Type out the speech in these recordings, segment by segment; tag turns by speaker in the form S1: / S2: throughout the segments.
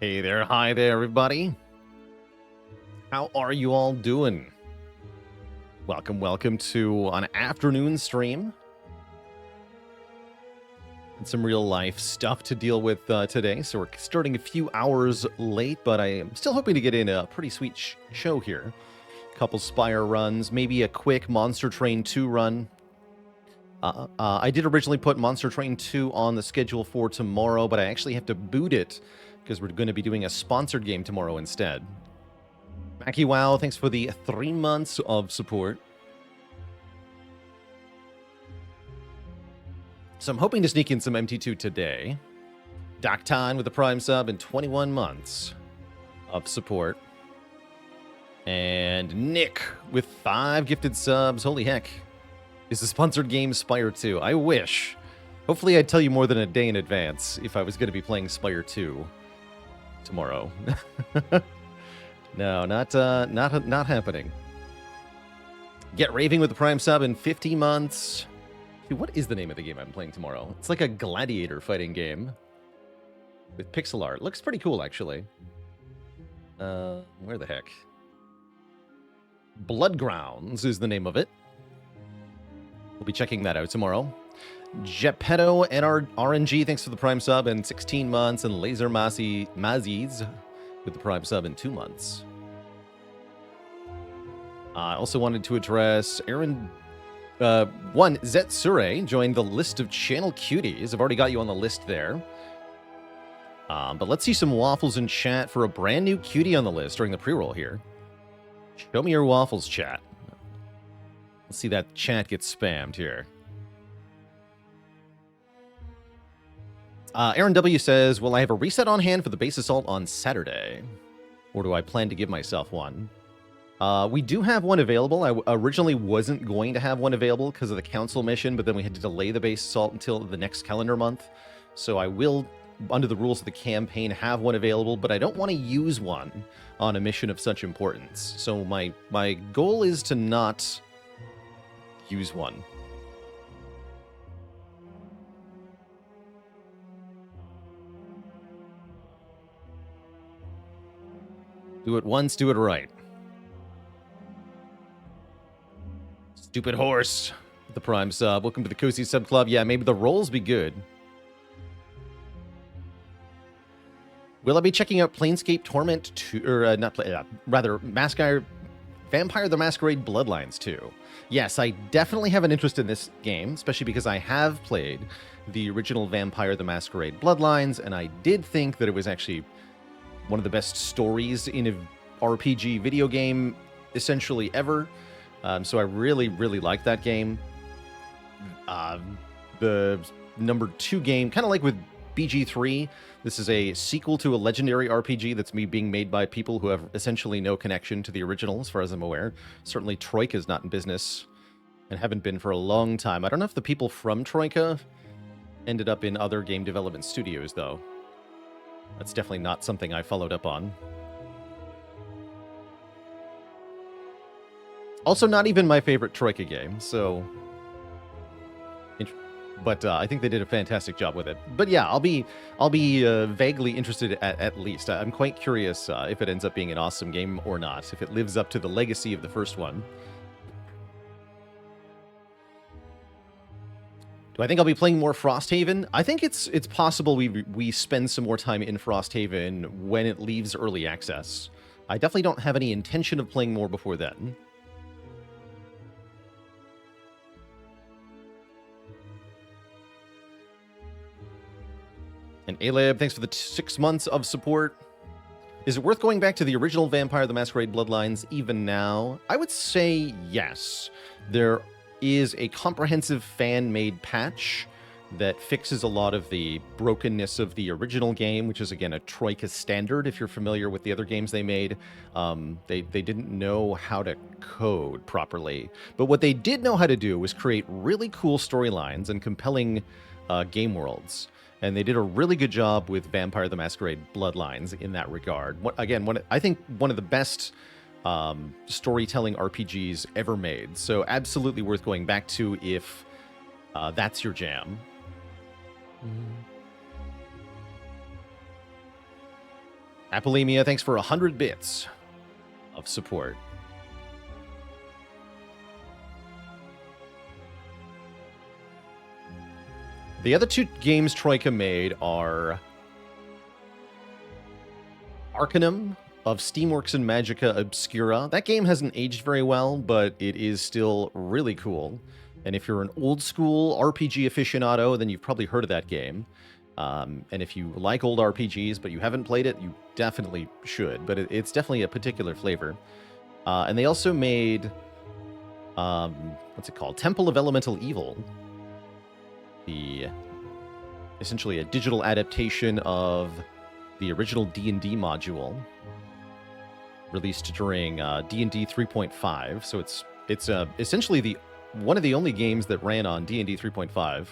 S1: Hey there, hi there, everybody. How are you all doing? Welcome to an afternoon stream. And some real life stuff to deal with today, so we're starting a few hours late, but I am still hoping to get in a pretty sweet show here. A couple Spire runs, maybe a quick Monster Train 2 run. I did originally put Monster Train 2 on the schedule for tomorrow, but I actually have to boot it because we're going to be doing a sponsored game tomorrow instead. Mackie Wow, thanks for the 3 months of support. So I'm hoping to sneak in some MT2 today. Doctine with the Prime sub and 21 months of support. And Nick with 5 gifted subs. Holy heck. Is the sponsored game Spire 2? I wish. Hopefully I'd tell you more than a day in advance if I was going to be playing Spire 2 tomorrow. No, not happening. Get Raving with the Prime sub in 50 months. Dude, what is the name of the game I'm playing tomorrow? It's like a gladiator fighting game with pixel art. Looks pretty cool, actually. Where the heck? Bloodgrounds is the name of it. We'll be checking that out tomorrow. Geppetto and RNG, thanks for the Prime sub in 16 months. And Laser Mazzies with the Prime sub in 2 months. I also wanted to address Aaron... Zetsure joined the list of channel cuties. I've already got you on the list there. But let's see some waffles in chat for a brand new cutie on the list during the pre-roll here. Show me your waffles, chat. Let's see that chat get spammed here. Aaron W. says, will I have a reset on hand for the base assault on Saturday? Or do I plan to give myself one? We do have one available. I originally wasn't going to have one available because of the council mission, but then we had to delay the base assault until the next calendar month. So I will, under the rules of the campaign, have one available, but I don't want to use one on a mission of such importance. So my goal is to not use one. Do it once, do it right. Stupid horse. The Prime sub. Welcome to the Cozy Sub Club. Yeah, maybe the rolls be good. Will I be checking out Planescape Torment 2, or rather, Vampire the Masquerade Bloodlines 2? Yes, I definitely have an interest in this game, especially because I have played the original Vampire the Masquerade Bloodlines, and I did think that it was actually one of the best stories in an RPG video game, essentially ever. So I really, really like that game. The number 2 game, kind of like with BG3, this is a sequel to a legendary RPG that's being made by people who have essentially no connection to the original, as far as I'm aware. Certainly Troika's not in business and haven't been for a long time. I don't know if the people from Troika ended up in other game development studios, though. That's definitely not something I followed up on. Also, not even my favorite Troika game, so... But I think they did a fantastic job with it. But yeah, I'll be vaguely interested at least. I'm quite curious if it ends up being an awesome game or not, if it lives up to the legacy of the first one. Do I think I'll be playing more Frosthaven? I think it's possible we spend some more time in Frosthaven when it leaves early access. I definitely don't have any intention of playing more before then. And Aleb, thanks for the 6 months of support. Is it worth going back to the original Vampire the Masquerade Bloodlines even now? I would say yes. There is a comprehensive fan-made patch that fixes a lot of the brokenness of the original game, which is, again, a Troika standard, if you're familiar with the other games they made. They didn't know how to code properly. But what they did know how to do was create really cool storylines and compelling game worlds. And they did a really good job with Vampire the Masquerade Bloodlines in that regard. I think one of the best storytelling RPGs ever made. So absolutely worth going back to if that's your jam. Apolemia, thanks for 100 bits of support. The other two games Troika made are Arcanum of Steamworks and Magica Obscura. That game hasn't aged very well, but it is still really cool. And if you're an old school RPG aficionado, then you've probably heard of that game. And if you like old RPGs, but you haven't played it, you definitely should. But it's definitely a particular flavor. And they also made, what's it called? Temple of Elemental Evil. Essentially a digital adaptation of the original D&D module released during D&D 3.5. So it's essentially one of the only games that ran on D&D 3.5,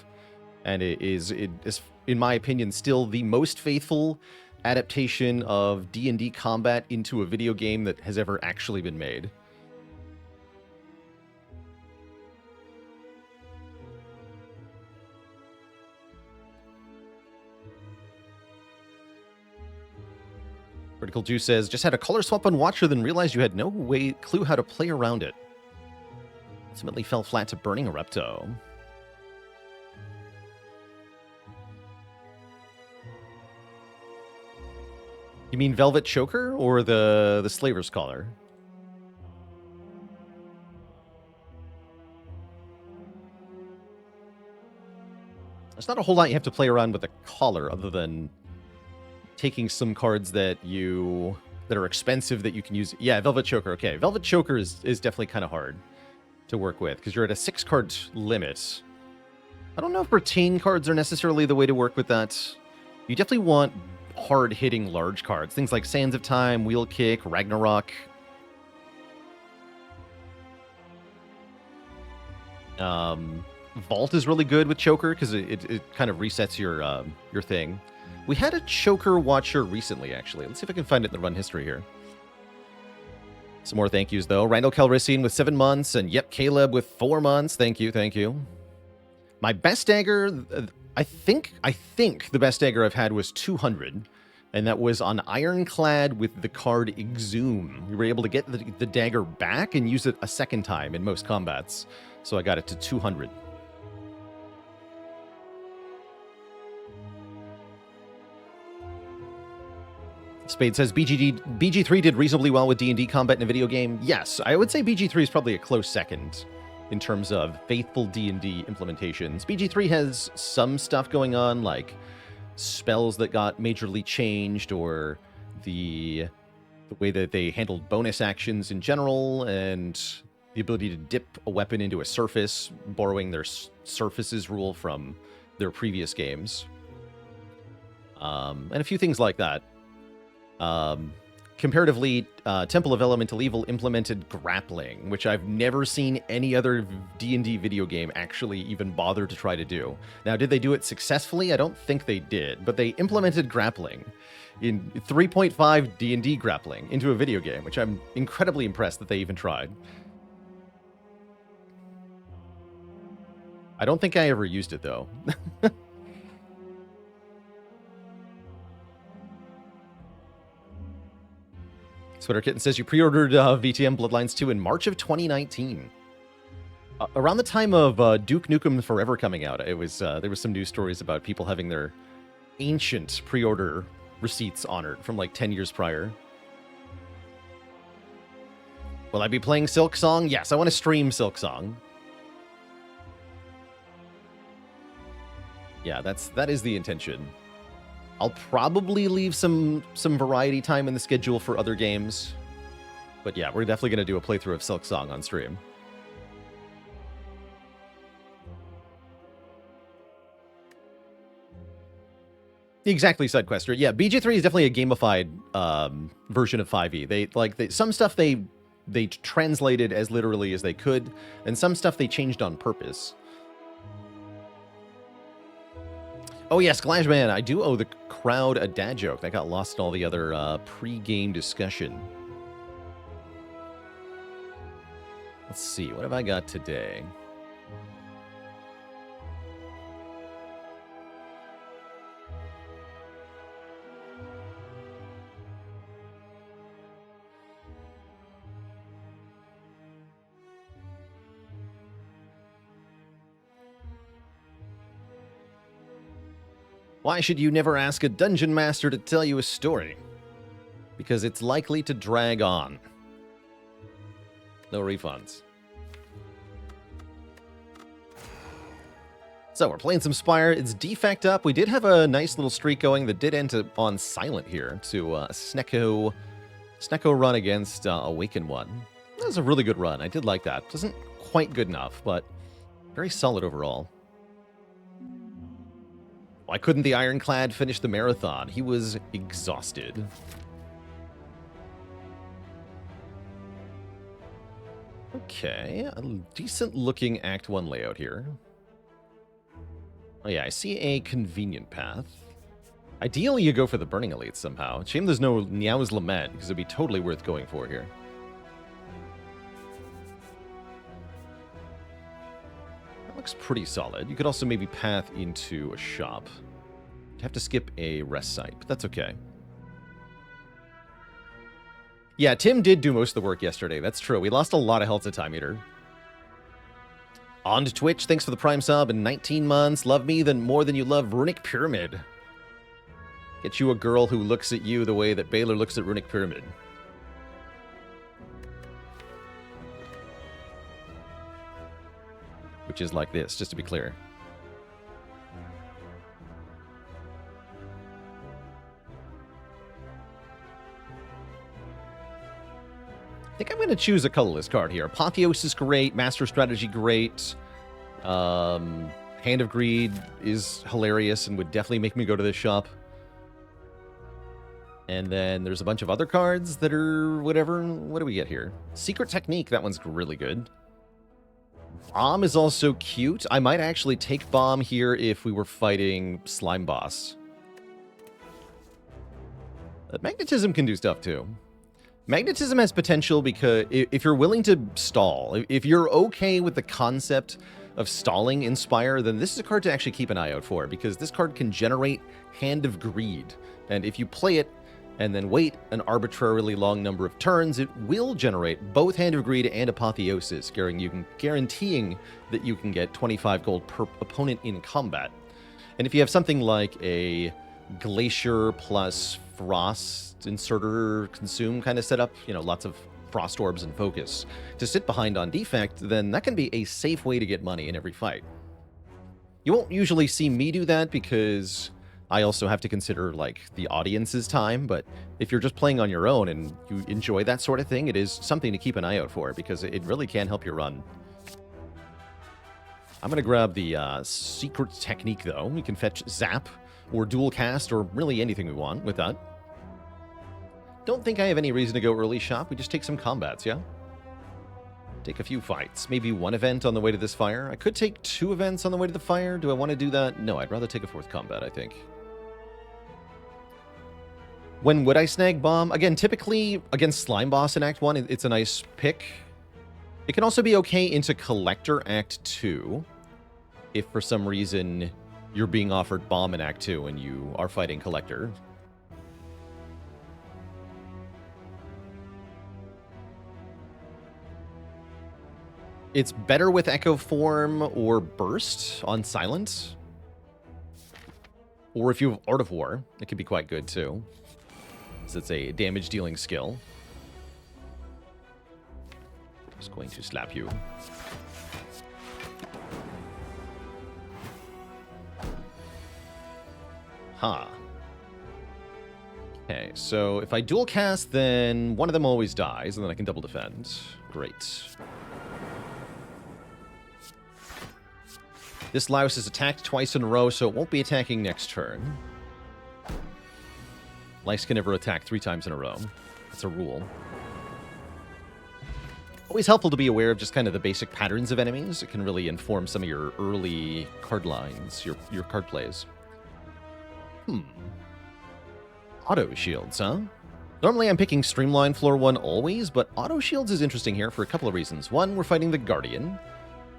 S1: and it is in my opinion still the most faithful adaptation of D&D combat into a video game that has ever actually been made. Critical Juice says, just had a color swap on Watcher, then realized you had no clue how to play around it. Ultimately fell flat to Burning Erupto. You mean Velvet Choker or the Slaver's Collar? There's not a whole lot you have to play around with the collar other than taking some cards that are expensive that you can use. Yeah, Velvet Choker. Okay, Velvet Choker is definitely kind of hard to work with because you're at a 6-card limit. I don't know if retain cards are necessarily the way to work with that. You definitely want hard-hitting large cards. Things like Sands of Time, Wheel Kick, Ragnarok. Vault is really good with Choker because it kind of resets your thing. We had a Choker Watcher recently, actually. Let's see if I can find it in the run history here. Some more thank yous, though. Randall Calrissian with 7 months, and yep, Caleb with 4 months. Thank you, thank you. My best dagger, I think the best dagger I've had was 200, and that was on Ironclad with the card Exhume. We were able to get the dagger back and use it a second time in most combats, so I got it to 200. Spade says, BG3 did reasonably well with D&D combat in a video game. Yes, I would say BG3 is probably a close second in terms of faithful D&D implementations. BG3 has some stuff going on, like spells that got majorly changed, or the way that they handled bonus actions in general, and the ability to dip a weapon into a surface, borrowing their surfaces rule from their previous games. And a few things like that. Comparatively, Temple of Elemental Evil implemented grappling, which I've never seen any other D&D video game actually even bother to try to do. Now, did they do it successfully? I don't think they did, but they implemented grappling in 3.5 D&D grappling into a video game, which I'm incredibly impressed that they even tried. I don't think I ever used it, though. Sweater Kitten says you pre-ordered VTM Bloodlines 2 in March of 2019. Around the time of Duke Nukem Forever coming out, it was there was some news stories about people having their ancient pre-order receipts honored from like 10 years prior. Will I be playing Silksong? Yes, I want to stream Silksong. Yeah, that is the intention. I'll probably leave some variety time in the schedule for other games. But yeah, we're definitely going to do a playthrough of Silksong on stream. Exactly, Sidequester. Yeah, BG3 is definitely a gamified version of 5e. Some stuff they translated as literally as they could, and some stuff they changed on purpose. Oh yes, Glashman, I do owe the crowd a dad joke. That got lost in all the other pre-game discussion. Let's see, what have I got today? Why should you never ask a dungeon master to tell you a story? Because it's likely to drag on. No refunds. So we're playing some Spire. It's Defect up. We did have a nice little streak going that did end on Silent here to a Snecko run against Awaken One. That was a really good run. I did like that. Wasn't quite good enough, but very solid overall. Why couldn't the Ironclad finish the marathon? He was exhausted. Okay, a decent looking Act 1 layout here. Oh yeah, I see a convenient path. Ideally, you go for the Burning Elite somehow. Shame there's no Niao's Lament, because it'd be totally worth going for here. That looks pretty solid. You could also maybe path into a shop. You'd have to skip a rest site, but that's okay. Yeah, Tim did do most of the work yesterday. That's true. We lost a lot of health to Time Eater. On to Twitch. Thanks for the Prime sub in 19 months. Love me more than you love Runic Pyramid. Get you a girl who looks at you the way that Baylor looks at Runic Pyramid. Which is like this, just to be clear. I think I'm going to choose a colorless card here. Apotheosis is great. Master Strategy, great. Hand of Greed is hilarious and would definitely make me go to this shop. And then there's a bunch of other cards that are whatever. What do we get here? Secret Technique. That one's really good. Bomb is also cute. I might actually take Bomb here if we were fighting Slime Boss. Magnetism can do stuff too. Magnetism has potential because if you're willing to stall, if you're okay with the concept of stalling in Spire, then this is a card to actually keep an eye out for, because this card can generate Hand of Greed. And if you play it and then wait an arbitrarily long number of turns, it will generate both Hand of Greed and Apotheosis, guaranteeing that you can get 25 gold per opponent in combat. And if you have something like a Glacier plus Frost Inserter Consume kind of setup, you know, lots of Frost Orbs and Focus to sit behind on Defect, then that can be a safe way to get money in every fight. You won't usually see me do that because I also have to consider, like, the audience's time, but if you're just playing on your own and you enjoy that sort of thing, it is something to keep an eye out for, because it really can help you run. I'm going to grab the Secret Technique, though. We can fetch Zap or Dual Cast or really anything we want with that. Don't think I have any reason to go early shop. We just take some combats, yeah? Take a few fights. Maybe one event on the way to this fire. I could take 2 events on the way to the fire. Do I want to do that? No, I'd rather take a 4th combat, I think. When would I snag Bomb? Again, typically against Slime Boss in Act 1, it's a nice pick. It can also be okay into Collector Act 2 if for some reason you're being offered Bomb in Act 2 and you are fighting Collector. It's better with Echo Form or Burst on Silent. Or if you have Art of War, it could be quite good too, because it's a damage-dealing skill. Just going to slap you. Huh. Okay, so if I dual cast, then one of them always dies, and then I can double defend. Great. This louse is attacked twice in a row, so it won't be attacking next turn. Lice can never attack 3 times in a row. That's a rule. Always helpful to be aware of just kind of the basic patterns of enemies. It can really inform some of your early card lines, your card plays. Auto shields, huh? Normally I'm picking Streamline Floor 1 always, but auto shields is interesting here for a couple of reasons. 1, we're fighting the Guardian,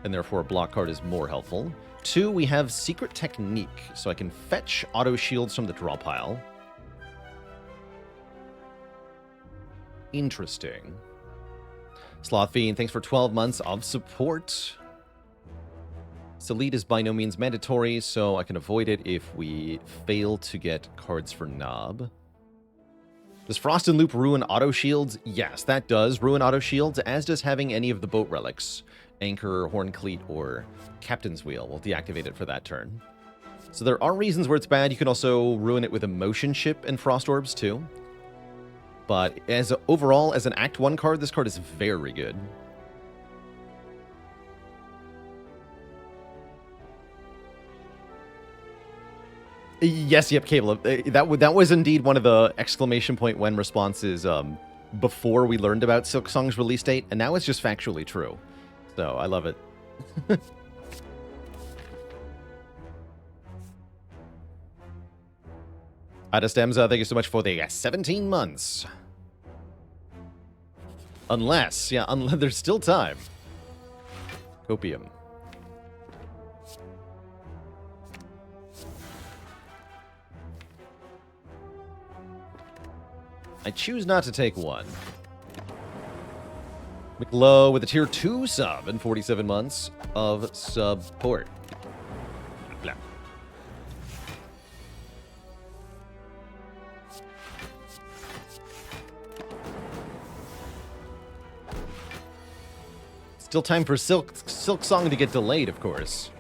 S1: and therefore a block card is more helpful. 2, we have Secret Technique, so I can fetch auto shields from the draw pile. Interesting. Sloth Fiend, thanks for 12 months of support. Selete is by no means mandatory, so I can avoid it if we fail to get cards for Knob. Does Frost and Loop ruin auto shields? Yes, that does ruin auto shields, as does having any of the boat relics. Anchor, Horn Cleat, or Captain's Wheel will deactivate it for that turn. So there are reasons where it's bad. You can also ruin it with Emotion Ship and Frost Orbs too. But overall, as an Act 1 card, this card is very good. Yes, yep, Cable. That was indeed one of the exclamation point when responses before we learned about Silk Song's release date, and now it's just factually true. So I love it. Adastemza, thank you so much for the 17 months. Unless there's still time. Copium. I choose not to take one. McLow with a tier 2 sub and 47 months of support. Blah. Still time for Silk Song to get delayed, of course.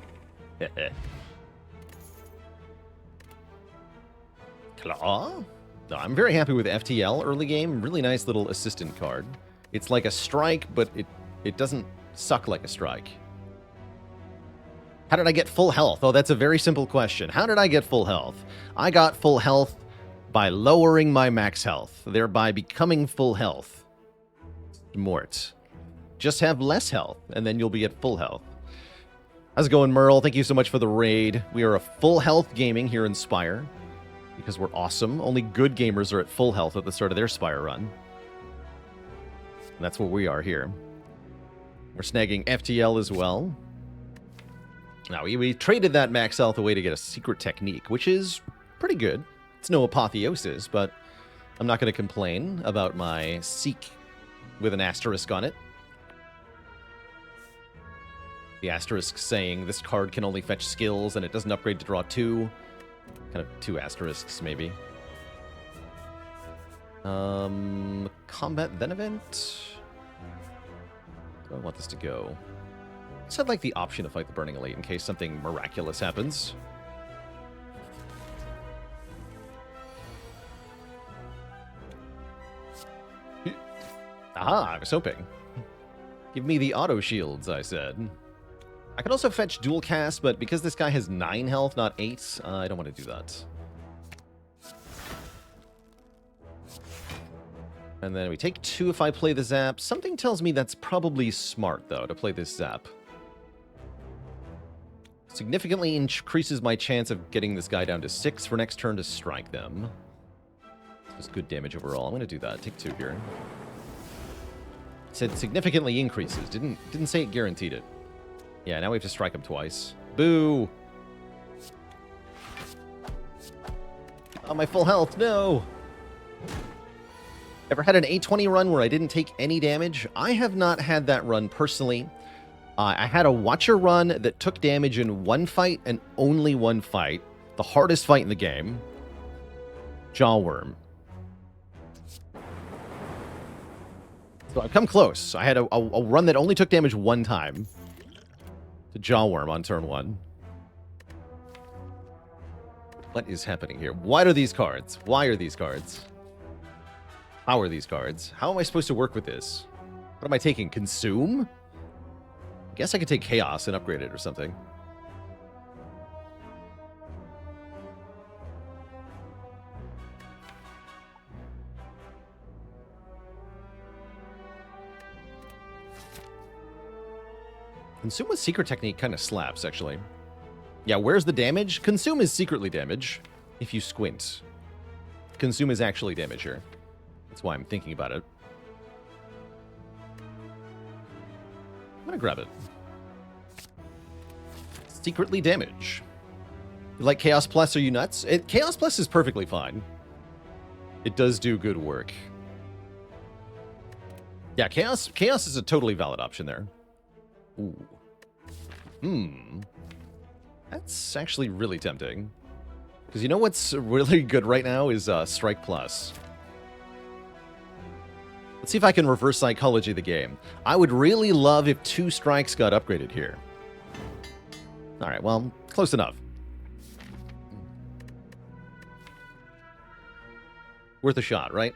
S1: Claw? No, I'm very happy with FTL early game. Really nice little assistant card. It's like a strike, but it doesn't suck like a strike. How did I get full health? Oh, that's a very simple question. How did I get full health? I got full health by lowering my max health, thereby becoming full health. Mort. Just have less health, and then you'll be at full health. How's it going, Merle? Thank you so much for the raid. We are a full health gaming here in Spire, because we're awesome. Only good gamers are at full health at the start of their Spire run. And that's where we are here. We're snagging FTL as well. Now, we traded that max health away to get a secret technique, which is pretty good. It's no apotheosis, but I'm not going to complain about my Seek with an asterisk on it. The asterisk saying this card can only fetch skills and it doesn't upgrade to draw 2. Kind of 2 asterisks, maybe. Combat then event? Do I want this to go? I just had like the option to fight the Burning Elite in case something miraculous happens. Aha, I was hoping. Give me the auto shields, I said. I could also fetch dual cast, but because this guy has 9 health, not 8, I don't want to do that. And then we take 2 if I play the Zap. Something tells me that's probably smart, though, to play this Zap. Significantly increases my chance of getting this guy down to 6 for next turn to strike them. Just good damage overall. I'm going to do that. Take 2 here. It said significantly increases. Didn't say it guaranteed it. Yeah, now we have to strike him twice. Boo! Oh, my full health, no! Ever had an 820 run where I didn't take any damage? I have not had that run personally. I had a Watcher run that took damage in 1 fight and only 1 fight. The hardest fight in the game. Jawworm. So I've come close. I had a run that only took damage 1 time. To Jawworm on turn 1. What is happening here? What are these cards? Why are these cards? How are these cards? How am I supposed to work with this? What am I taking? Consume? I guess I could take Chaos and upgrade it or something. Consume with Secret Technique kind of slaps, actually. Yeah, where's the damage? Consume is secretly damage, if you squint. Consume is actually damage here. That's why I'm thinking about it. I'm gonna grab it. Secretly damage. You like Chaos Plus? Are you nuts? Chaos Plus is perfectly fine. It does do good work. Yeah, Chaos is a totally valid option there. Ooh. That's actually really tempting. Because you know what's really good right now is Strike Plus. Let's see if I can reverse psychology the game. I would really love if 2 strikes got upgraded here. Alright, well, close enough. Worth a shot, right?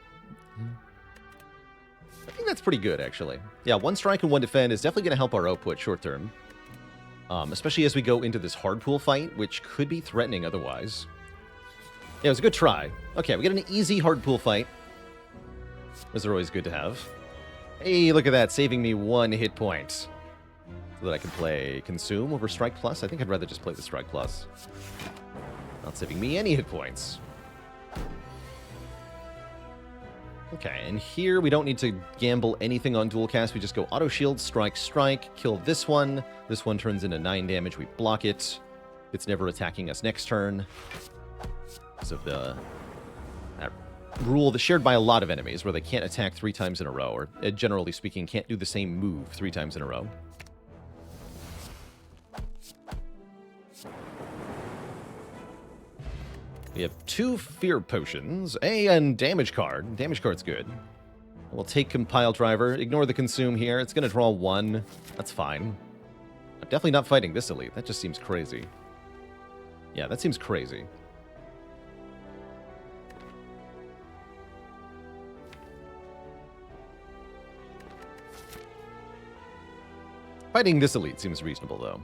S1: I think that's pretty good, actually. Yeah, 1 strike and 1 defend is definitely going to help our output short term. Especially as we go into this hard pool fight, which could be threatening otherwise. Yeah, it was a good try. Okay, we get an easy hard pool fight. Those are always good to have. Hey, look at that, saving me 1 hit point. So that I can play Consume over Strike Plus. I think I'd rather just play the Strike Plus. Not saving me any hit points. Okay, and here we don't need to gamble anything on dual cast. We just go auto shield, strike, strike, kill this one. This one turns into 9 damage. We block it. It's never attacking us next turn. Because of that rule that's shared by a lot of enemies, where they can't attack 3 times in a row, or generally speaking, can't do the same move 3 times in a row. We have 2 Fear Potions, and Damage Card. Damage Card's good. We'll take Compile Driver, ignore the Consume here. It's going to draw 1. That's fine. I'm definitely not fighting this elite. That just seems crazy. Yeah, that seems crazy. Fighting this elite seems reasonable, though.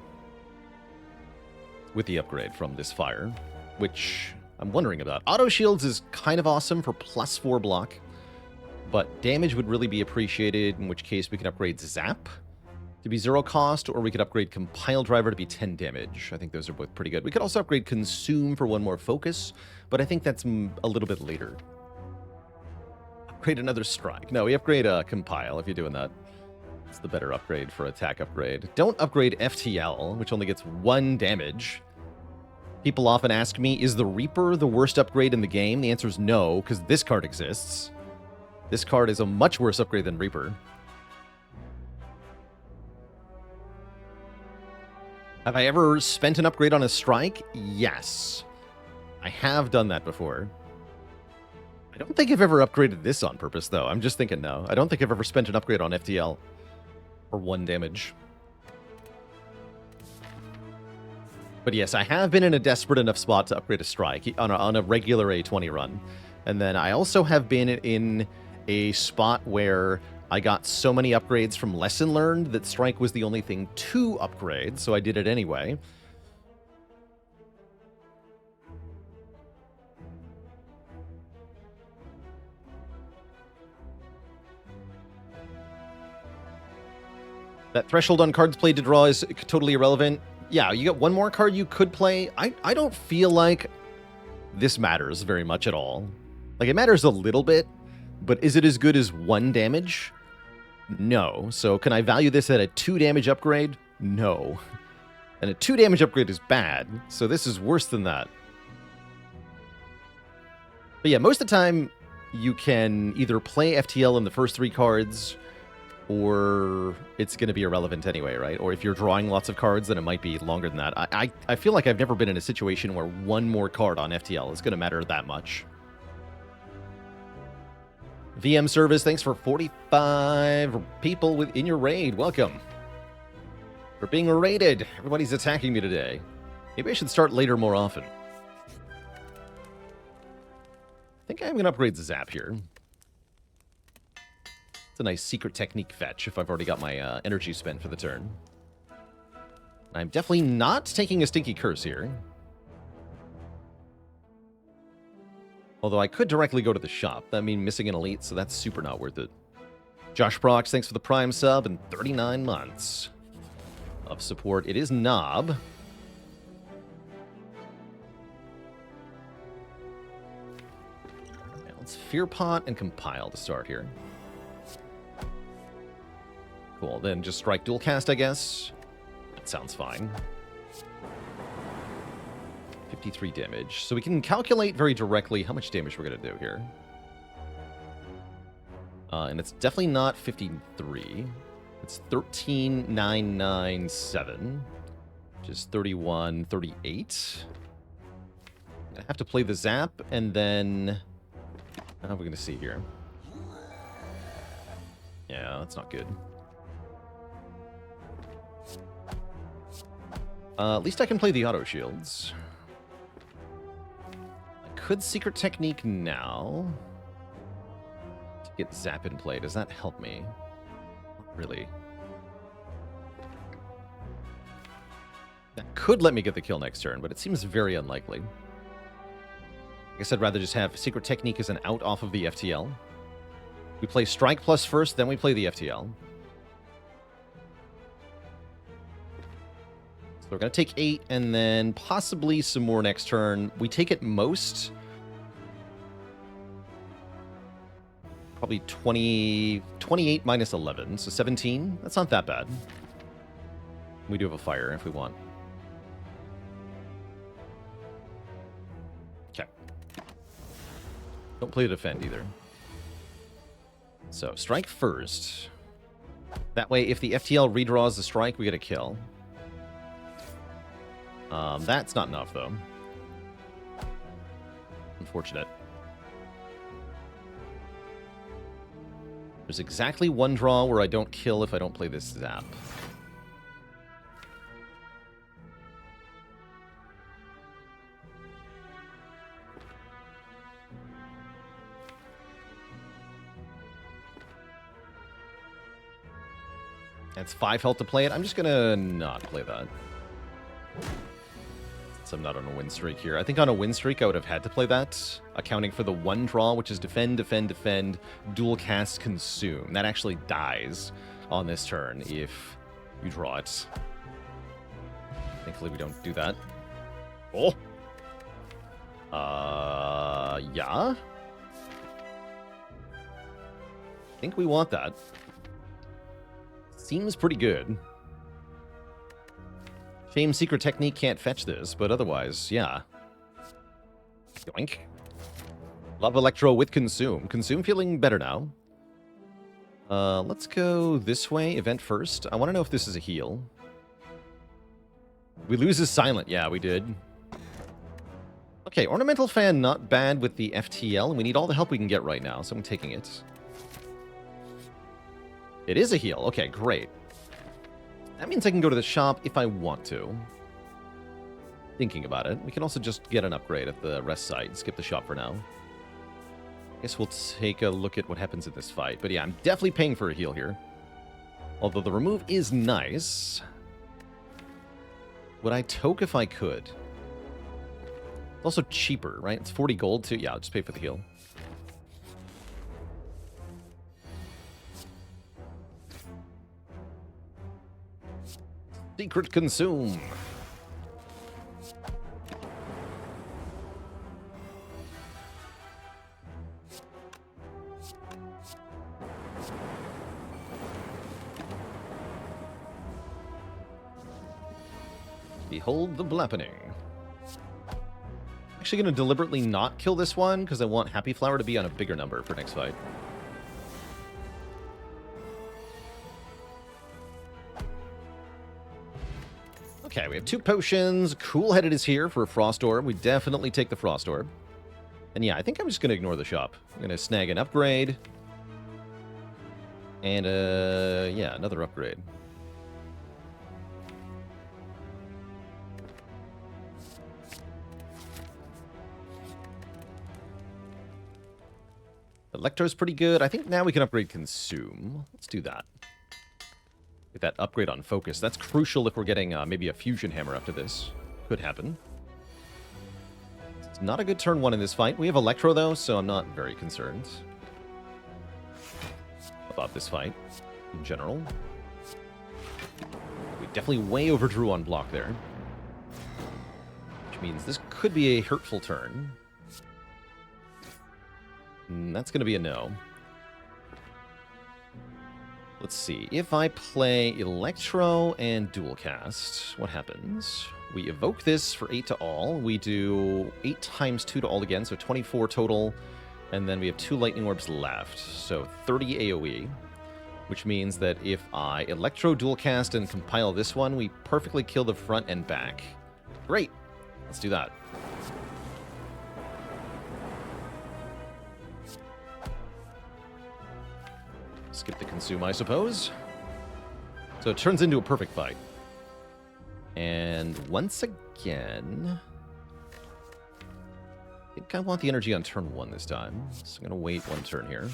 S1: With the upgrade from this fire, which I'm wondering about. Auto shields is kind of awesome for +4 block, but damage would really be appreciated, in which case we can upgrade Zap to be 0 cost, or we could upgrade Compile Driver to be 10 damage. I think those are both pretty good. We could also upgrade Consume for 1 more focus, but I think that's a little bit later. Upgrade another Strike. No, we upgrade Compile if you're doing that. It's the better upgrade for attack upgrade. Don't upgrade FTL, which only gets 1 damage. People often ask me, is the Reaper the worst upgrade in the game? The answer is no, because this card exists. This card is a much worse upgrade than Reaper. Have I ever spent an upgrade on a strike? Yes. I have done that before. I don't think I've ever upgraded this on purpose, though. I'm just thinking no. I don't think I've ever spent an upgrade on FTL. For 1 damage. But yes, I have been in a desperate enough spot to upgrade a strike on a regular A20 run. And then I also have been in a spot where I got so many upgrades from Lesson Learned that strike was the only thing to upgrade, so I did it anyway. That threshold on cards played to draw is totally irrelevant. Yeah, you got 1 more card you could play. I don't feel like this matters very much at all. Like, it matters a little bit, but is it as good as 1 damage? No. So can I value this at a 2 damage upgrade? No. And a 2 damage upgrade is bad, so this is worse than that. But yeah, most of the time, you can either play FTL in the first 3 cards, or it's going to be irrelevant anyway, right? Or if you're drawing lots of cards, then it might be longer than that. I feel like I've never been in a situation where 1 more card on FTL is going to matter that much. VM Service, thanks for 45 people in your raid. Welcome. For being raided. Everybody's attacking me today. Maybe I should start later more often. I think I'm going to upgrade the Zap here. It's a nice secret technique fetch if I've already got my energy spent for the turn. I'm definitely not taking a Stinky Curse here. Although I could directly go to the shop. That means missing an elite, so that's super not worth it. Josh Prox, thanks for the Prime sub and 39 months of support. It is Knob. Yeah, let's Fear Pot and Compile to start here. Cool, then just strike dual cast, I guess. That sounds fine. 53 damage. So we can calculate very directly how much damage we're going to do here. And it's definitely not 53. It's 13,997. which is 31, 38. I have to play the zap, and then... How are we going to see here? Yeah, that's not good. At least I can play the auto shields. I could Secret Technique now to get zap in play. Does that help me? Not really. That could let me get the kill next turn, but it seems very unlikely. I guess I'd rather just have Secret Technique as an out off of the FTL. We play Strike Plus first, then we play the FTL. So we're going to take 8, and then possibly some more next turn. We take at most probably 28 minus 11, so 17. That's not that bad. We do have a fire if we want. Okay. Don't play the defend either. So, strike first. That way, if the FTL redraws the strike, we get a kill. That's not enough, though. Unfortunate. There's exactly one draw where I don't kill if I don't play this zap. That's 5 health to play it. I'm just gonna not play that. Since I'm not on a win streak here. I think on a win streak I would have had to play that, accounting for the one draw, which is defend, defend, defend, dual cast, consume. That actually dies on this turn if you draw it. Thankfully we don't do that. Oh! Yeah? I think we want that. Seems pretty good. Shame Secret Technique can't fetch this, but otherwise, yeah. Yoink. Love Electro with Consume. Consume feeling better now. Let's go this way, event first. I want to know if this is a heal. We lose his silent. Yeah, we did. Okay, Ornamental Fan not bad with the FTL, and we need all the help we can get right now, so I'm taking it. It is a heal. Okay, great. That means I can go to the shop if I want to. Thinking about it. We can also just get an upgrade at the rest site and skip the shop for now. Guess we'll take a look at what happens in this fight. But yeah, I'm definitely paying for a heal here. Although the remove is nice. Would I toke if I could? It's also cheaper, right? It's 40 gold too. Yeah, I'll just pay for the heal. Secret Consume. Behold the blappening. Actually going to deliberately not kill this one because I want Happy Flower to be on a bigger number for next fight. Okay, we have 2 potions. Cool-Headed is here for a Frost Orb. We definitely take the Frost Orb. And yeah, I think I'm just going to ignore the shop. I'm going to snag an upgrade. And, yeah, another upgrade. Electro's pretty good. I think now we can upgrade Consume. Let's do that. Get that upgrade on Focus. That's crucial if we're getting maybe a Fusion Hammer after this. Could happen. It's not a good turn 1 in this fight. We have Electro, though, so I'm not very concerned about this fight in general. We definitely way overdrew on block there. Which means this could be a hurtful turn. That's going to be a no. Let's see. If I play Electro and Dual Cast, what happens? We evoke this for 8 to all. We do 8 times 2 to all again, so 24 total. And then we have 2 Lightning Orbs left, so 30 AoE. which means that if I Electro Dual Cast and compile this one, we perfectly kill the front and back. Great. Let's do that. Skip the consume, I suppose. So it turns into a perfect fight. And once again, I think I want the energy on turn 1 this time. So I'm going to wait 1 turn here.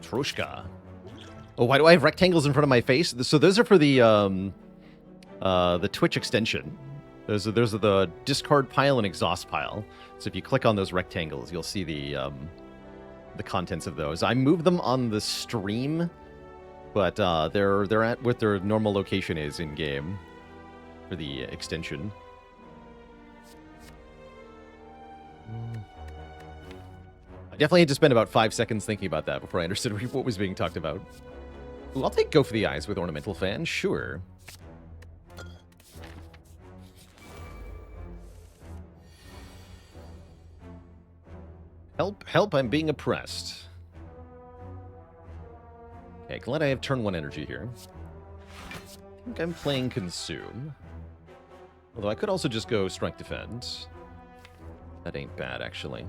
S1: Troshka. Oh, why do I have rectangles in front of my face? So those are for the Twitch extension. Those are the discard pile and exhaust pile. So if you click on those rectangles, you'll see the contents of those. I moved them on the stream, but they're at what their normal location is in game for the extension. I definitely had to spend about 5 seconds thinking about that before I understood what was being talked about. Ooh, I'll take Go for the Eyes with Ornamental Fan, sure. Help, help, I'm being oppressed. Okay, glad I have turn 1 energy here. I think I'm playing Consume. Although I could also just go Strike Defend. That ain't bad, actually.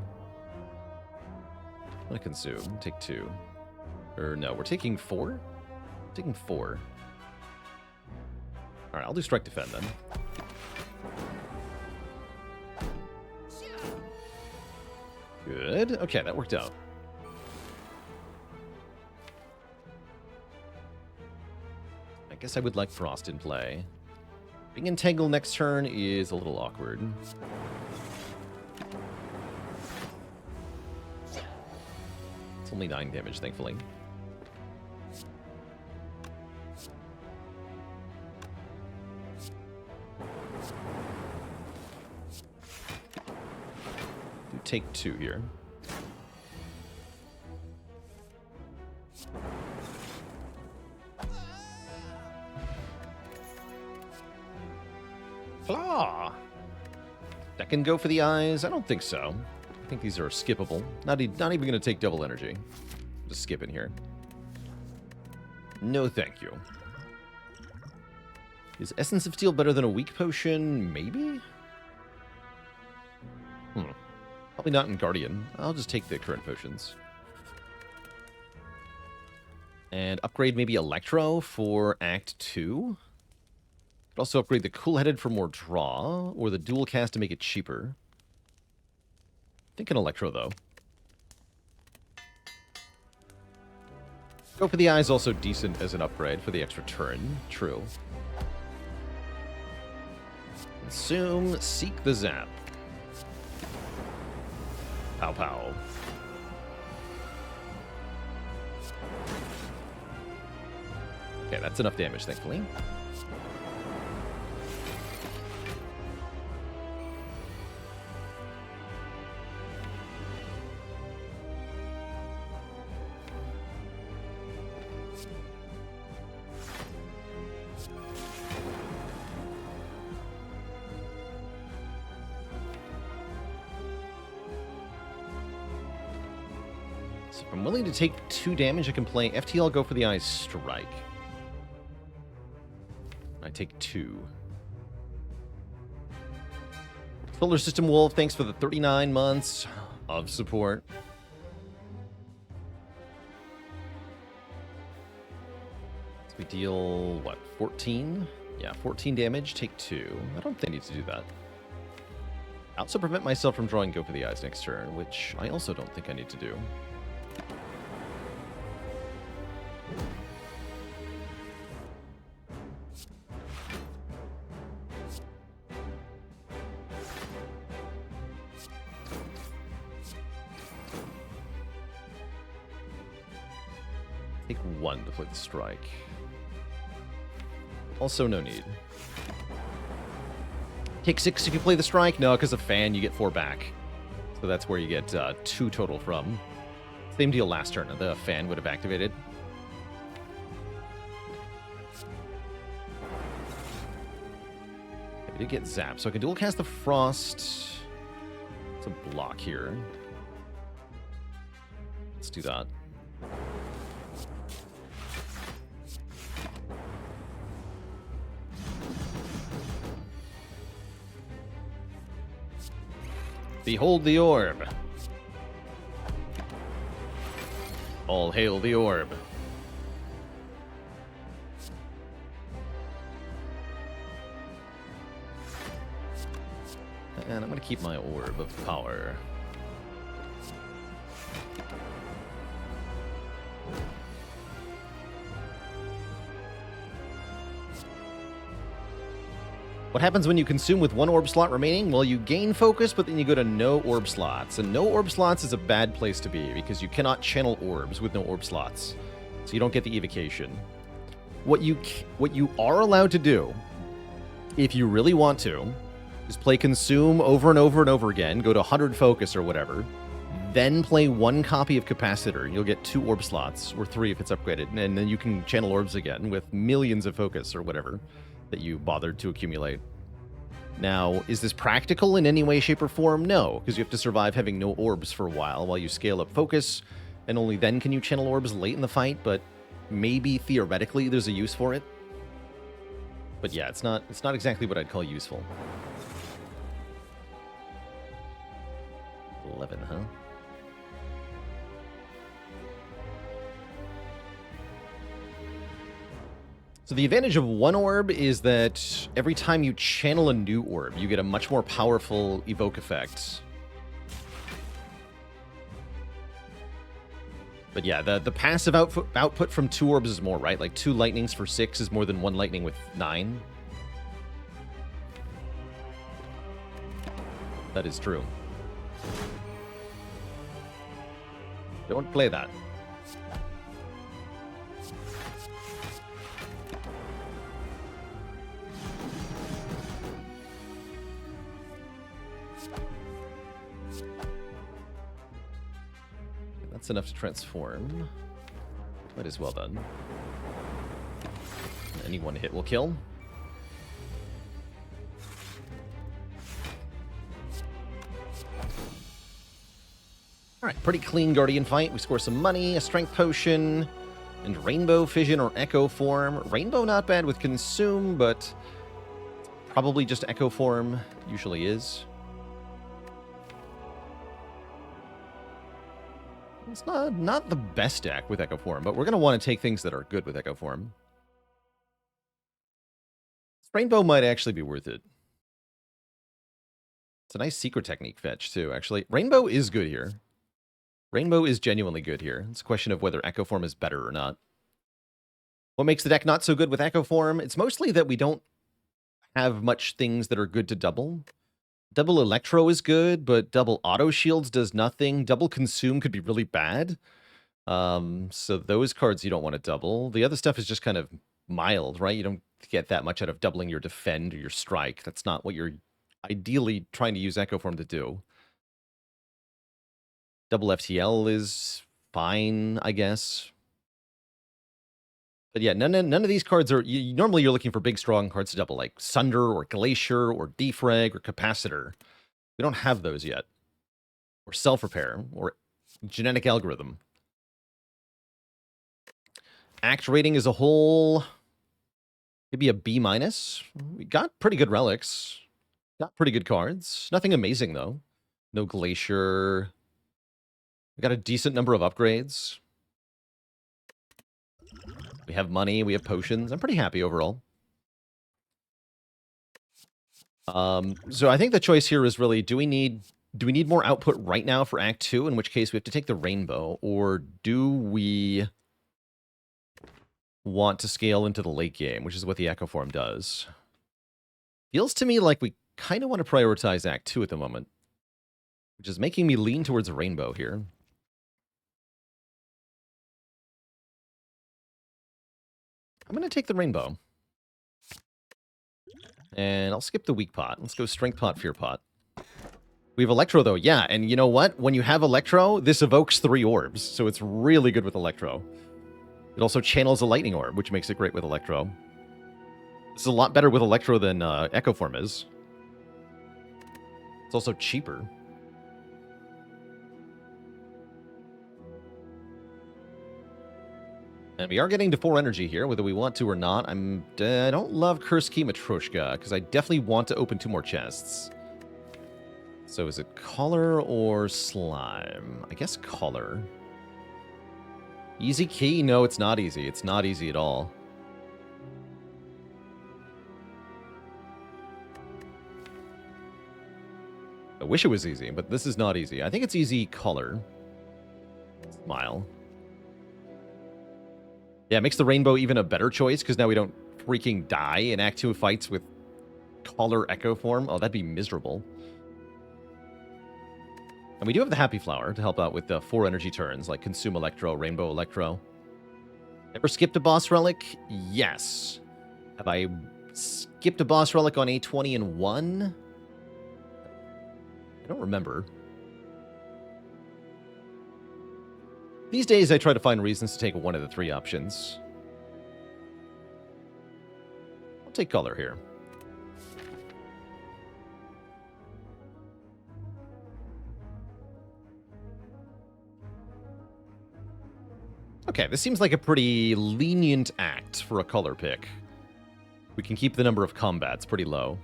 S1: I'm gonna Consume, take 2. Or no, we're taking 4? Taking 4. Alright, I'll do Strike Defend then. Good. Okay, that worked out. I guess I would like Frost in play. Being entangled next turn is a little awkward. It's only 9 damage, thankfully. Take 2 here. Claw! That can go for the eyes? I don't think so. I think these are skippable. Not even going to take double energy. Just skip in here. No thank you. Is Essence of Steel better than a weak potion? Maybe? Probably not in Guardian. I'll just take the current potions. And upgrade maybe Electro for Act 2. Could also upgrade the Cool-Headed for more draw, or the Dual Cast to make it cheaper. I think an Electro, though. Go for the Eyes also decent as an upgrade for the extra turn. True. Consume, Seek the Zap. Pow pow. Okay, that's enough damage, thankfully. I'm willing to take 2 damage. I can play FTL, Go for the Eyes, Strike. I take 2. Solar System Wolf, thanks for the 39 months of support. So we deal, what, 14? Yeah, 14 damage, take 2. I don't think I need to do that. I also prevent myself from drawing Go for the Eyes next turn, which I also don't think I need to do. Take 1 to play the strike. Also, no need. Take 6 if you play the strike. No, because of fan, you get 4 back. So that's where you get 2 total from. Same deal last turn. The fan would have activated. We did get zapped, so I can dual cast the Frost. It's a block here. Let's do that. Behold the orb. All hail the orb. And I'm going to keep my orb of power. What happens when you consume with one orb slot remaining? Well, you gain focus, but then you go to no orb slots. And no orb slots is a bad place to be, because you cannot channel orbs with no orb slots. So you don't get the evocation. What you are allowed to do, if you really want to, is play consume over and over and over again, go to 100 focus or whatever, then play one copy of capacitor. You'll get 2 orb slots, or 3 if it's upgraded, and then you can channel orbs again with millions of focus or whatever that you bothered to accumulate. Now, is this practical in any way, shape, or form? No, because you have to survive having no orbs for a while you scale up focus, and only then can you channel orbs late in the fight, but maybe theoretically there's a use for it. But yeah, it's not exactly what I'd call useful. 11, huh? So the advantage of one orb is that every time you channel a new orb, you get a much more powerful evoke effect. But yeah, the passive output from 2 orbs is more, right? Like 2 lightnings for 6 is more than 1 lightning with 9. That is true. Don't play that. That's enough to transform. Might as well then. Any one hit will kill. Alright, pretty clean Guardian fight. We score some money, a strength potion, and Rainbow Fission or Echo Form. Rainbow not bad with Consume, but probably just Echo Form usually is. It's not the best deck with Echo Form, but we're going to want to take things that are good with Echo Form. Rainbow might actually be worth it. It's a nice secret technique fetch, too, actually. Rainbow is good here. Rainbow is genuinely good here. It's a question of whether Echo Form is better or not. What makes the deck not so good with Echo Form? It's mostly that we don't have much things that are good to double. Double Electro is good, but double Auto Shields does nothing. Double Consume could be really bad. So those cards you don't want to double. The other stuff is just kind of mild, right? You don't get that much out of doubling your Defend or your Strike. That's not what you're ideally trying to use Echo Form to do. Double FTL is fine, I guess. But yeah, none of these cards are... normally you're looking for big, strong cards to double, like Sunder or Glacier or Defrag or Capacitor. We don't have those yet. Or Self-Repair or Genetic Algorithm. Act rating as a whole, maybe a B-. We got pretty good relics. Got pretty good cards. Nothing amazing, though. No Glacier. We got a decent number of upgrades. We have money, we have potions. I'm pretty happy overall. So I think the choice here is really, do we need more output right now for Act 2, in which case we have to take the Rainbow, or do we want to scale into the late game, which is what the Echo Form does? Feels to me like we kind of want to prioritize Act 2 at the moment, which is making me lean towards Rainbow here. I'm going to take the Rainbow. And I'll skip the Weak Pot. Let's go Strength Pot, Fear Pot. We have Electro, though. Yeah, and you know what? When you have Electro, this evokes 3 orbs, so it's really good with Electro. It also channels a Lightning Orb, which makes it great with Electro. This is a lot better with Electro than Echo Form is. It's also cheaper. And we are getting to 4 energy here, whether we want to or not. I don't love Curse Key Matryoshka, because I definitely want to open 2 more chests. So is it Color or Slime? I guess Color. Easy key? No, it's not easy. It's not easy at all. I wish it was easy, but this is not easy. I think it's easy Color. Smile. Yeah, it makes the rainbow even a better choice, because now we don't freaking die in Act 2 fights with Color Echo Form. Oh, that'd be miserable. And we do have the Happy Flower to help out with the 4 energy turns, like Consume Electro, Rainbow Electro. Ever skipped a boss relic? Yes. Have I skipped a boss relic on A20 and 1? I don't remember. These days, I try to find reasons to take one of the 3 options. I'll take Color here. Okay, this seems like a pretty lenient act for a color pick. We can keep the number of combats pretty low.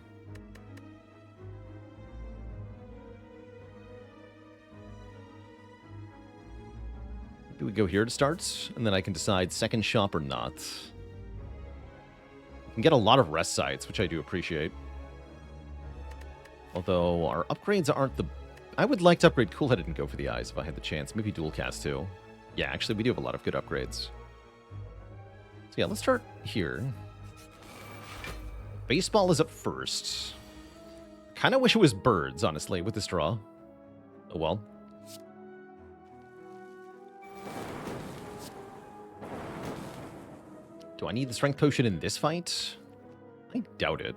S1: Maybe we go here to start, and then I can decide second shop or not. We can get a lot of rest sites, which I do appreciate. Although our upgrades aren't the... I would like to upgrade Cool-Headed and go for the eyes if I had the chance. Maybe dual cast too. Yeah, actually, we do have a lot of good upgrades. So yeah, let's start here. Baseball is up first. Kind of wish it was birds, honestly, with this draw. Oh well. Do I need the strength potion in this fight? I doubt it.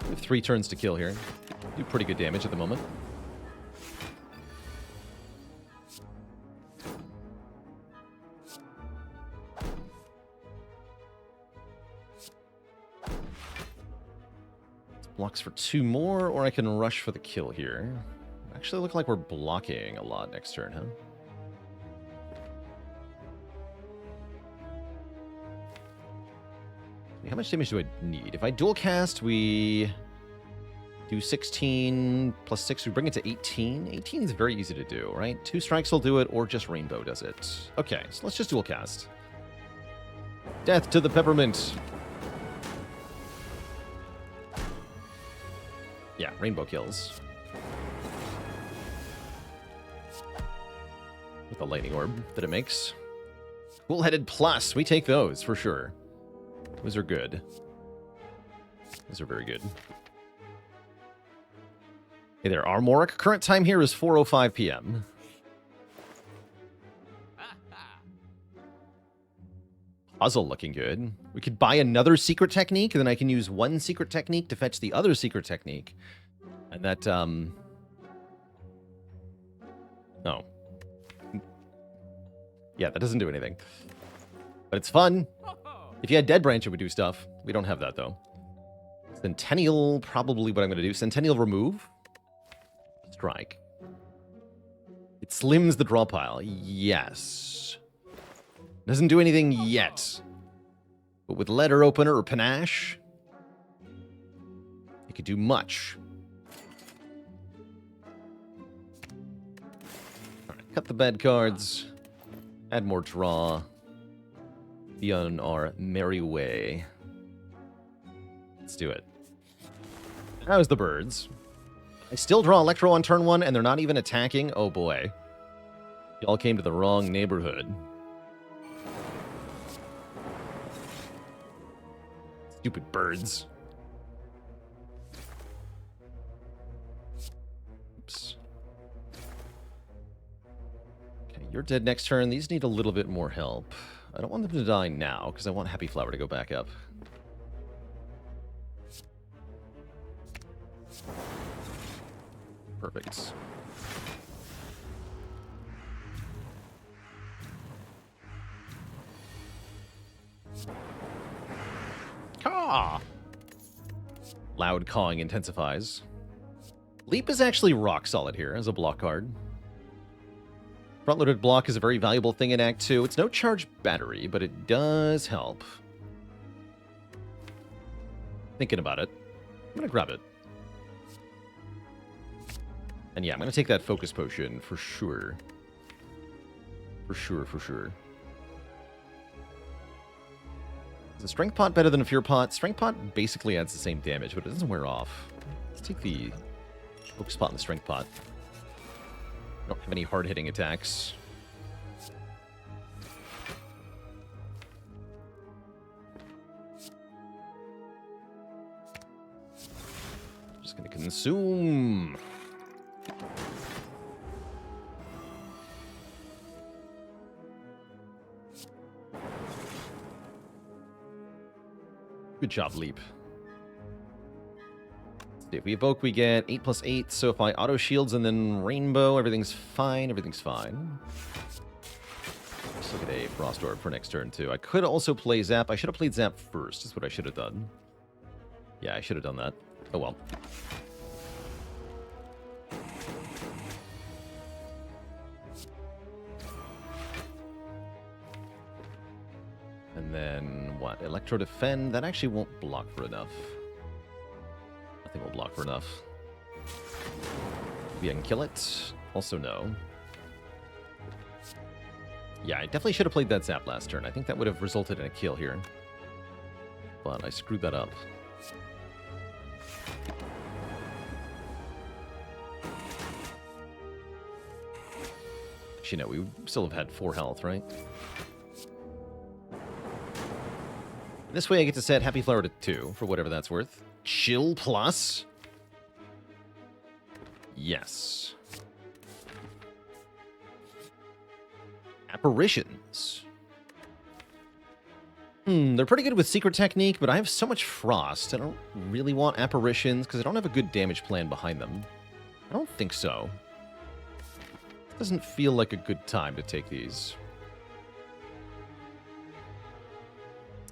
S1: We have 3 turns to kill here. Do pretty good damage at the moment. Blocks for 2 more, or I can rush for the kill here. Actually look like we're blocking a lot next turn, huh? How much damage do I need? If I dual cast, we do 16 plus 6. We bring it to 18. 18 is very easy to do, right? 2 strikes will do it, or just Rainbow does it. Okay, so let's just dual cast. Death to the peppermint. Yeah, Rainbow kills. With the lightning orb that it makes. Cool-Headed plus. We take those, for sure. Those are good. Those are very good. Hey there, Armoric. Current time here is 4:05 p.m. Puzzle looking good. We could buy another secret technique, and then I can use 1 secret technique to fetch the other secret technique. And that, Oh. Yeah, that doesn't do anything. But it's fun. If you had Dead Branch, it would do stuff. We don't have that, though. Centennial, probably what I'm going to do. Centennial remove. Strike. It slims the draw pile. Yes. Doesn't do anything yet. But with Letter Opener or Panache, it could do much. Alright, cut the bad cards. Add more draw. Be on our merry way. Let's do it. How's the birds? I still draw Electro on turn 1, and they're not even attacking? Oh boy. Y'all came to the wrong neighborhood. Stupid birds. Oops. Okay, you're dead next turn. These need a little bit more help. I don't want them to die now, because I want Happy Flower to go back up. Perfect. Caw! Loud cawing intensifies. Leap is actually rock solid here as a block card. Front-loaded block is a very valuable thing in Act 2. It's no charge battery, but it does help. Thinking about it. I'm going to grab it. And yeah, I'm going to take that focus potion for sure. For sure. Is the Strength Pot better than a Fear Pot? Strength Pot basically adds the same damage, but it doesn't wear off. Let's take the Focus Pot and the Strength Pot. Don't have any hard-hitting attacks. Just gonna consume. Good job, Leap. If we evoke, we get 8+8, so if I auto shields and then rainbow, everything's fine, Let's look at a Frost Orb for next turn, too. I could also play Zap. I should have played Zap first, is what I should have done. Yeah, I should have done that. Oh well. And then, what? Electro Defend? That actually won't block for enough. I think we'll block for enough. Maybe I can kill it. Also, no. Yeah, I definitely should have played that Zap last turn. I think that would have resulted in a kill here. But I screwed that up. Actually, no, we would still have had 4 health, right? This way I get to set Happy Flower to 2, for whatever that's worth. Chill plus? Yes. Apparitions. They're pretty good with Secret Technique, but I have so much Frost. I don't really want Apparitions, because I don't have a good damage plan behind them. I don't think so. It doesn't feel like a good time to take these.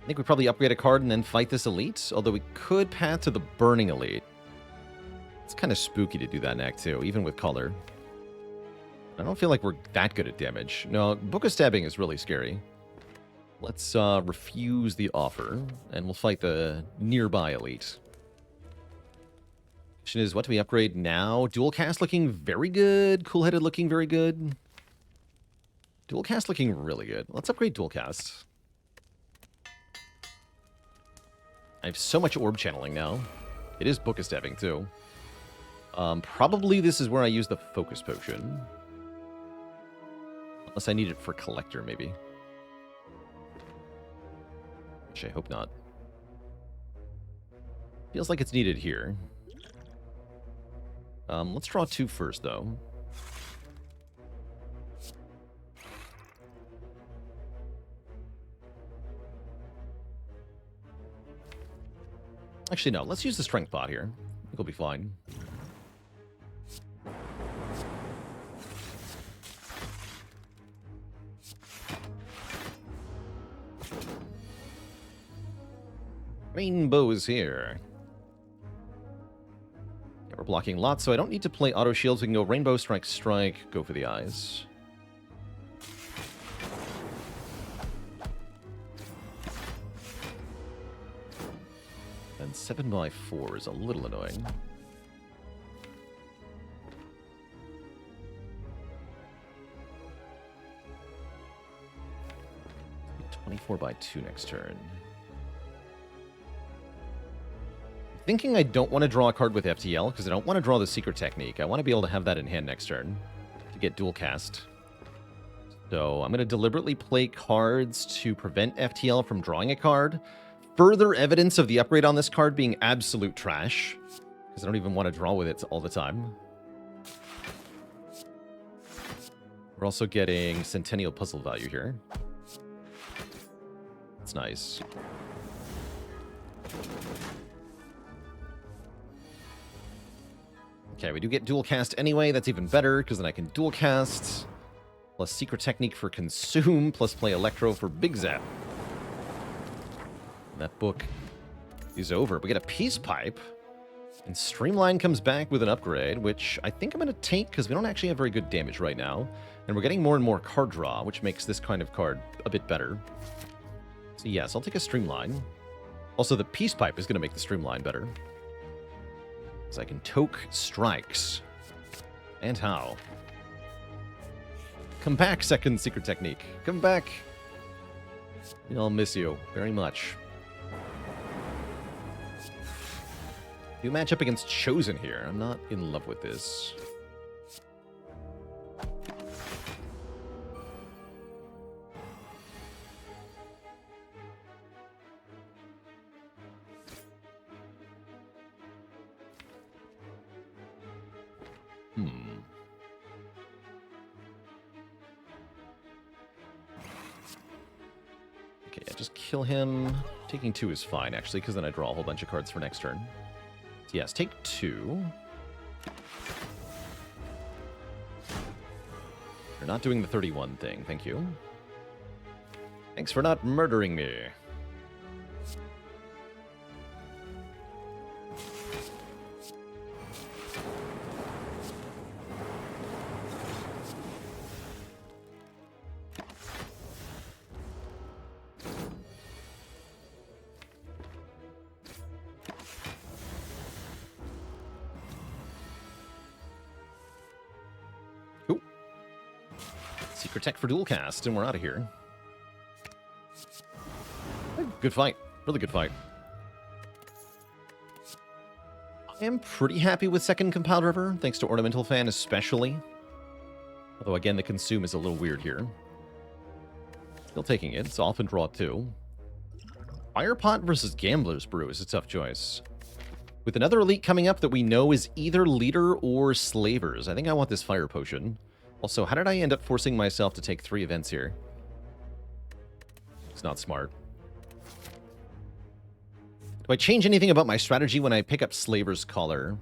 S1: I think we probably upgrade a card and then fight this elite, although we could path to the Burning Elite. It's kind of spooky to do that in Act 2, even with color. I don't feel like we're that good at damage. No, Book of Stabbing is really scary. Let's refuse the offer, and we'll fight the nearby elite. Question is, what do we upgrade now? Dual Cast looking very good. Cool-Headed looking very good. Dual Cast looking really good. Let's upgrade Dual Cast. I have so much orb channeling now. It is Book of Stabbing, too. Probably this is where I use the Focus Potion. Unless I need it for Collector, maybe. Which I hope not. Feels like it's needed here. Let's draw 2 first, though. Actually, no. Let's use the Strength Pot here. I think we'll be fine. Rainbows here. Yeah, we're blocking lots, so I don't need to play auto shields. We can go Rainbow, Strike, Strike, go for the eyes. And 7x4 is a little annoying. Be 24x2 next turn. Thinking I don't want to draw a card with FTL, because I don't want to draw the Secret Technique. I want to be able to have that in hand next turn to get dual cast. So I'm going to deliberately play cards to prevent FTL from drawing a card. Further evidence of the upgrade on this card being absolute trash, because I don't even want to draw with it all the time. We're also getting Centennial Puzzle value here. That's nice. Okay, we do get dual cast anyway. That's even better, because then I can dual cast, plus Secret Technique for Consume, plus play Electro for Big Zap. That book is over. We get a Peace Pipe, and Streamline comes back with an upgrade, which I think I'm going to take because we don't actually have very good damage right now. And we're getting more and more card draw, which makes this kind of card a bit better. So yes, I'll take a Streamline. Also, the Peace Pipe is going to make the Streamline better. So I can toke strikes. And how? Come back, second secret technique. Come back. I'll miss you very much. You match up against Chosen here. I'm not in love with this. Okay, yeah, just kill him. Taking 2 is fine, actually, because then I draw a whole bunch of cards for next turn. So yes, take 2. You're not doing the 31 thing, thank you. Thanks for not murdering me. Protect for dual cast, and we're out of here. Good fight. Really good fight. I am pretty happy with second Compiled River, thanks to Ornamental Fan especially. Although, again, the consume is a little weird here. Still taking it. It's off and draw 2. Firepot versus Gambler's Brew is a tough choice. With another elite coming up that we know is either Leader or Slavers, I think I want this Fire Potion. Also, how did I end up forcing myself to take 3 events here? It's not smart. Do I change anything about my strategy when I pick up Slaver's Collar?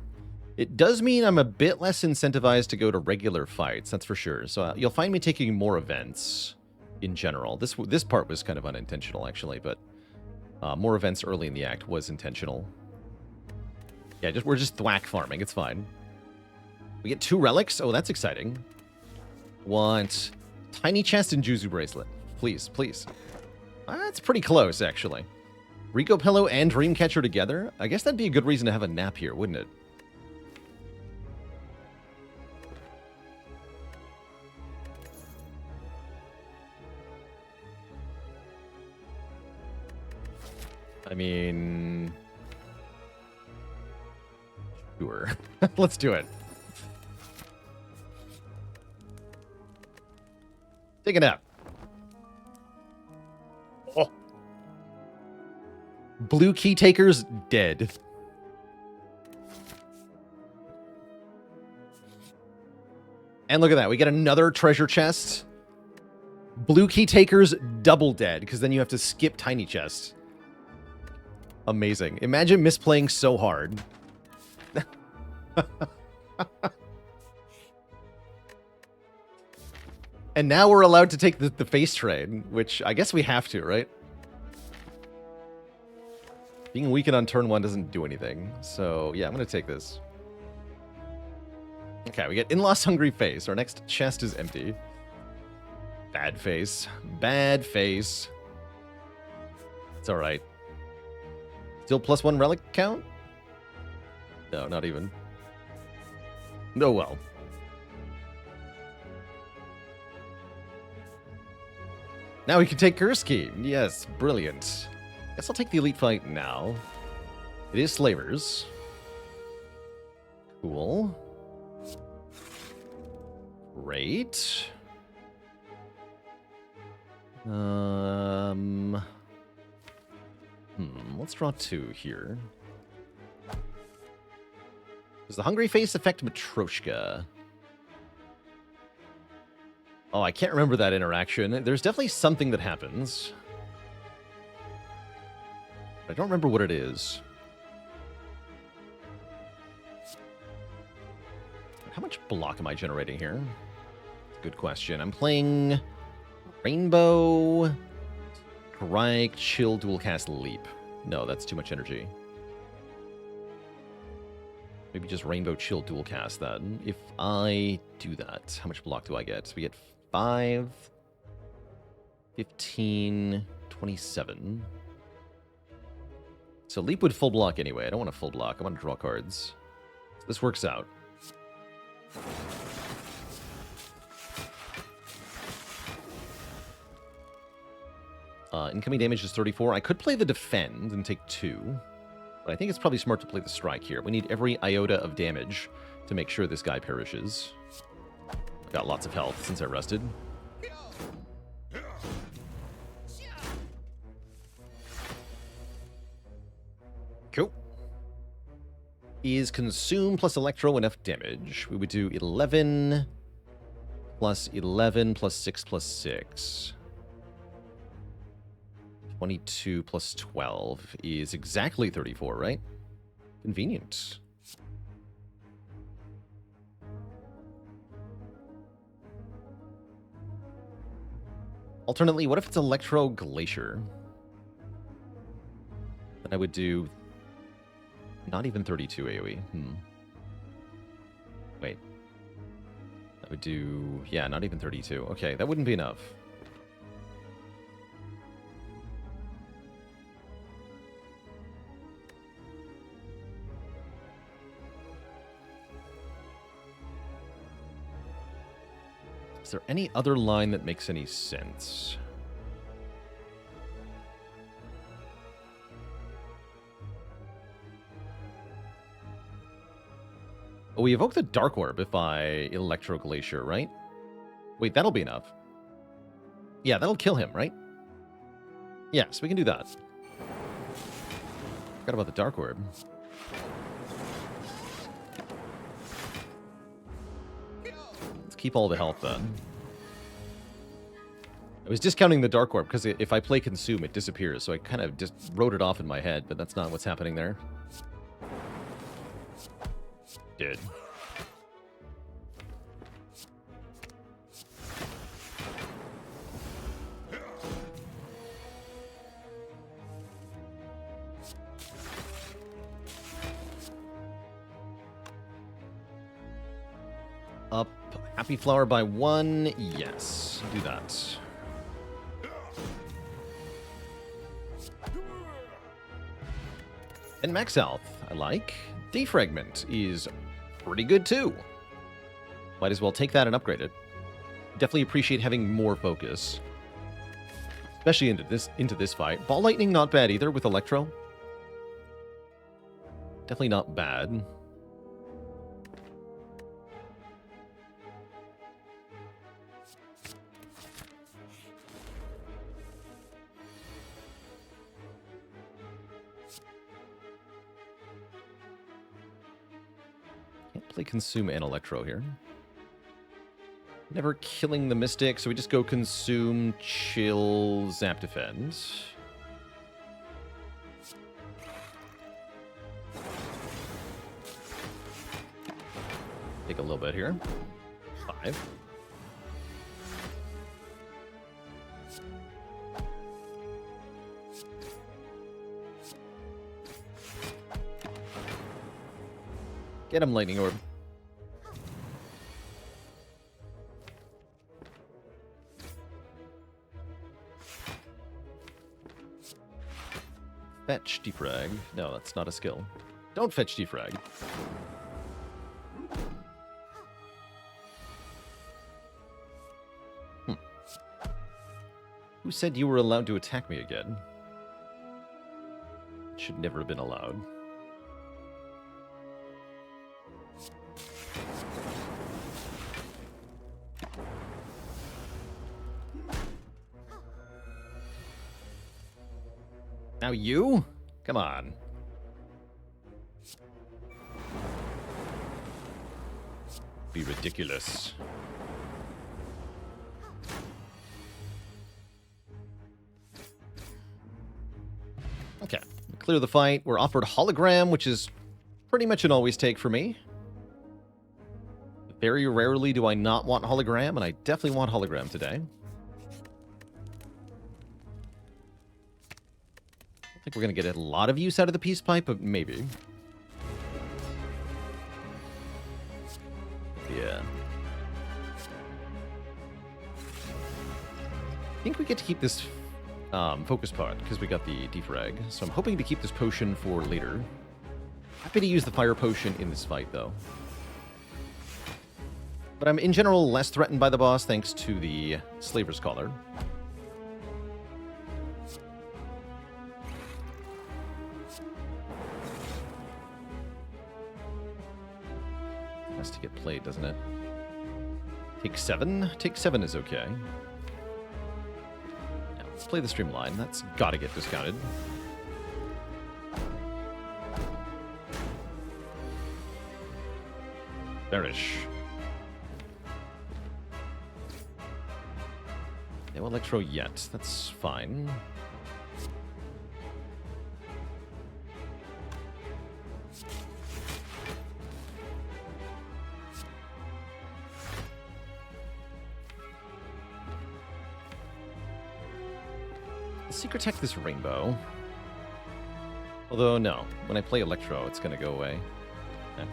S1: It does mean I'm a bit less incentivized to go to regular fights, that's for sure. So you'll find me taking more events in general. This part was kind of unintentional, actually, but more events early in the act was intentional. Yeah, we're just thwack farming. It's fine. We get 2 relics. Oh, that's exciting. Want Tiny Chest and Juzu Bracelet. Please, please. That's pretty close, actually. Rico Pillow and Dreamcatcher together? I guess that'd be a good reason to have a nap here, wouldn't it? I mean... Sure. Let's do it. Take a nap. Oh. Blue Key Takers dead. And look at that. We get another treasure chest. Blue Key Takers double dead, because then you have to skip Tiny Chest. Amazing. Imagine misplaying so hard. And now we're allowed to take the face trade, which I guess we have to, right? Being weakened on turn 1 doesn't do anything. So, yeah, I'm going to take this. Okay, we get In-Lost Hungry Face. Our next chest is empty. Bad face. Bad face. It's alright. Still +1 relic count? No, not even. No, well. Now we can take Curse Key. Yes, brilliant. Guess I'll take the Elite Fight now. It is Slavers. Cool. Great. Let's draw 2 here. Does the Hungry Face affect Matryoshka? Oh, I can't remember that interaction. There's definitely something that happens. I don't remember what it is. How much block am I generating here? Good question. I'm playing Rainbow, Strike, Chill, Dual Cast, Leap. No, that's too much energy. Maybe just Rainbow Chill dual cast then. If I do that, how much block do I get? So we get 5, 15, 27. So Leap would full block anyway. I don't want a full block. I want to draw cards. So this works out. Incoming damage is 34. I could play the Defend and take 2. But I think it's probably smart to play the Strike here. We need every iota of damage to make sure this guy perishes. I've got lots of health since I rested. Cool. Is Consume plus Electro enough damage? We would do 11 plus 11 plus 6 plus 6. 22 plus 12 is exactly 34, right? Convenient. Alternately, what if it's Electro Glacier? Then I would do not even 32 AoE. Wait. I would do... yeah, not even 32. Okay, that wouldn't be enough. Is there any other line that makes any sense? Oh, we evoke the Dark Orb if I Electro Glacier, right? Wait, that'll be enough. Yeah, that'll kill him, right? Yes, we can do that. Forgot about the Dark Orb. Keep all the health then. I was discounting the Dark Orb because if I play Consume, it disappears. So I kind of just wrote it off in my head, but that's not what's happening there. Did. Up Happy Flower by 1. Yes, do that. And max health, I like. Defragment is pretty good too. Might as well take that and upgrade it. Definitely appreciate having more focus. Especially into this fight. Ball Lightning, not bad either with Electro. Definitely not bad. Play Consume and Electro here. Never killing the Mystic, so we just go Consume, Chill, Zap, Defend. Take a little bit here. 5. Get him, Lightning Orb. Fetch defrag. No, that's not a skill. Don't fetch defrag. Who said you were allowed to attack me again? Should never have been allowed. Now you? Come on. Be ridiculous. Okay, clear the fight. We're offered Hologram, which is pretty much an always take for me. Very rarely do I not want Hologram, and I definitely want Hologram today. I think we're going to get a lot of use out of the peace pipe, but maybe. Yeah. I think we get to keep this focus pod because we got the defrag. So I'm hoping to keep this potion for later. Happy to use the fire potion in this fight, though. But I'm, in general, less threatened by the boss thanks to the Slaver's Collar. Has to get played, doesn't it? Take 7? Take 7 is okay. Yeah, let's play the streamline. That's gotta get discounted. Bearish. No Electro yet. That's fine. Secret Tech this rainbow. Although, no. When I play Electro, it's going to go away.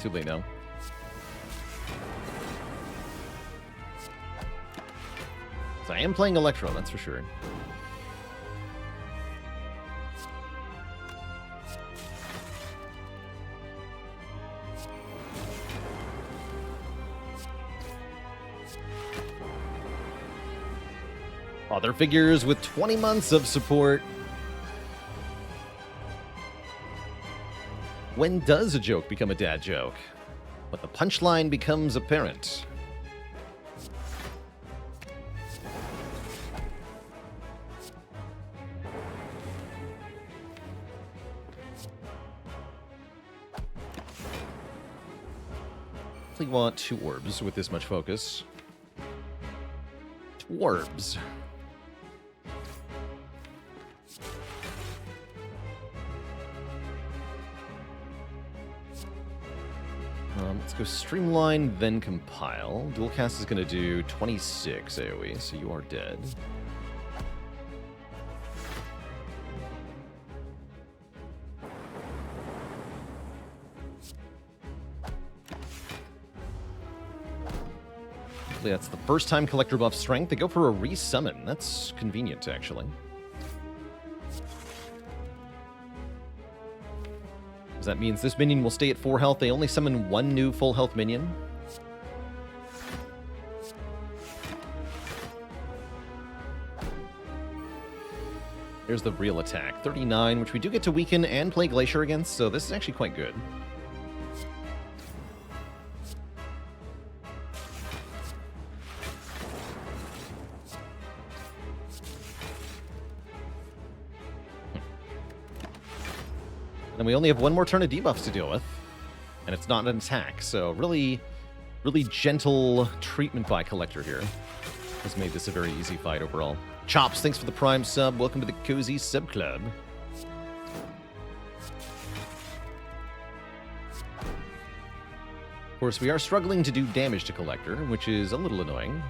S1: Too late now. So I am playing Electro, that's for sure. Other figures with 20 months of support. When does a joke become a dad joke? But the punchline becomes apparent. We want 2 orbs with this much focus. 2 orbs. Let's go streamline, then compile. Dual cast is going to do 26 AoE, so you are dead. Hopefully that's the first time Collector buff strength. They go for a resummon. That's convenient, actually. That means this minion will stay at 4 health. They only summon 1 new full health minion. There's the real attack. 39, which we do get to weaken and play Glacier against, so this is actually quite good. And we only have 1 more turn of debuffs to deal with. And it's not an attack, so really gentle treatment by Collector here has made this a very easy fight overall. Chops, thanks for the Prime sub. Welcome to the Cozy Sub Club. Of course, we are struggling to do damage to Collector, which is a little annoying.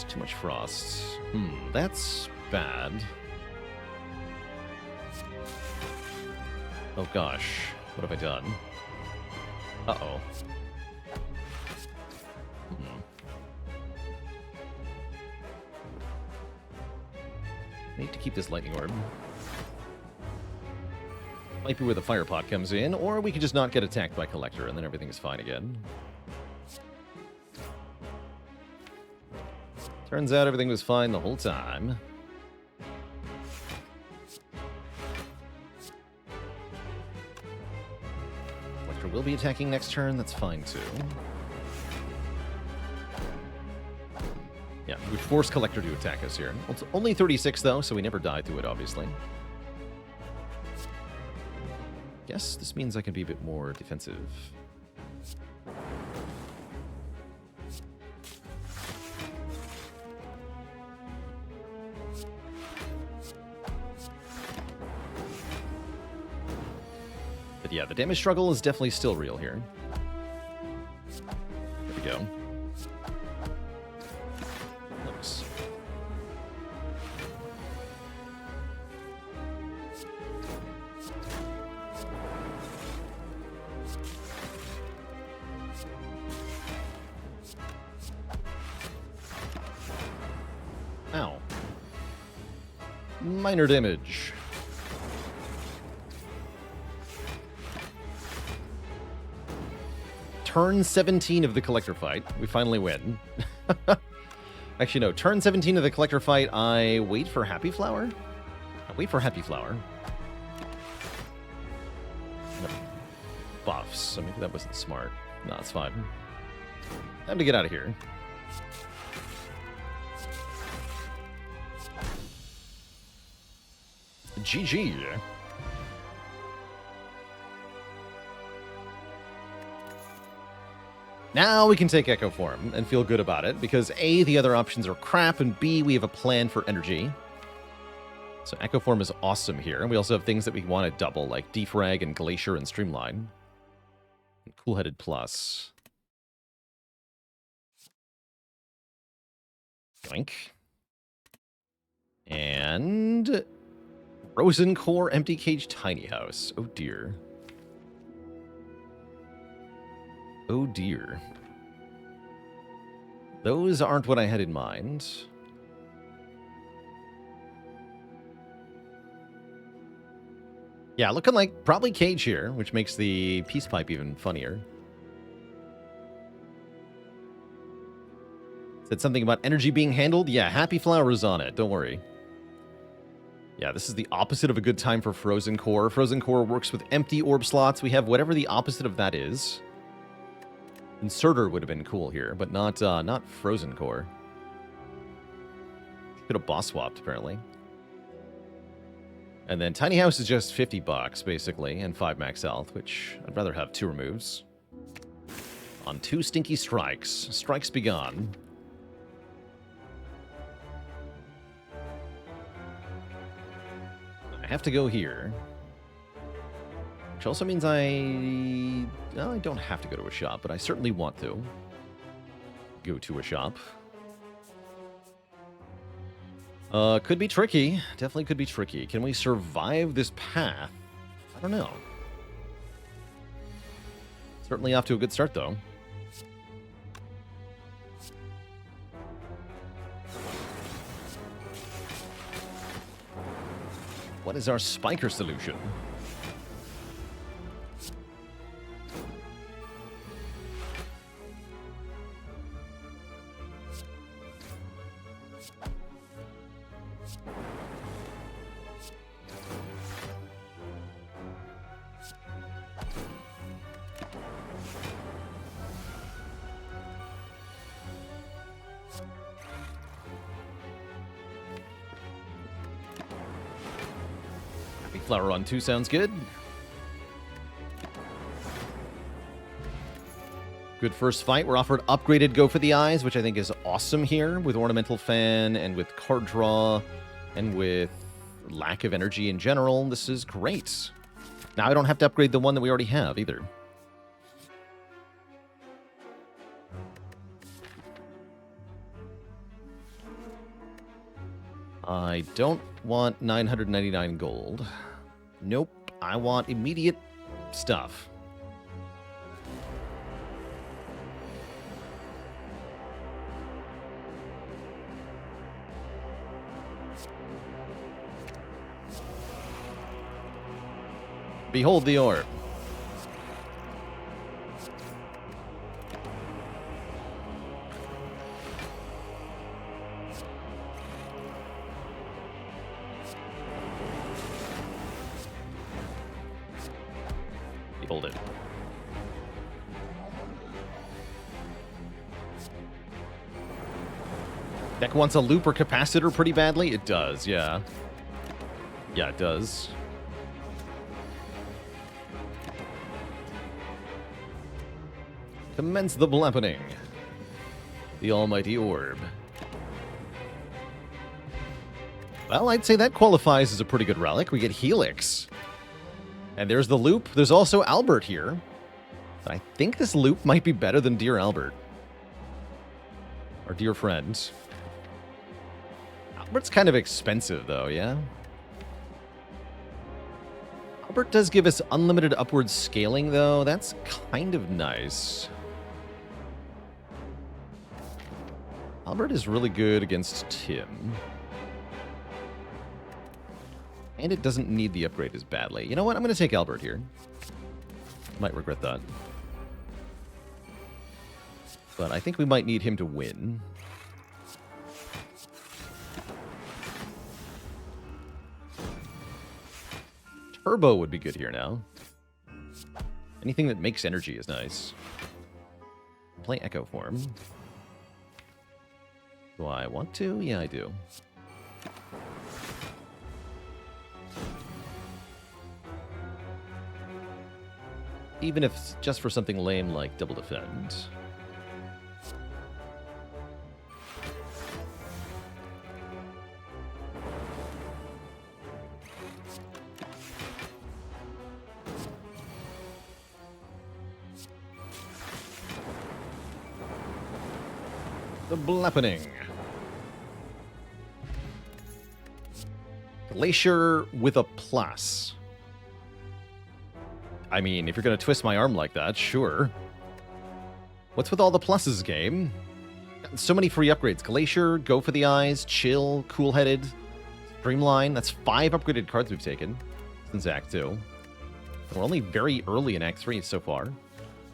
S1: Too much frost. That's bad. Oh gosh, what have I done? Uh-oh. Need to keep this lightning orb. Might be where the fire pot comes in, or we can just not get attacked by Collector and then everything's fine again. Turns out everything was fine the whole time. Electra will be attacking next turn, that's fine too. Yeah, we force Collector to attack us here. It's only 36 though, so we never die to it, obviously. Guess this means I can be a bit more defensive. But yeah, the damage struggle is definitely still real here. go. Nice. Ow. Minor damage. Turn 17 of the Collector fight. We finally win. Actually, no. Turn 17 of the Collector fight, I wait for Happy Flower? I wait for Happy Flower. No. Buffs. So maybe that wasn't smart. No, it's fine. Time to get out of here. GG. Now we can take Echo Form and feel good about it, because A, the other options are crap, and B, we have a plan for energy. So Echo Form is awesome here, and we also have things that we want to double, like Defrag and Glacier and Streamline. And Cool-Headed Plus. Yoink. And Frozen Core Empty Cage Tiny House. Oh dear. Oh dear. Those aren't what I had in mind. Yeah, looking like probably Cage here, which makes the Peace Pipe even funnier. Said something about energy being handled? Yeah, Happy Flower is on it, don't worry. Yeah, this is the opposite of a good time for Frozen Core. Frozen Core works with empty orb slots. We have whatever the opposite of that is. Inserter would have been cool here, but not Frozen Core. Could have boss swapped, apparently. And then Tiny House is just $50, basically, and 5 max health, which I'd rather have 2 removes. On 2 stinky strikes. Strikes be gone. I have to go here. Which also means well, I don't have to go to a shop, but I certainly want to go to a shop. Could be tricky. Definitely could be tricky. Can we survive this path? I don't know. Certainly off to a good start, though. What is our Spiker solution? Flower on 2 sounds good. Good first fight. We're offered upgraded Go for the Eyes, which I think is awesome here with Ornamental Fan and with card draw and with lack of energy in general. This is great. Now I don't have to upgrade the one that we already have either. I don't want 999 gold. Nope, I want immediate stuff. Behold the orb. Behold it. Deck wants a loop or capacitor pretty badly? It does, yeah. Yeah, it does. Commence the blappening. The almighty orb. Well, I'd say that qualifies as a pretty good relic. We get Helix. And there's the loop. There's also Albert here. I think this loop might be better than Dear Albert. Our dear friend. Albert's kind of expensive, though, yeah? Albert does give us unlimited upward scaling, though. That's kind of nice. Albert is really good against Tim. And it doesn't need the upgrade as badly. You know what? I'm going to take Albert here. Might regret that. But I think we might need him to win. Turbo would be good here now. Anything that makes energy is nice. Play Echo Form. Do I want to? Yeah, I do. Even if it's just for something lame like Double Defend. The Blappening. Glacier with a plus. I mean, if you're going to twist my arm like that, sure. What's with all the pluses, game? So many free upgrades. Glacier, Go for the Eyes, Chill, Cool-Headed, Streamline. That's 5 upgraded cards we've taken since Act 2. We're only very early in Act 3 so far.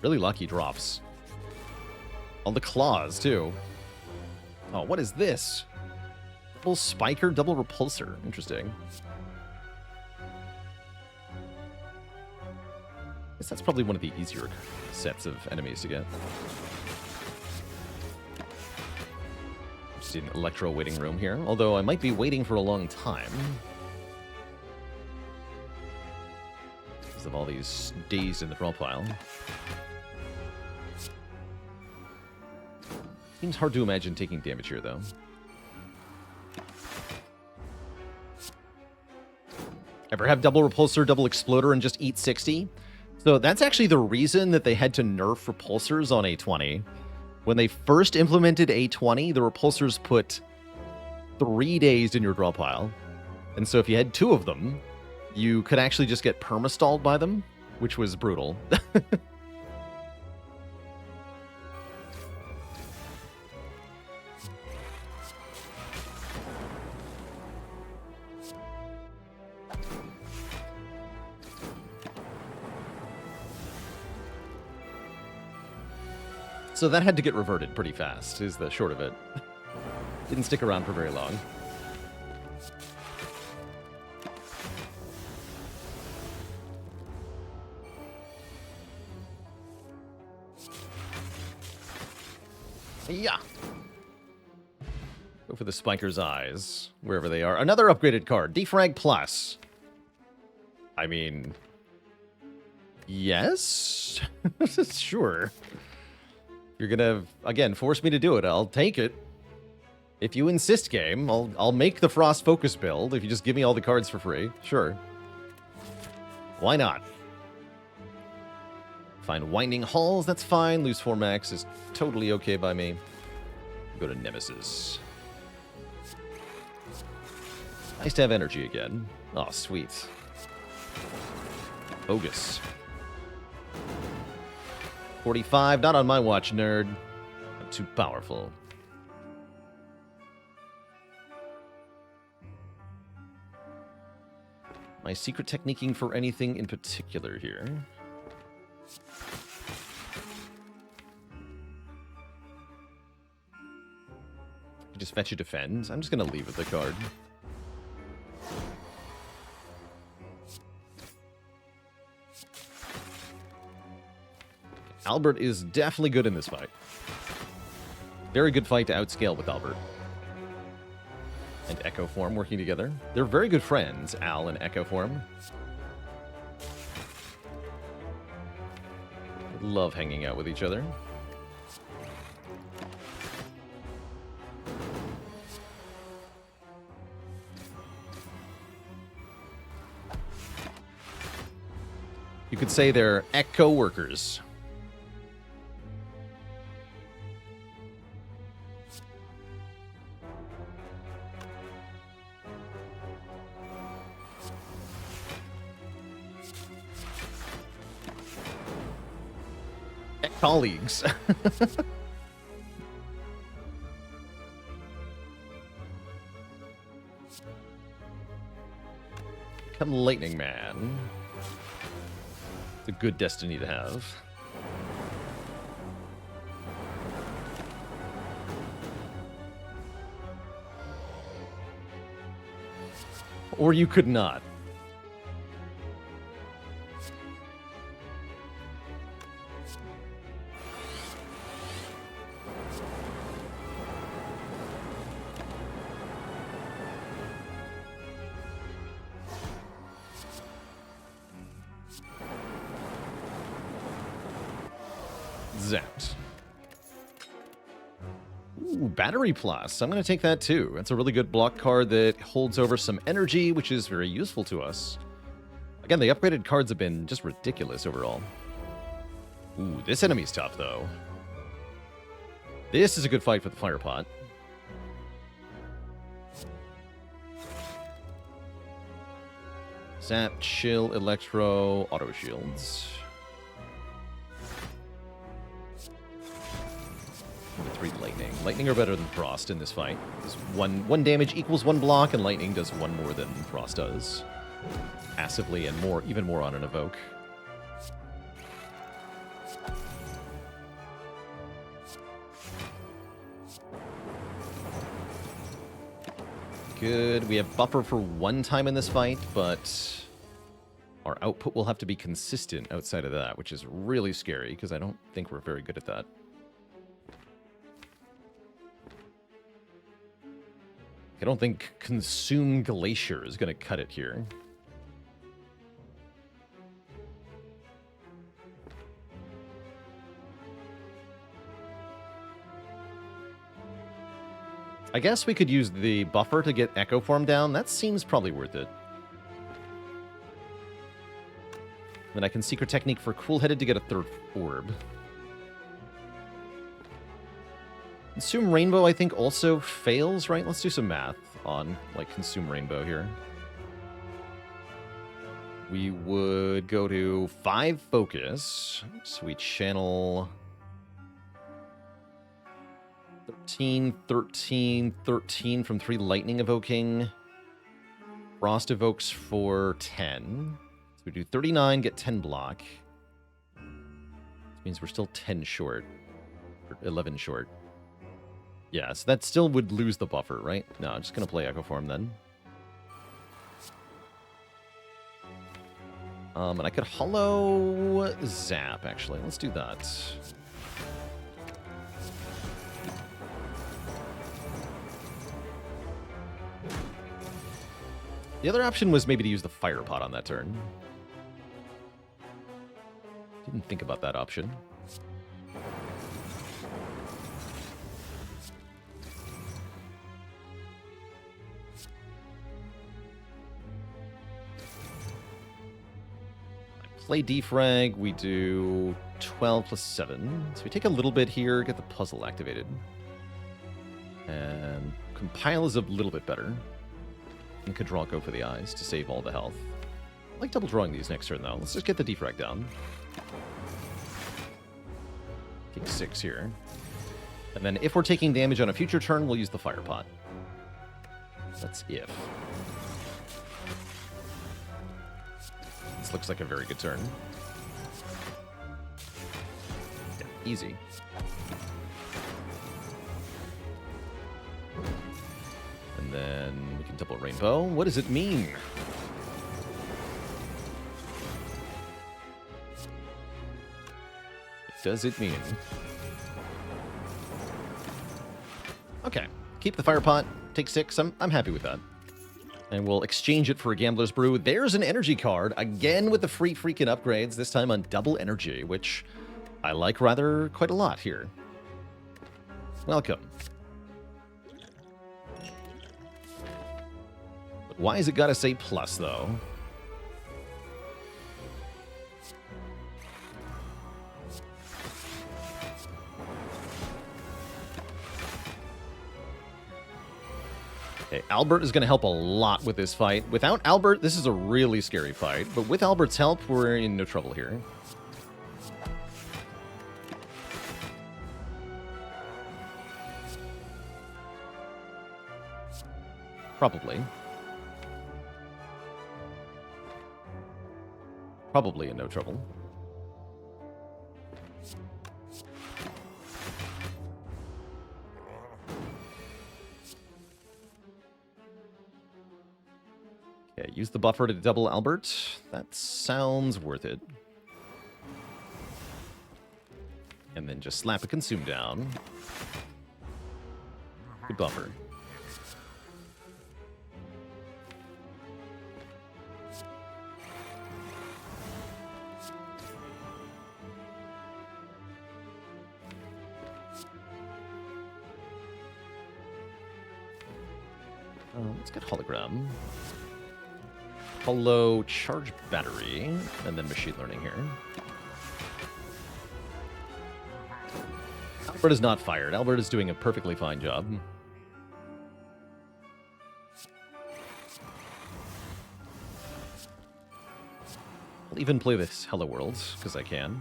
S1: Really lucky drops. All the claws, too. Oh, what is this? Double Spiker, double Repulsor. Interesting. Guess that's probably one of the easier sets of enemies to get. Just an Electro waiting room here, although I might be waiting for a long time. Because of all these days in the draw pile. Seems hard to imagine taking damage here, though. Ever have double Repulsor, double Exploder, and just eat 60? So that's actually the reason that they had to nerf Repulsors on A20. When they first implemented A20, the Repulsors put 3 days in your draw pile. And so if you had 2 of them, you could actually just get perma-stalled by them, which was brutal. So that had to get reverted pretty fast, is the short of it. Didn't stick around for very long. Yeah. Go for the Spiker's Eyes, wherever they are. Another upgraded card, Defrag Plus. I mean, yes? Sure. You're gonna, again, force me to do it. I'll take it. If you insist, game, I'll make the Frost Focus build if you just give me all the cards for free. Sure. Why not? Find Winding Halls, that's fine. Lose 4 max is totally okay by me. Go to Nemesis. Nice to have energy again. Oh, sweet. Bogus. 45, not on my watch, nerd. I'm too powerful. My secret techniquing for anything in particular here. You just fetch a defend. I'm just going to leave with the card. Albert is definitely good in this fight. Very good fight to outscale with Albert. And Echo Form working together. They're very good friends, Al and Echo Form. Love hanging out with each other. You could say they're Echo workers. colleagues. Come Lightning Man. It's a good destiny to have. Or you could not. Zapped. Ooh, Battery Plus. I'm going to take that too. That's a really good block card that holds over some energy, which is very useful to us. Again, the upgraded cards have been just ridiculous overall. Ooh, this enemy's tough, though. This is a good fight for the Fire Pot. Zap, Chill, Electro, Auto Shields. 3 Lightning. Lightning are better than Frost in this fight. One damage equals 1 block, and Lightning does 1 more than Frost does. Passively and more, even more on an Evoke. Good. We have buffer for 1 time in this fight, but our output will have to be consistent outside of that, which is really scary because I don't think we're very good at that. I don't think Consume Glacier is going to cut it here. I guess we could use the buffer to get Echo Form down. That seems probably worth it. Then I can Secret Technique for Cool-Headed to get a 3rd orb. Consume Rainbow, I think, also fails, right? Let's do some math on, like, Consume Rainbow here. We would go to 5 Focus. So we channel 13, 13, 13 from 3 Lightning Evoking. Frost evokes for 10. So we do 39, get 10 block. This means we're still 10 short. Or 11 short. Yeah, so that still would lose the buffer, right? No, I'm just going to play Echo Form then. And I could Hollow Zap, actually. Let's do that. The other option was maybe to use the Fire Pot on that turn. Didn't think about that option. Play Defrag, we do 12 plus 7. So we take a little bit here, get the puzzle activated. And Compile is a little bit better. And could draw Go for the Eyes to save all the health. I like double drawing these next turn, though. Let's just get the Defrag down. Take 6 here. And then if we're taking damage on a future turn, we'll use the Fire Pot. That's if. This looks like a very good turn. Yeah, easy. And then we can double Rainbow. What does it mean? What does it mean? Okay. Keep the Fire Pot. Take 6. I'm happy with that. And we'll exchange it for a Gambler's Brew. There's an energy card, again with the free freaking upgrades, this time on double energy, which I like rather quite a lot here. Welcome. But why has it got to say plus, though? Okay, Albert is going to help a lot with this fight. Without Albert, this is a really scary fight. But with Albert's help, we're in no trouble here. Probably. Probably in no trouble. Okay, use the buffer to double Albert. That sounds worth it. And then just slap a consume down. Good buffer. Let's get hologram. Holo charge battery, and then machine learning here. Albert is not fired. Albert is doing a perfectly fine job. I'll even play this Hello World, because I can.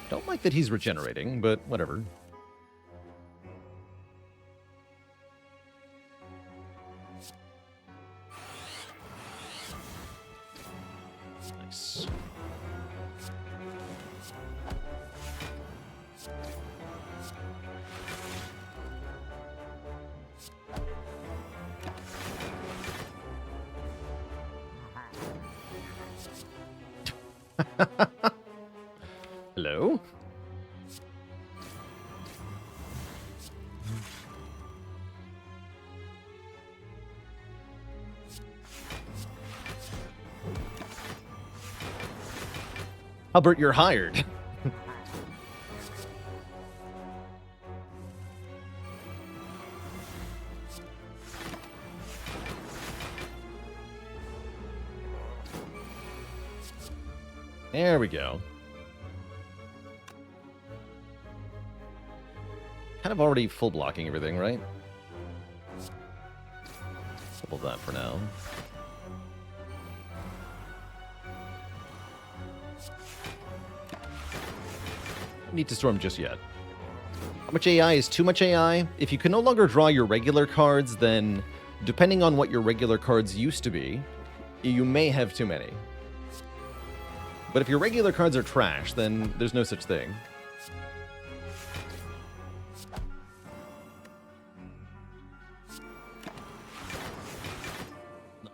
S1: Don't like that he's regenerating, but whatever. Nice. Hello? Albert, you're hired. There we go. Kind of already full blocking everything, right? Double that for now. Don't need to storm just yet. How much AI is too much AI? If you can no longer draw your regular cards, then depending on what your regular cards used to be, you may have too many. But if your regular cards are trash, then there's no such thing.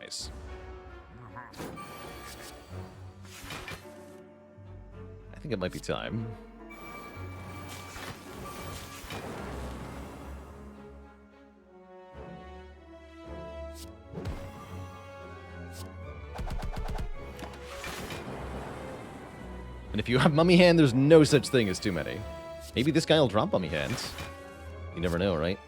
S1: Nice. I think it might be time. And if you have Mummy Hand, there's no such thing as too many. Maybe this guy will drop Mummy Hands. You never know, right?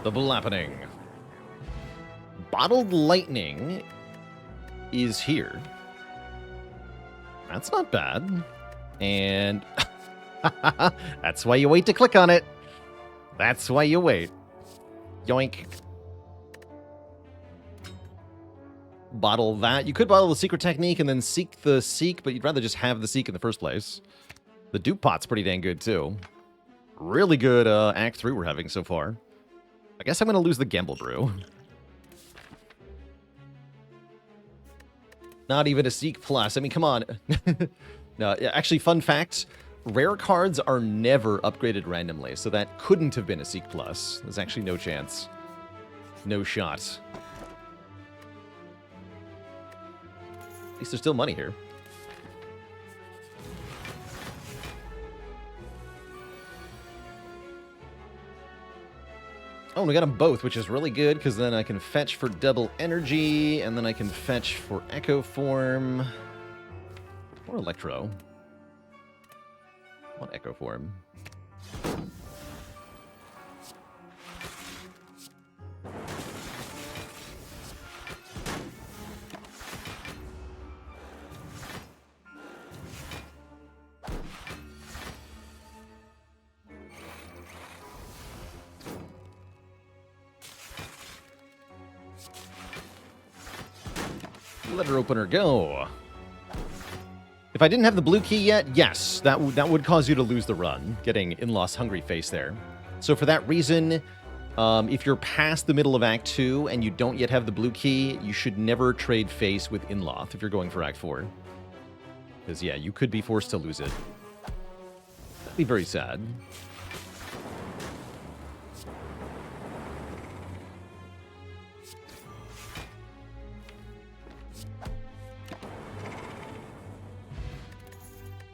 S1: The Blappening. Bottled Lightning is here. That's not bad. And that's why you wait to click on it. That's why you wait. Yoink. Bottle that. You could bottle the secret technique and then seek the seek, but you'd rather just have the seek in the first place. The dupe pot's pretty dang good, too. Really good Act 3 we're having so far. I guess I'm going to lose the Gamble Brew. Not even a seek plus. I mean, come on. No, actually, fun fact. Rare cards are never upgraded randomly, so that couldn't have been a seek plus. There's actually no chance. No shot. At least there's still money here. Oh, and we got them both, which is really good, because then I can fetch for double energy, and then I can fetch for Echo Form. Or Electro. I want Echo Form. Letter opener, go. If I didn't have the blue key yet, yes, that would cause you to lose the run, getting In-Loss Hungry Face there. So for that reason, if you're past the middle of Act 2 and you don't yet have the blue key, you should never trade face with Inloth if you're going for Act 4. Because, yeah, you could be forced to lose it. That'd be very sad.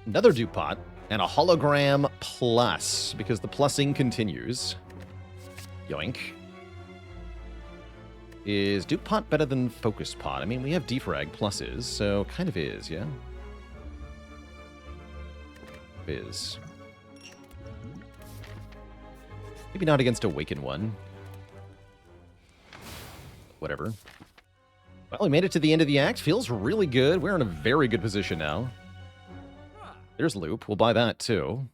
S1: Another dupe pot, and a hologram plus, because the plussing continues. Yoink. Is dupe pot better than focus pot? I mean, we have defrag pluses, so kind of is, yeah? Is. Maybe not against Awaken one. Whatever. Well, we made it to the end of the act. Feels really good. We're in a very good position now. There's Loop. We'll buy that, too.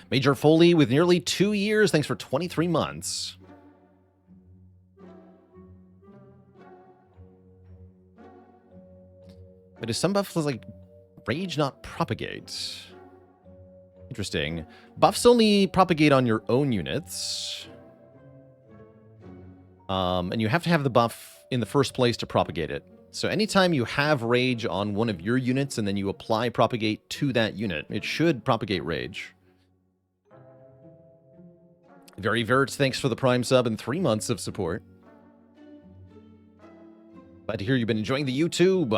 S1: Major Foley with nearly 2 years. Thanks for 23 months. But is some buffs like Rage not propagate? Interesting. Buffs only propagate on your own units. And you have to have the buff in the first place to propagate it. So anytime you have Rage on one of your units and then you apply Propagate to that unit, it should propagate Rage. Very Vert, thanks for the Prime sub and 3 months of support. Glad to hear you've been enjoying the YouTube.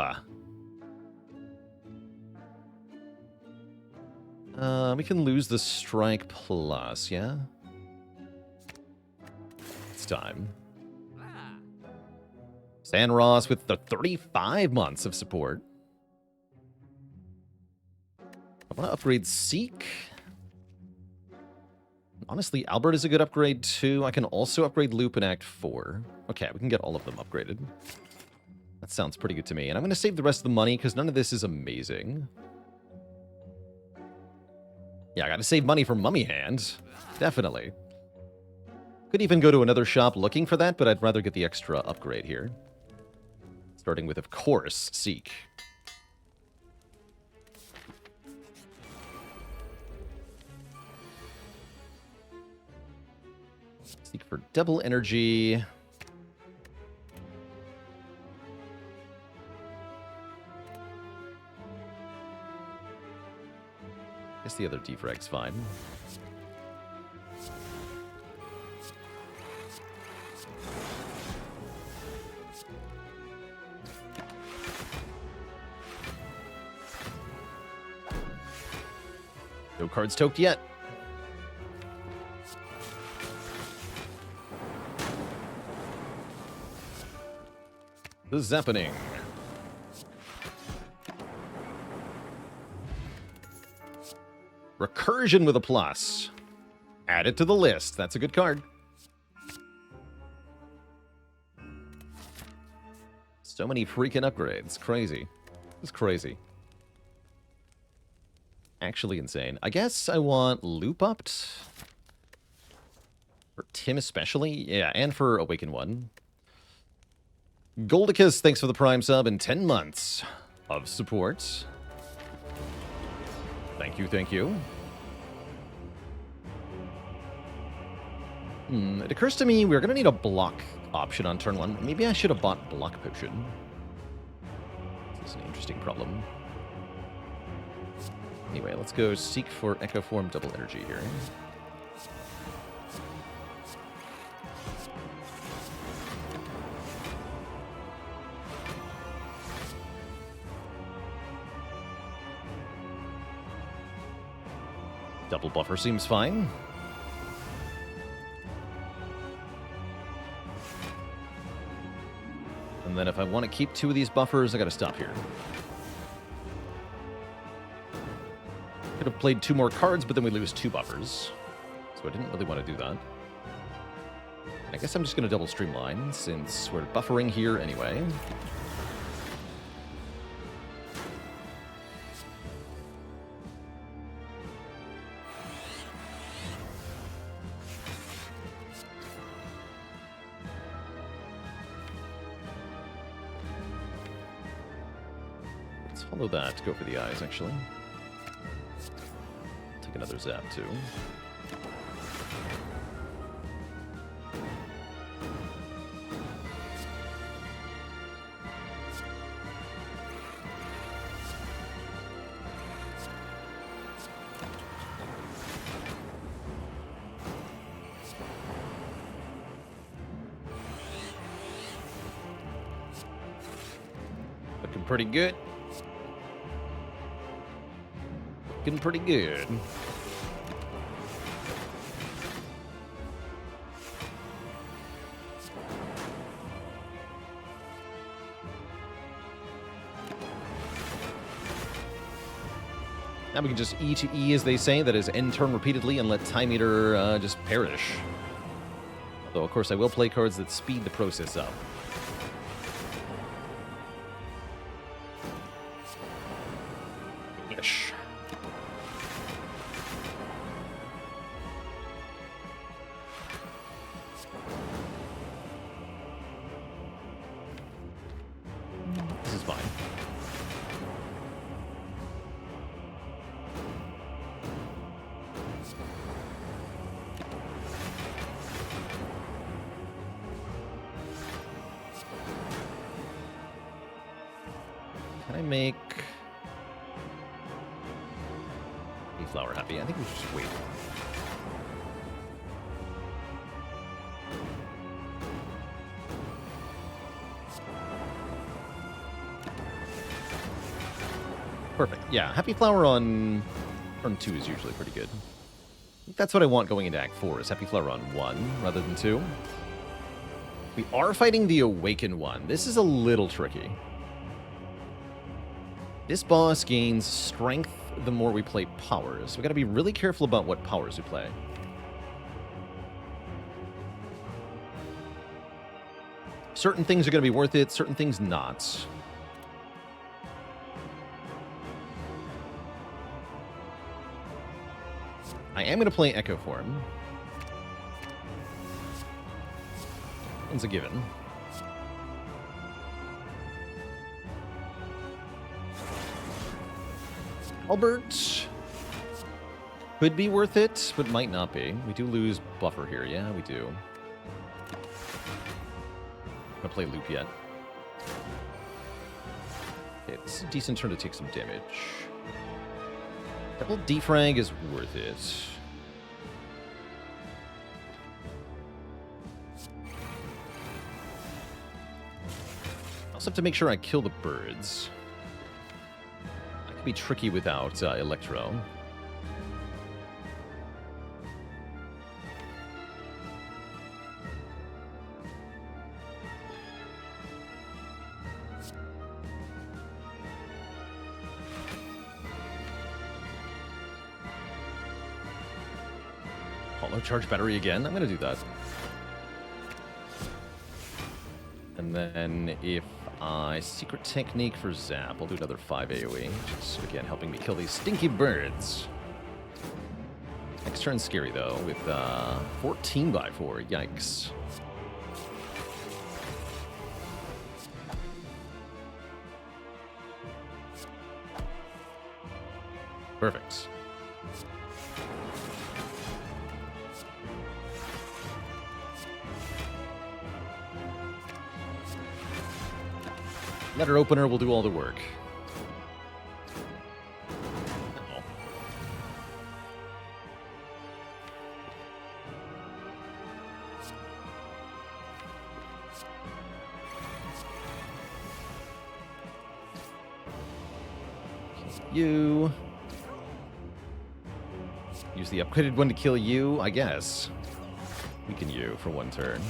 S1: We can lose the Strike Plus, yeah? It's time. Stan Ross with the 35 months of support. I want to upgrade Seek. Honestly, Albert is a good upgrade too. I can also upgrade Loop in Act 4. Okay, we can get all of them upgraded. That sounds pretty good to me. And I'm going to save the rest of the money because none of this is amazing. Yeah, I got to save money for Mummy Hand. Definitely. Could even go to another shop looking for that, but I'd rather get the extra upgrade here. Starting with, of course, Seek. Seek for double energy. Guess the other defrag's fine. No cards toked yet. The Zappening. Recursion with a plus. Add it to the list. That's a good card. So many freaking upgrades. Crazy. It's crazy. Actually insane. I guess I want Loop upped. For Tim especially. Yeah, and for Awaken 1. Goldicus, thanks for the Prime sub and 10 months of support. Thank you, thank you. It occurs to me we're going to need a block option on turn 1. Maybe I should have bought Block Potion. This is an interesting problem. Anyway, let's go Seek for Echo Form double energy here. Double buffer seems fine. And then if I want to keep 2 of these buffers, I gotta stop here. Could have played 2 more cards, but then we lose 2 buffers. So I didn't really want to do that. I guess I'm just going to double Streamline, since we're buffering here anyway. Follow that. Go for the eyes, actually. Take another zap, too. Looking pretty good. Looking pretty good. Now we can just E to E, as they say, that is end turn repeatedly, and let Time Eater just perish. Although, of course, I will play cards that speed the process up. Ish. This is fine. Can I make a flower happy? I think we should just wait. Perfect. Yeah, Happy Flower on turn 2 is usually pretty good. I think that's what I want going into Act 4, is Happy Flower on 1 rather than 2. We are fighting the Awaken one. This is a little tricky. This boss gains strength the more we play powers. We gotta be really careful about what powers we play. Certain things are gonna be worth it, certain things not. I am gonna play Echo Form. One's a given. Albert could be worth it, but might not be. We do lose buffer here. Yeah, we do. I'm gonna play Loop yet. Okay, this is a decent turn to take some damage. Double defrag is worth it. I also have to make sure I kill the birds. That could be tricky without Electro. Hollow charge battery again. I'm going to do that. And then if I secret technique for Zap, I'll do another 5 AoE, which is, again, helping me kill these stinky birds. Next turn's scary, though, with 14x4. Yikes. Perfect. Letter opener will do all the work. Uh-oh. You. Use the upgraded one to kill you, I guess. Weaken you for one turn.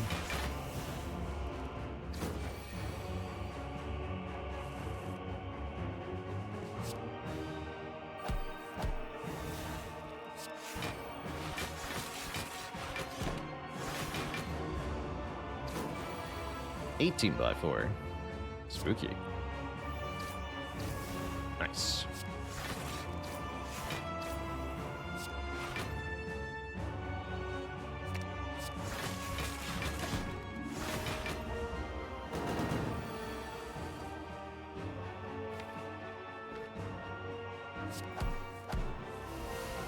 S1: Eighteen by 4. Spooky. Nice.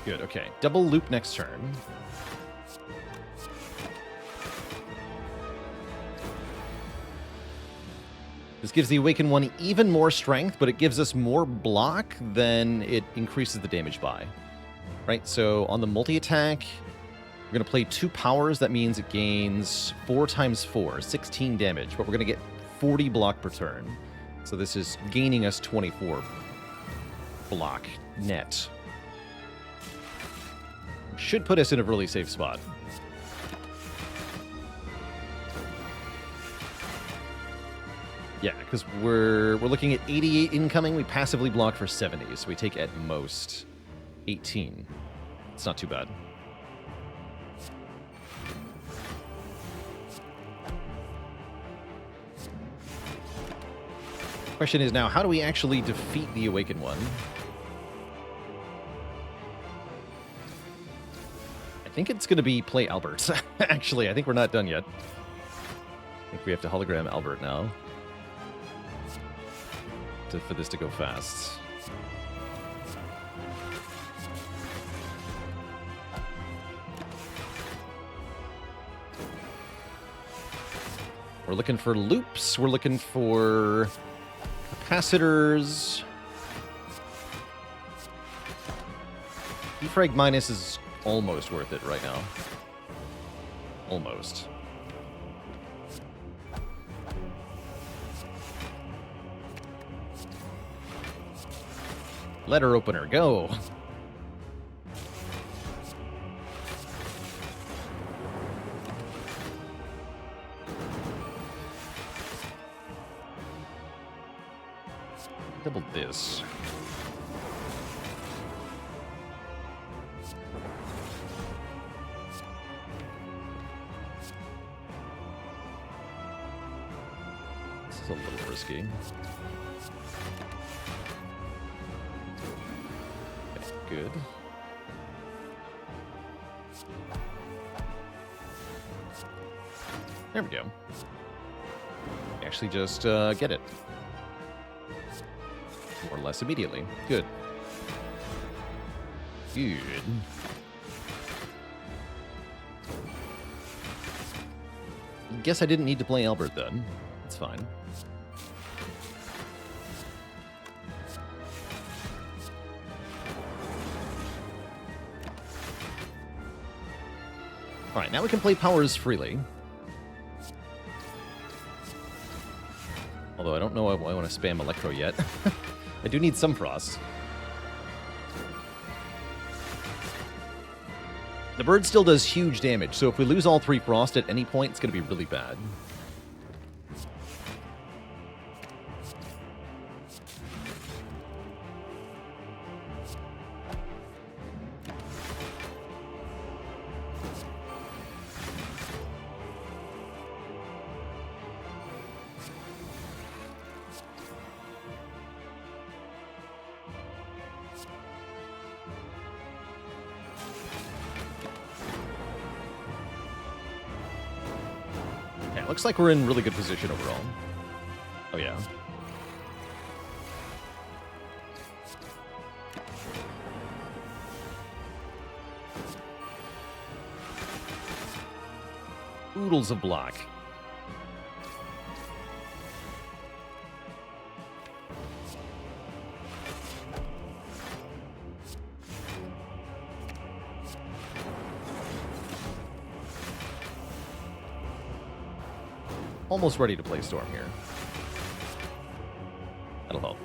S1: Good, okay. Double loop next turn. This gives the Awakened one even more strength, but it gives us more block than it increases the damage by. Right, so on the multi-attack, we're going to play 2 powers. That means it gains 4 times 4, 16 damage, but we're going to get 40 block per turn. So this is gaining us 24 block net. Should put us in a really safe spot. Yeah, because we're looking at 88 incoming. We passively block for 70, so we take at most 18. It's not too bad. Question is now, how do we actually defeat the Awakened one? I think it's going to be play Albert. Actually, I think we're not done yet. I think we have to hologram Albert now for this to go fast. We're looking for loops. We're looking for capacitors. Defrag minus is almost worth it right now. Almost. Letter opener, go. Double this. This is a little risky. That's good. There we go. Actually just get it. More or less immediately. Good. Good. Guess I didn't need to play Albert then. That's fine. Alright, now we can play powers freely. Although I don't know if I want to spam Electro yet. I do need some frost. The bird still does huge damage, so if we lose all 3 frost at any point, it's going to be really bad. Looks like we're in really good position overall. Oh, yeah. Oodles of block. Almost ready to play Storm here. That'll help.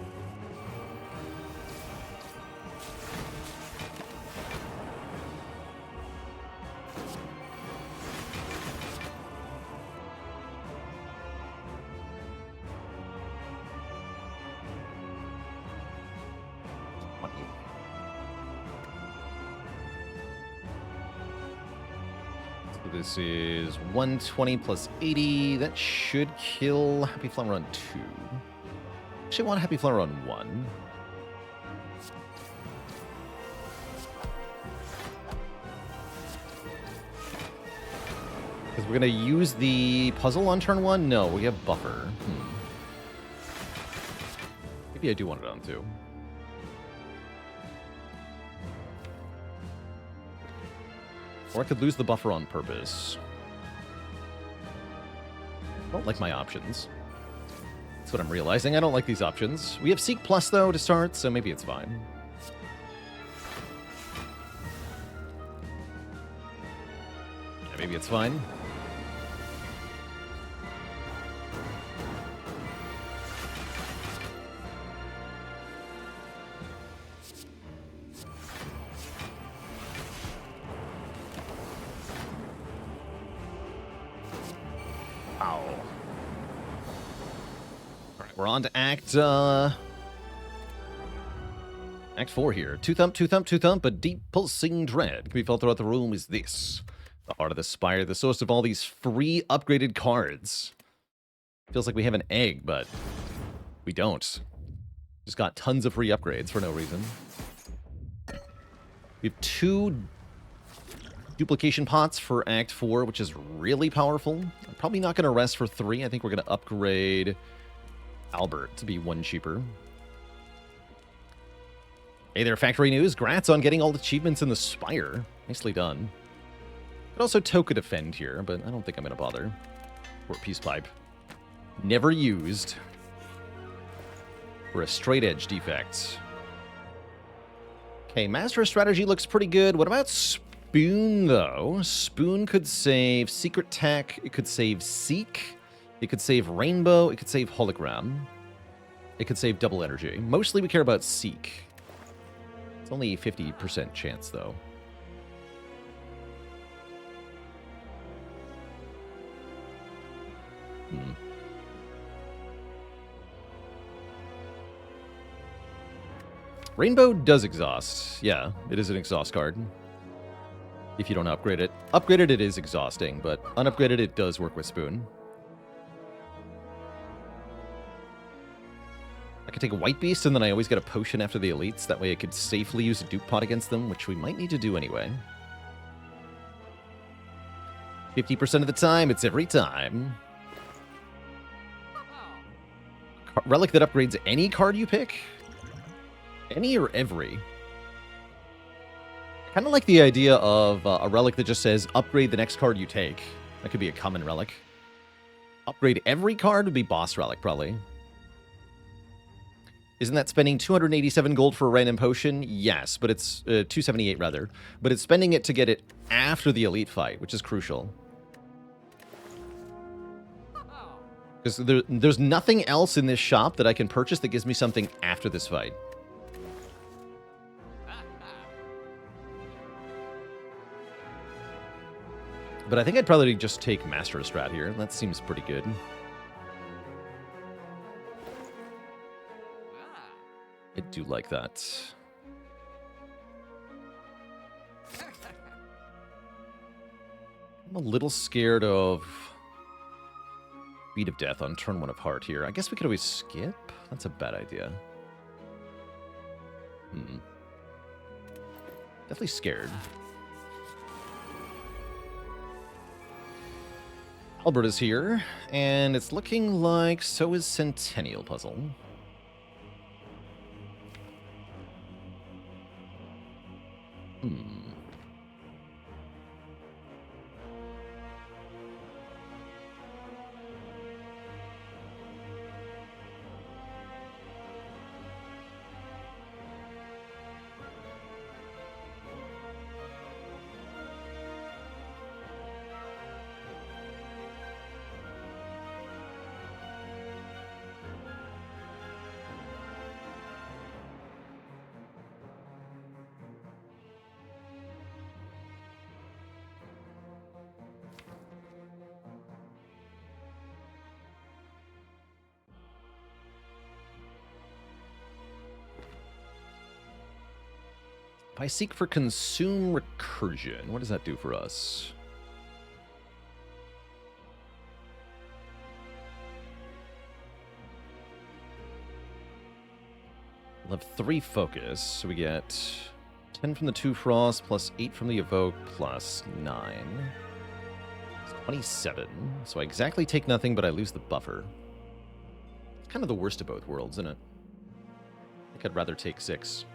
S1: This is 120 plus 80. That should kill Happy Flower on 2. Actually, I want Happy Flower on 1. Because we're going to use the puzzle on turn 1? No, we have buffer. Maybe I do want it on 2. Or I could lose the buffer on purpose. I don't like my options. That's what I'm realizing. I don't like these options. We have Seek Plus, though, to start, so maybe it's fine. Yeah, maybe it's fine. We're on to Act 4 here. Two thump, a deep pulsing dread can be felt throughout the room is this. The heart of the Spire, the source of all these free upgraded cards. Feels like we have an egg, but we don't. Just got tons of free upgrades for no reason. We have 2 duplication pots for Act 4, which is really powerful. I'm probably not going to rest for 3. I think we're going to upgrade Albert to be 1 cheaper. Hey there, Factory News. Grats on getting all the achievements in the Spire. Nicely done. Could also Toka defend here, but I don't think I'm going to bother. Or Peace Pipe. Never used. For a straight edge defect. Okay, Master of Strategy looks pretty good. What about Spoon, though? Spoon could save Secret Tech. It could save Seek. It could save Rainbow. It could save Hologram. It could save Double Energy. Mostly we care about Seek. It's only a 50% chance, though. Rainbow does exhaust. Yeah, it is an exhaust card. If you don't upgrade it. Upgraded, it is exhausting, but unupgraded, it does work with Spoon. I could take a White Beast, and then I always get a potion after the elites. That way I could safely use a dupe pot against them, which we might need to do anyway. 50% of the time, it's every time. Relic that upgrades any card you pick? Any or every? I kind of like the idea of a relic that just says, upgrade the next card you take. That could be a common relic. Upgrade every card would be boss relic, probably. Isn't that spending 287 gold for a random potion? Yes, but it's 278 rather. But it's spending it to get it after the elite fight, which is crucial. Because there's nothing else in this shop that I can purchase that gives me something after this fight. But I think I'd probably just take Master of Strat here. That seems pretty good. I do like that. I'm a little scared of Beat of Death on turn 1 of Heart here. I guess we could always skip? That's a bad idea. Definitely scared. Albert is here, and it's looking like so is Centennial Puzzle. If I seek for Consume Recursion, what does that do for us? We'll have 3 focus, so we get 10 from the 2 Frost, plus 8 from the Evoke, plus 9. It's 27. So I exactly take nothing, but I lose the buffer. It's kind of the worst of both worlds, isn't it? I think I'd rather take 6.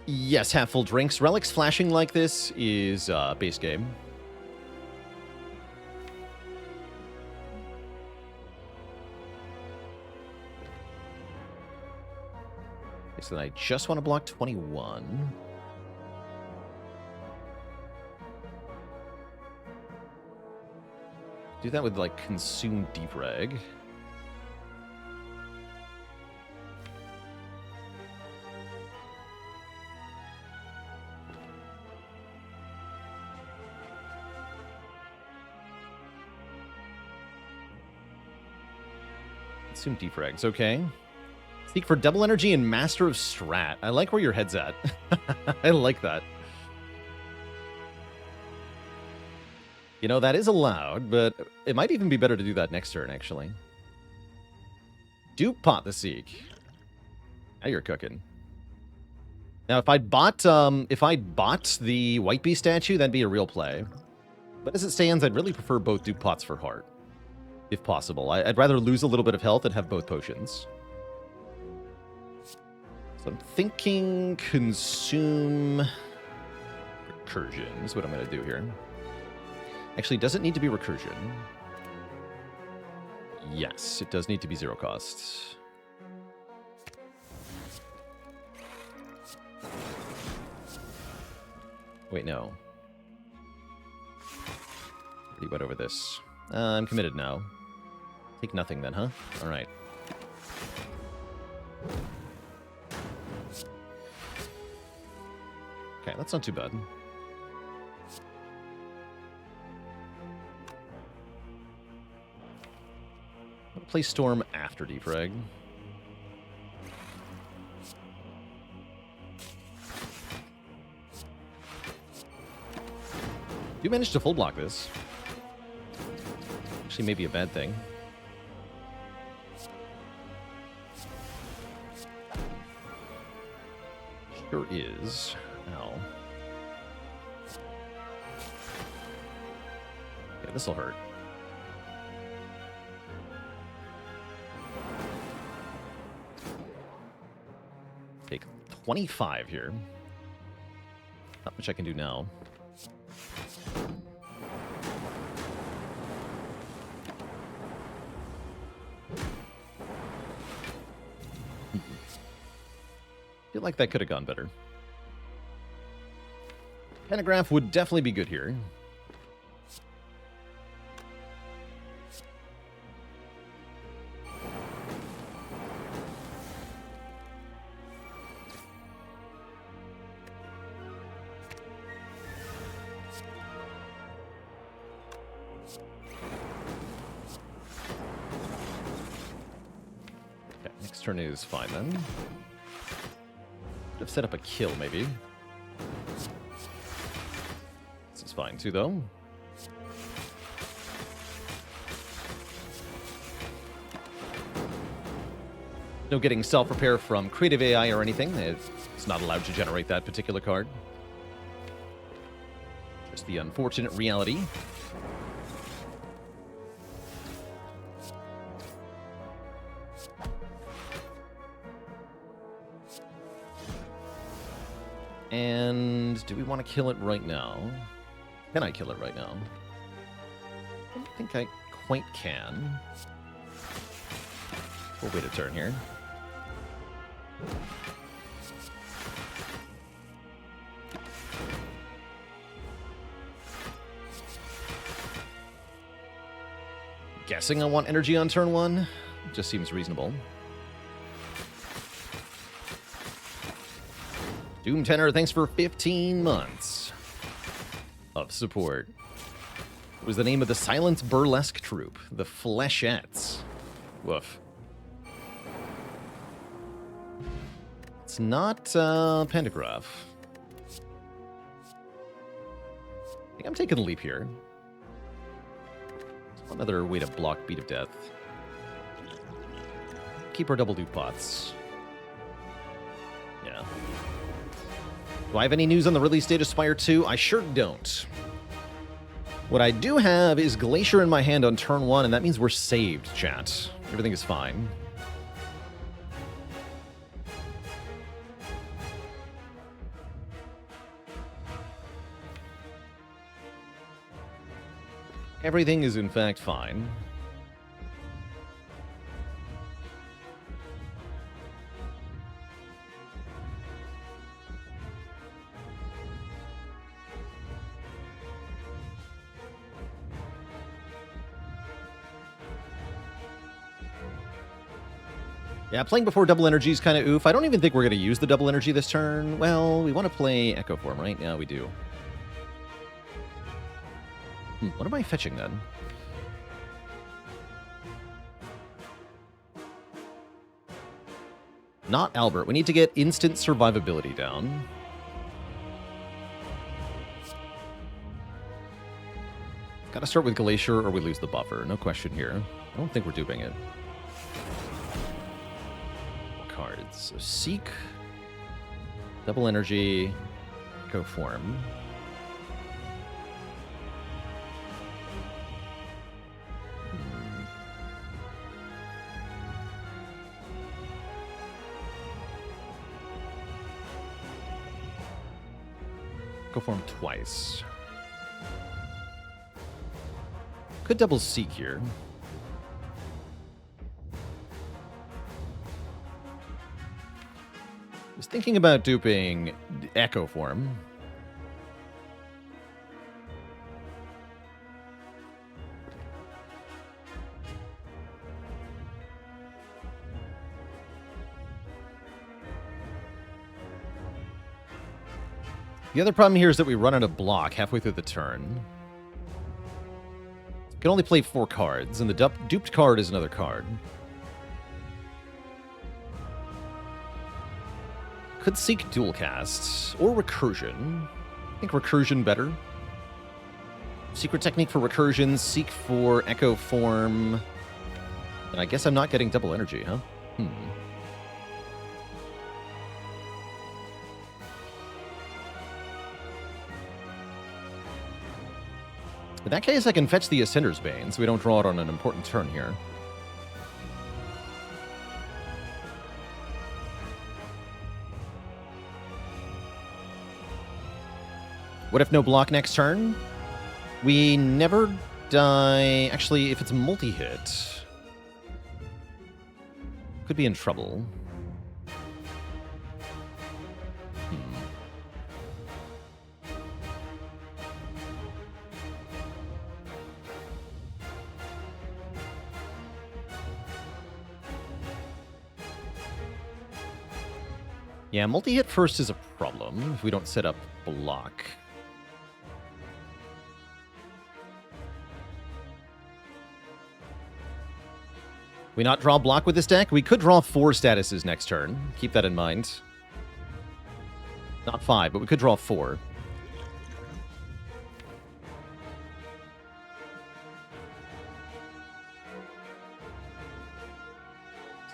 S1: Yes, half full drinks. Relics flashing like this is base game. Okay, so then I just want to block 21. Do that with, like, consume defrag. Consume defrags, okay. Seek for double energy and Master of Strat. I like where your head's at. I like that. You know, that is allowed, but it might even be better to do that next turn, actually. Dupe Pot the Seek. Now you're cooking. Now, if I'd bought the White Bee statue, that'd be a real play. But as it stands, I'd really prefer both Dupe Pots for heart, if possible. I'd rather lose a little bit of health and have both potions. So I'm thinking consume recursion is what I'm going to do here. Actually, does it need to be recursion? Yes, it does need to be zero cost. Wait, no. Already went over this. I'm committed now. Take nothing then, huh? All right. Okay, that's not too bad. I'll play Storm after Defrag. You managed to full block this. Actually, maybe a bad thing. Sure is. Ow. Yeah, this'll hurt. Take 25 here. Not much I can do now. Feel like that could have gone better. Pentagraph would definitely be good here. Okay, next turn is fine then. Could have set up a kill, maybe. This is fine, too, though. No getting self-repair from creative AI or anything. It's not allowed to generate that particular card. Just the unfortunate reality. And do we want to kill it right now? Can I kill it right now? I don't think I quite can. We'll wait a turn here. Guessing I want energy on turn one? Just seems reasonable. Doom Tenor, thanks for 15 months of support. It was the name of the silent burlesque troupe, the Fleshettes. Woof. It's not Pentagraph. I think I'm taking a leap here. Another way to block Beat of Death. Keep our double dupe pots. Yeah. Do I have any news on the release date of Spire 2? I sure don't. What I do have is Glacier in my hand on turn 1, and that means we're saved, chat. Everything is fine. Everything is in fact fine. Yeah, playing before double energy is kind of oof. I don't even think we're going to use the double energy this turn. Well, we want to play Echo Form, right? Yeah, we do. What am I fetching then? Not Albert. We need to get instant survivability down. Gotta start with Glacier or we lose the buffer. No question here. I don't think we're duping it. Cards. So Seek. Double Energy. Echo Form. Echo Form twice. Could double Seek here. Was thinking about duping Echo Form. The other problem here is that we run out of block halfway through the turn. You can only play 4 cards, and the duped card is another card. Could seek dual casts or recursion. I think recursion better. Secret technique for recursion, seek for Echo Form. And I guess I'm not getting double energy, huh? In that case, I can fetch the Ascender's Bane, so we don't draw it on an important turn here. What if no block next turn? We never die... Actually, if it's multi-hit... Could be in trouble. Yeah, multi-hit first is a problem if we don't set up block. We not draw block with this deck? We could draw 4 statuses next turn. Keep that in mind. Not 5, but we could draw 4.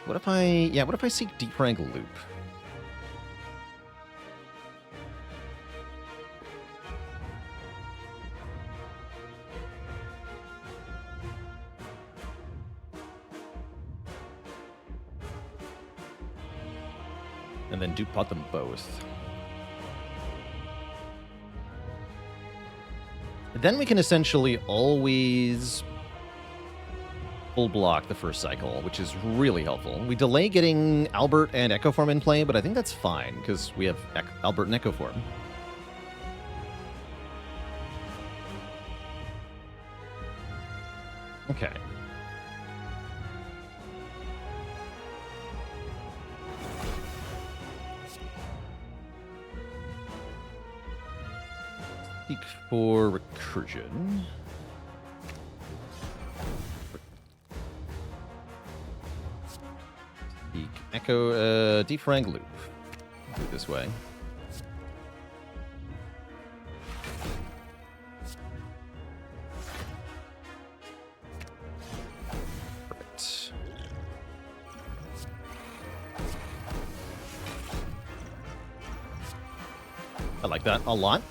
S1: What if I... Yeah, what if I seek Deep Rank Loop? And then dupe pot them both. Then we can essentially always full block the first cycle, which is really helpful. We delay getting Albert and Echo Form in play, but I think that's fine, because we have Albert and Echo Form. Okay. Seek for recursion. Seek Echo, Deep Rank Loop. Do it this way. Perfect. I like that a lot.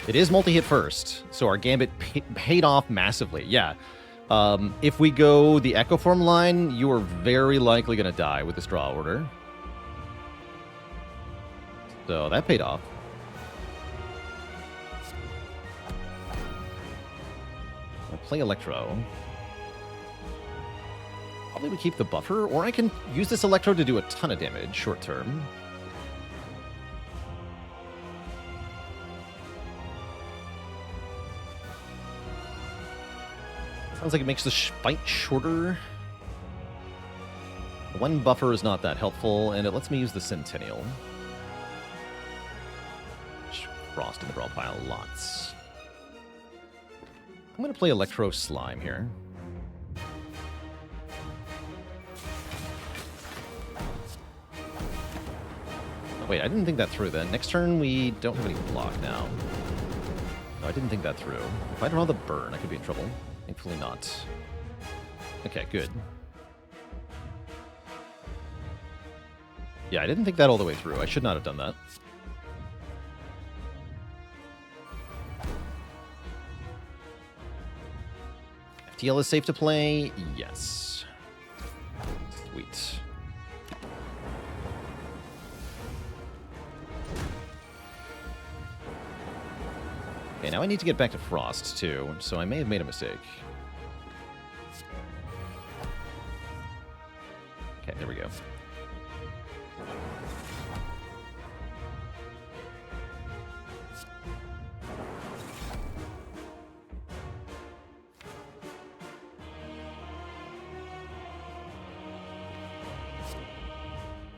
S1: It is multi-hit first, so our Gambit paid off massively. Yeah. If we go the Echo Form line, you are very likely going to die with this draw order. So that paid off. play Electro. Probably we keep the buffer, or I can use this Electro to do a ton of damage short term. Sounds like it makes the fight shorter. One buffer is not that helpful, and it lets me use the Centennial. Frost in the draw pile, lots. I'm going to play Electro Slime here. Oh, wait, I didn't think that through then. Next turn, we don't have any block now. No, I didn't think that through. If I draw the burn, I could be in trouble. Thankfully not. Okay, good. Yeah, I didn't think that all the way through. I should not have done that. FTL is safe to play? Yes. Sweet. Okay, now I need to get back to Frost, too, so I may have made a mistake. Okay, there we go.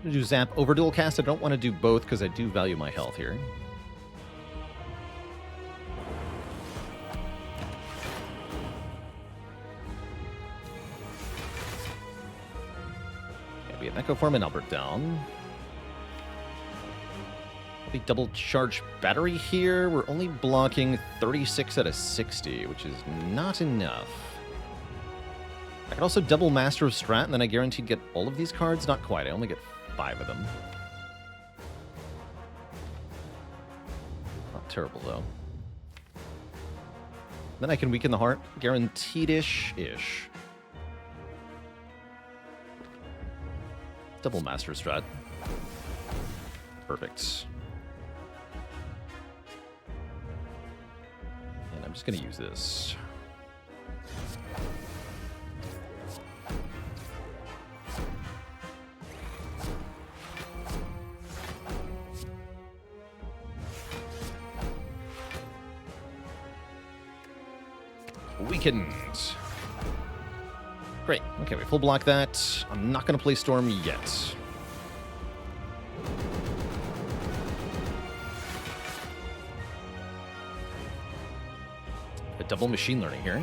S1: I'm going to do Zap over Dual Cast. I don't want to do both because I do value my health here. Okay, we have Echo Form and Albert down. Probably double charge battery here. We're only blocking 36 out of 60, which is not enough. I can also double Master of Strat, and then I guaranteed get all of these cards. Not quite. I only get 5 of them. Not terrible, though. Then I can weaken the heart. Guaranteed-ish. Double Master Strat. Perfect. And I'm just going to use this. Weakened. Great. Okay, we full block that. I'm not going to play Storm yet. A double machine learning here.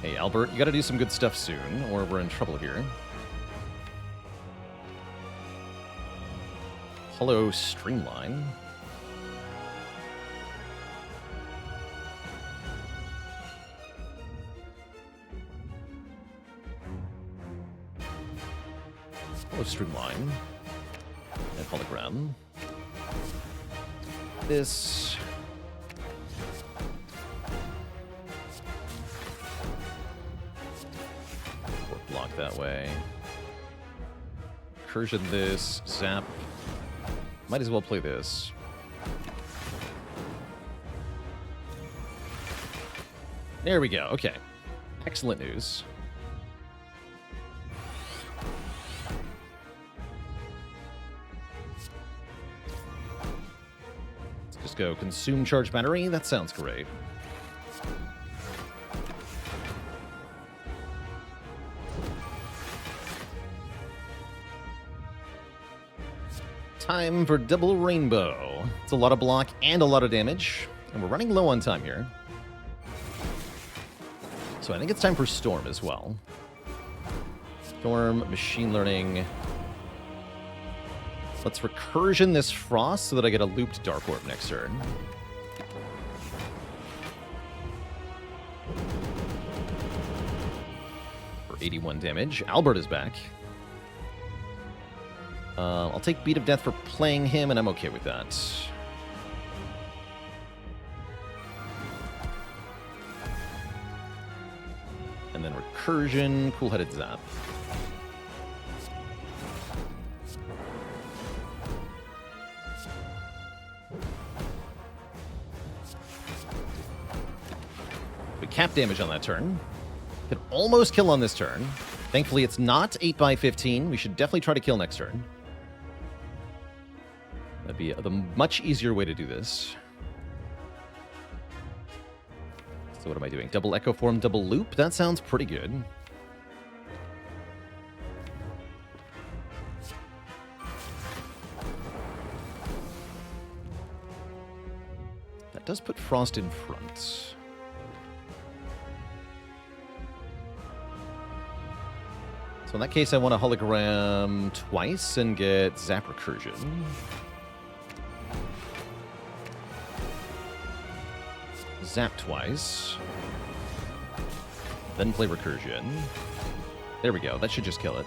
S1: Hey, Albert, you gotta do some good stuff soon, or we're in trouble here. Hollow Streamline. Hollow Streamline. And Hologram. This... block that way. Incursion this. Zap. Might as well play this. There we go. Okay. Excellent news. Let's just go consume charge battery. That sounds great. Time for double rainbow. It's a lot of block and a lot of damage, and we're running low on time here. So I think it's time for Storm as well. Storm, machine learning. Let's recursion this Frost so that I get a looped Dark Orb next turn. For 81 damage. Albert is back. I'll take Beat of Death for playing him, and I'm okay with that. And then Recursion, Cool-Headed Zap. cap damage on that turn. Could almost kill on this turn. Thankfully, it's not 8/15. We should definitely try to kill next turn. That'd be the much easier way to do this. So what am I doing? Double Echo Form, double Loop? That sounds pretty good. That does put Frost in front. So in that case, I want to hologram twice and get Zap Recursion. Zap twice. Then play Recursion. There we go. That should just kill it.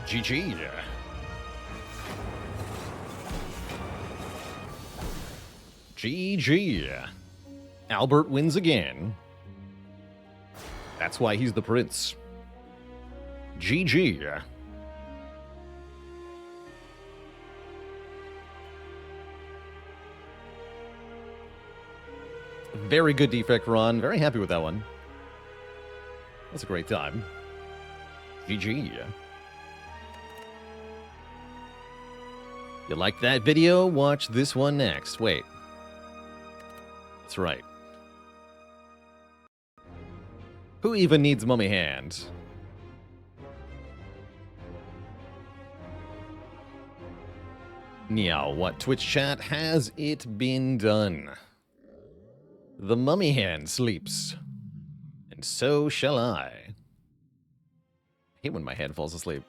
S1: GG. GG. Albert wins again. That's why he's the prince. GG. Very good Defect run. Very happy with that one. That's a great time. GG. You like that video? Watch this one next. Wait. That's right. Who even needs Mummy Hand? Now, what Twitch chat has it been done? The Mummy Hand sleeps. And so shall I. I hate when my hand falls asleep.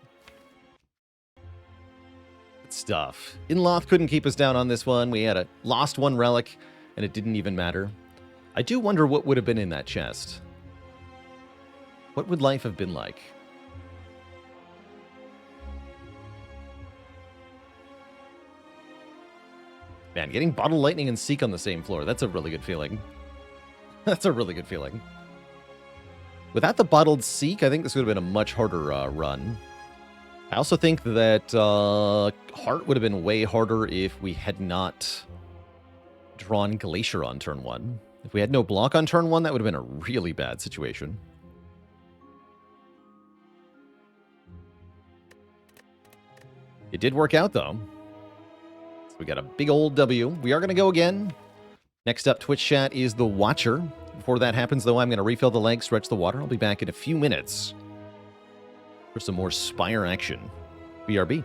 S1: Good stuff. Inloth couldn't keep us down on this one. We had lost one relic, and it didn't even matter. I do wonder what would have been in that chest. What would life have been like? Man, getting Bottle Lightning and Seek on the same floor, that's a really good feeling. That's a really good feeling. Without the Bottled Seek, I think this would have been a much harder run. I also think that Heart would have been way harder if we had not drawn Glacier on turn 1. If we had no block on turn 1, that would have been a really bad situation. It did work out, though. So we got a big old W. We are going to go again. Next up, Twitch chat is The Watcher. Before that happens, though, I'm going to refill the leg, stretch the water. I'll be back in a few minutes for some more Spire action. BRB.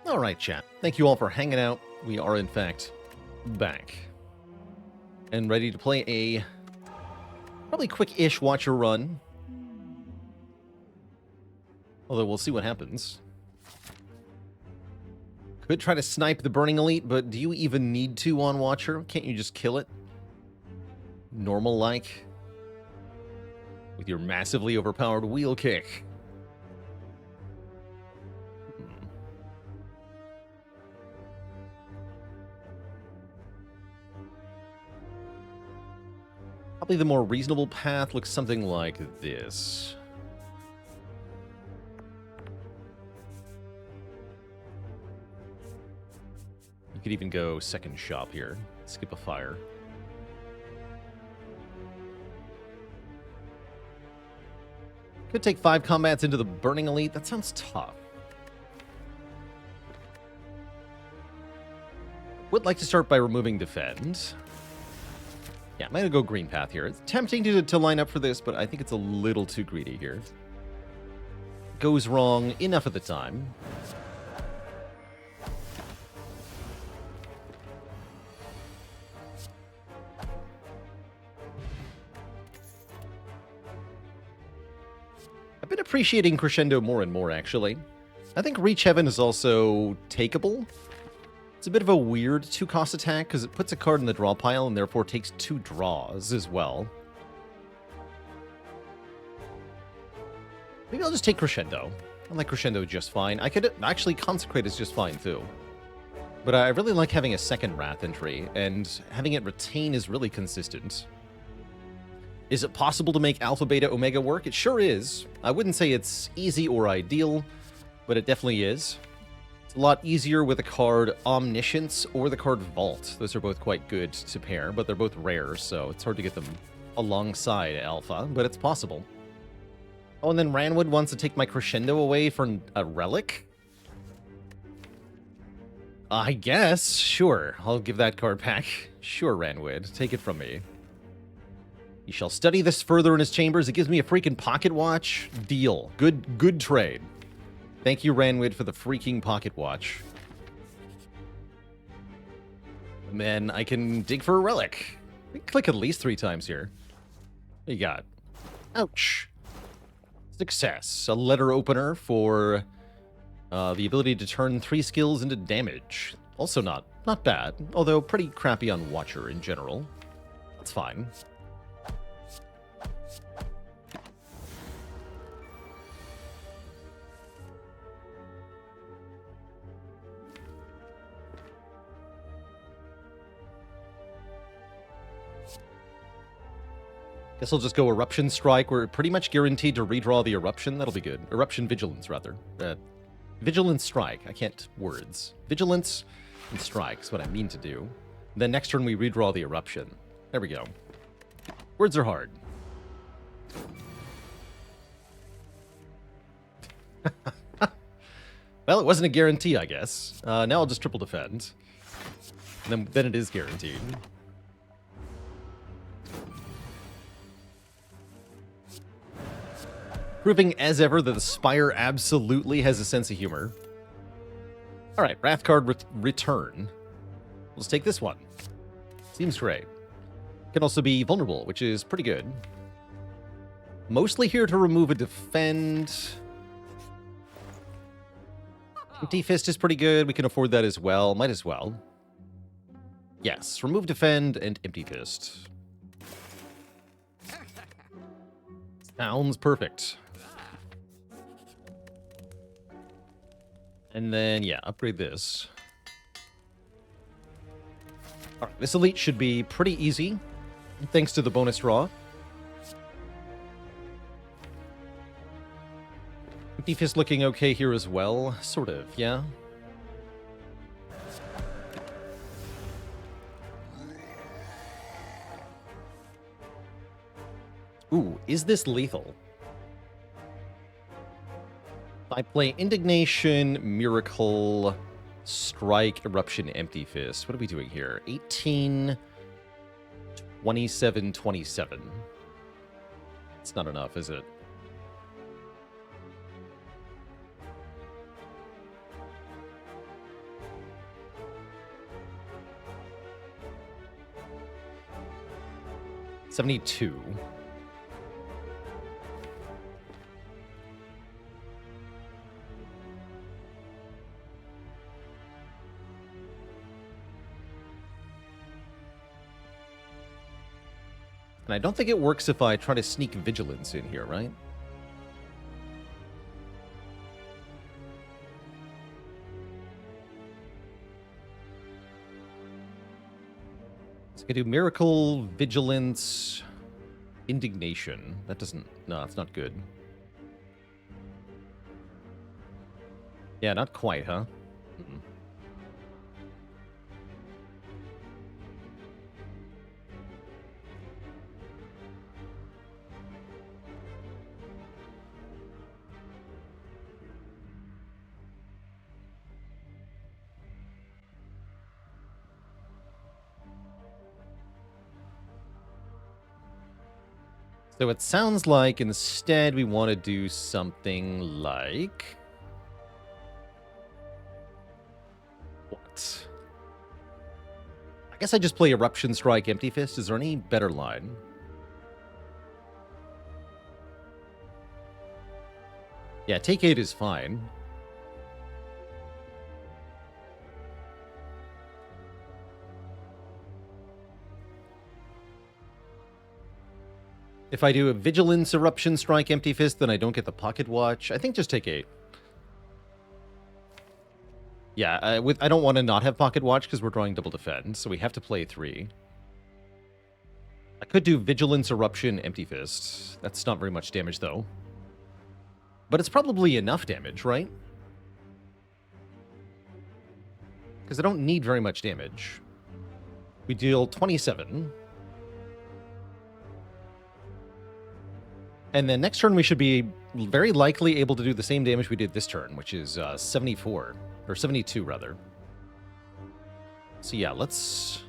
S1: All right, chat. Thank you all for hanging out. We are, in fact, back. And ready to play a probably quick-ish Watcher run. Although we'll see what happens. Could try to snipe the Burning Elite, but do you even need to on Watcher? Can't you just kill it? Normal-like? With your massively overpowered wheel kick. Probably the more reasonable path looks something like this. You could even go second shop here. Skip a fire. Could take 5 combats into the Burning Elite. That sounds tough. Would like to start by removing Defend. Yeah, I'm going to go green path here. It's tempting to line up for this, but I think it's a little too greedy here. Goes wrong enough at the time. I've been appreciating Crescendo more and more, actually. I think Reach Heaven is also takeable. It's a bit of a weird 2-cost attack, because it puts a card in the draw pile and therefore takes 2 draws as well. Maybe I'll just take Crescendo. I like Crescendo just fine. I could actually Consecrate is just fine, too. But I really like having a second Wrath entry, and having it retain is really consistent. Is it possible to make Alpha, Beta, Omega work? It sure is. I wouldn't say it's easy or ideal, but it definitely is. It's a lot easier with the card Omniscience or the card Vault. Those are both quite good to pair, but they're both rare, so it's hard to get them alongside Alpha, but it's possible. Oh, and then Ranwood wants to take my Crescendo away for a relic? I guess. Sure. I'll give that card back. Sure, Ranwood. Take it from me. He shall study this further in his chambers. It gives me a freaking pocket watch. Deal. Good trade. Thank you, Ranwood, for the freaking pocket watch. And then I can dig for a relic. I can click at least 3 times here. What you got? Ouch. Success. A letter opener for the ability to turn 3 skills into damage. Also not bad, although pretty crappy on Watcher in general. That's fine. Guess I'll just go Eruption Strike. We're pretty much guaranteed to redraw the Eruption. That'll be good. Eruption Vigilance, rather. Vigilance Strike. I can't words. Vigilance and Strike is what I mean to do. Then next turn we redraw the Eruption. There we go. Words are hard. Well, it wasn't a guarantee, I guess. Now I'll just triple defend. And then it is guaranteed. Proving as ever that the Spire absolutely has a sense of humor. Alright, Wrath card return. Let's take this one. Seems great. Can also be vulnerable, which is pretty good. Mostly here to remove a defend. Empty Fist is pretty good. We can afford that as well. Might as well. Yes, remove defend and Empty Fist. Sounds perfect. And then, yeah, upgrade this. Alright, this Elite should be pretty easy, thanks to the bonus draw. Empty Fist looking okay here as well. Sort of, yeah. Ooh, is this lethal? I play Indignation, Miracle, Strike, Eruption, Empty Fist. What are we doing here? 18, 27, 27. It's not enough, is it? 72. And I don't think it works if I try to sneak Vigilance in here, right? So I can do Miracle, Vigilance, Indignation. That doesn't... No, it's not good. Yeah, not quite, huh? Mm-mm. So it sounds like instead we want to do something like... What? I guess I just play Eruption Strike, Empty Fist. Is there any better line? Yeah, take 8 is fine. If I do a Vigilance, Eruption Strike, Empty Fist, then I don't get the Pocket Watch. I think just take 8. Yeah, I don't want to not have Pocket Watch because we're drawing double defend, so we have to play 3. I could do Vigilance, Eruption, Empty Fist. That's not very much damage, though. But it's probably enough damage, right? Because I don't need very much damage. We deal 27. And then next turn we should be very likely able to do the same damage we did this turn, which is 74. Or 72, rather. So yeah, let's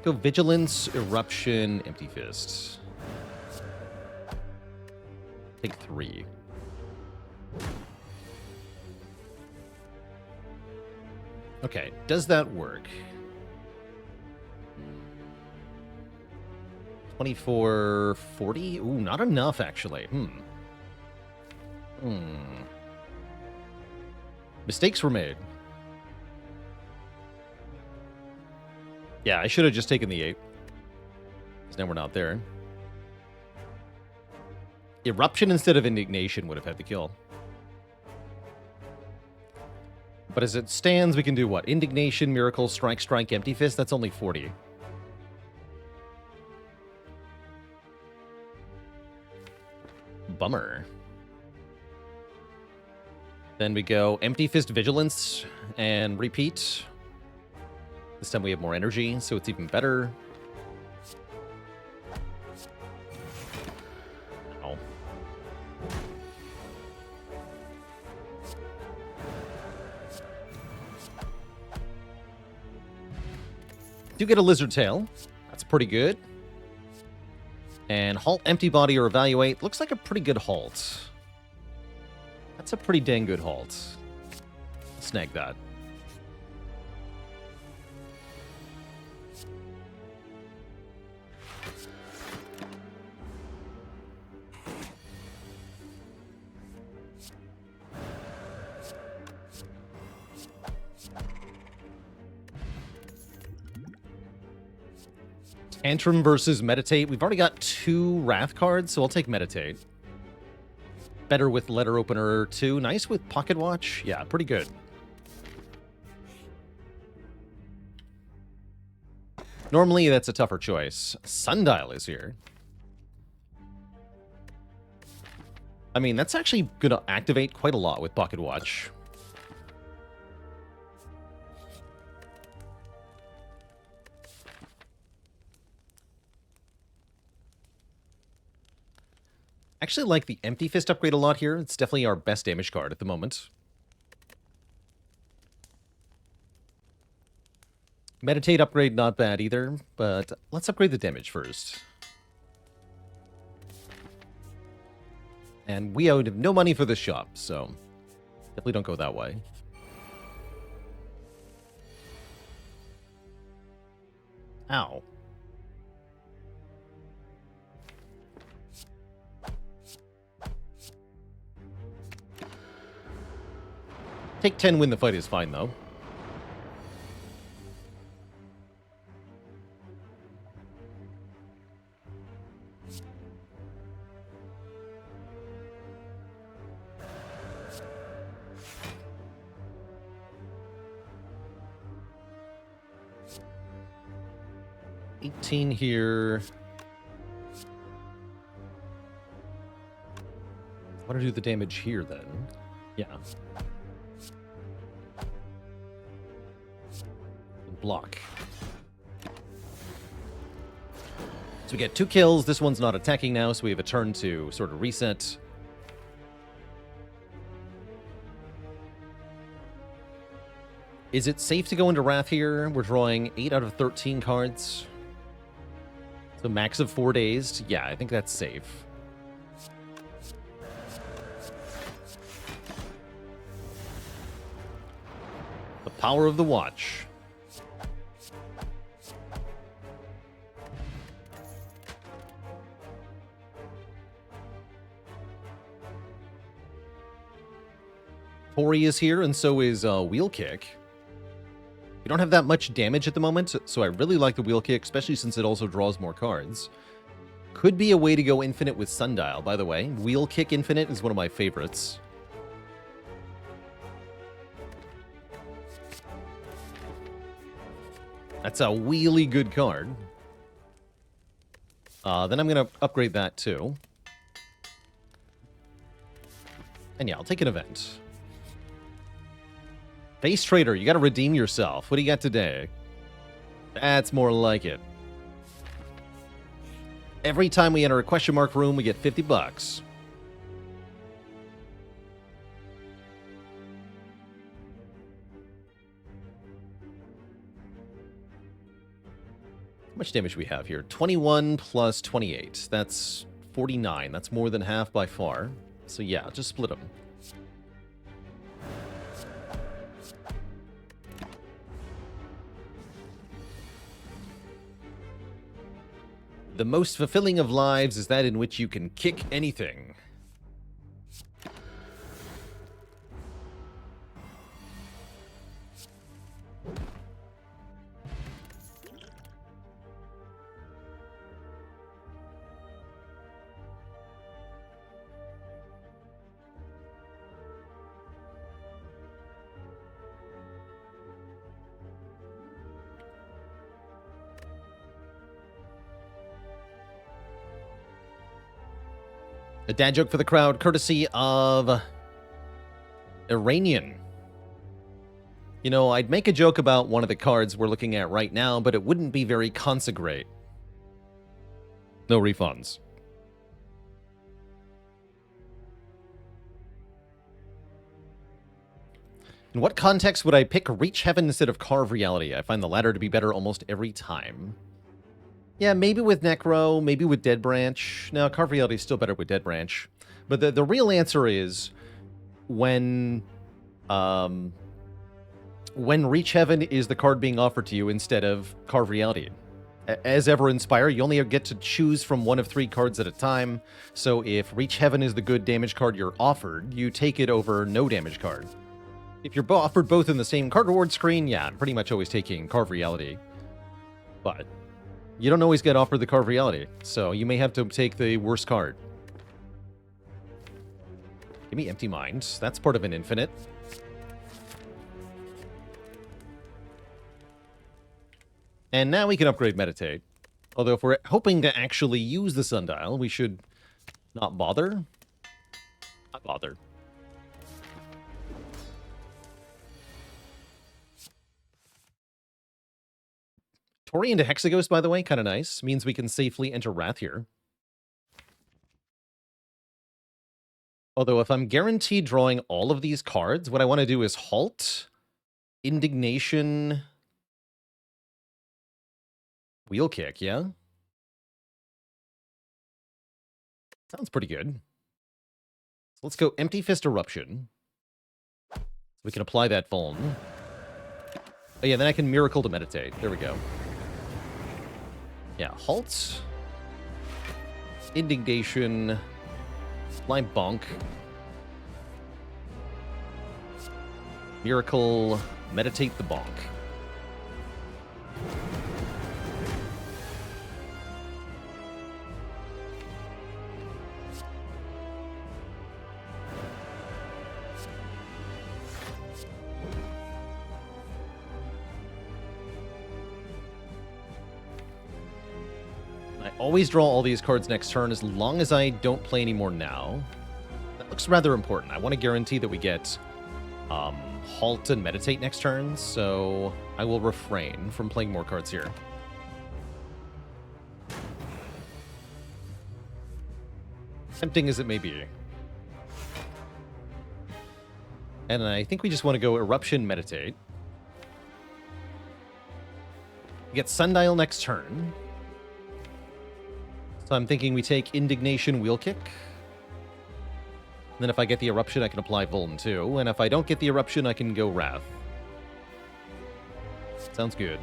S1: go Vigilance, Eruption, Empty Fist. Take 3. Okay, does that work? 24, 40? Ooh, not enough, actually. Mistakes were made. Yeah, I should have just taken the 8. Because now we're not there. Eruption instead of Indignation would have had the kill. But as it stands, we can do what? Indignation, Miracle, Strike, Strike, Empty Fist. That's only 40. Bummer. Then we go Empty Fist, Vigilance, and repeat. This time we have more energy, so it's even better. Oh. Do get a Lizard Tail. That's pretty good. And halt, empty body, or evaluate. Looks like a pretty good halt. That's a pretty dang good halt. Snag that. Tantrum versus Meditate. We've already got 2 Wrath cards, so I'll take Meditate. Better with Letter Opener 2. Nice with Pocket Watch. Yeah, pretty good. Normally, that's a tougher choice. Sundial is here. I mean, that's actually going to activate quite a lot with Pocket Watch. Actually like the Empty Fist upgrade a lot here. It's definitely our best damage card at the moment. Meditate upgrade, not bad either, but let's upgrade the damage first. And we have no money for this shop, so definitely don't go that way. Ow. Take 10, win the fight is fine, though. Here. I want to do the damage here then. Yeah. Block. So we get 2 kills. This one's not attacking now, so we have a turn to sort of reset. Is it safe to go into Wrath here? We're drawing 8 out of 13 cards. So max of 4 days. Yeah, I think that's safe. The power of the watch. Tori is here, and so is Wheel Kick. We don't have that much damage at the moment, so I really like the Wheel Kick, especially since it also draws more cards. Could be a way to go infinite with Sundial, by the way. Wheel Kick Infinite is one of my favorites. That's a really good card. Then I'm going to upgrade that too. And yeah, I'll take an event. Face Trader, you got to redeem yourself. What do you got today? That's more like it. Every time we enter a question mark room, we get 50 bucks. How much damage do we have here? 21 plus 28. That's 49. That's more than half by far. So yeah, just split them. The most fulfilling of lives is that in which you can kick anything. A dad joke for the crowd, courtesy of Iranian. You know, I'd make a joke about one of the cards we're looking at right now, but it wouldn't be very consecrate. No refunds. In what context would I pick Reach Heaven instead of Carve Reality? I find the latter to be better almost every time. Yeah, maybe with Necro, maybe with Dead Branch. No, Carve Reality is still better with Dead Branch. But the real answer is when Reach Heaven is the card being offered to you instead of Carve Reality. As ever in Spire, you only get to choose from one of 3 cards at a time. So if Reach Heaven is the good damage card you're offered, you take it over no damage card. If you're offered both in the same card reward screen, yeah, I'm pretty much always taking Carve Reality. But you don't always get offered the Carve Reality, so you may have to take the worst card. Give me Empty Mind. That's part of an infinite. And now we can upgrade Meditate. Although if we're hoping to actually use the Sundial, we should not bother. Not bother. Tori into Hexaghost, by the way, kind of nice. Means we can safely enter Wrath here. Although if I'm guaranteed drawing all of these cards, what I want to do is Halt, Indignation, Wheel Kick, yeah? Sounds pretty good. So let's go Empty Fist Eruption. We can apply that Vuln. Oh yeah, then I can Miracle to Meditate. There we go. Yeah, Halt, Indignation, Blind Bonk. Miracle, meditate the bonk. I always draw all these cards next turn as long as I don't play any more now. That looks rather important. I want to guarantee that we get halt and meditate next turn, so I will refrain from playing more cards here. Tempting as it may be. And I think we just want to go Eruption, Meditate. We get Sundial next turn. So I'm thinking we take Indignation, Wheel Kick. Then if I get the Eruption, I can apply Vuln too. And if I don't get the Eruption, I can go Wrath. Sounds good.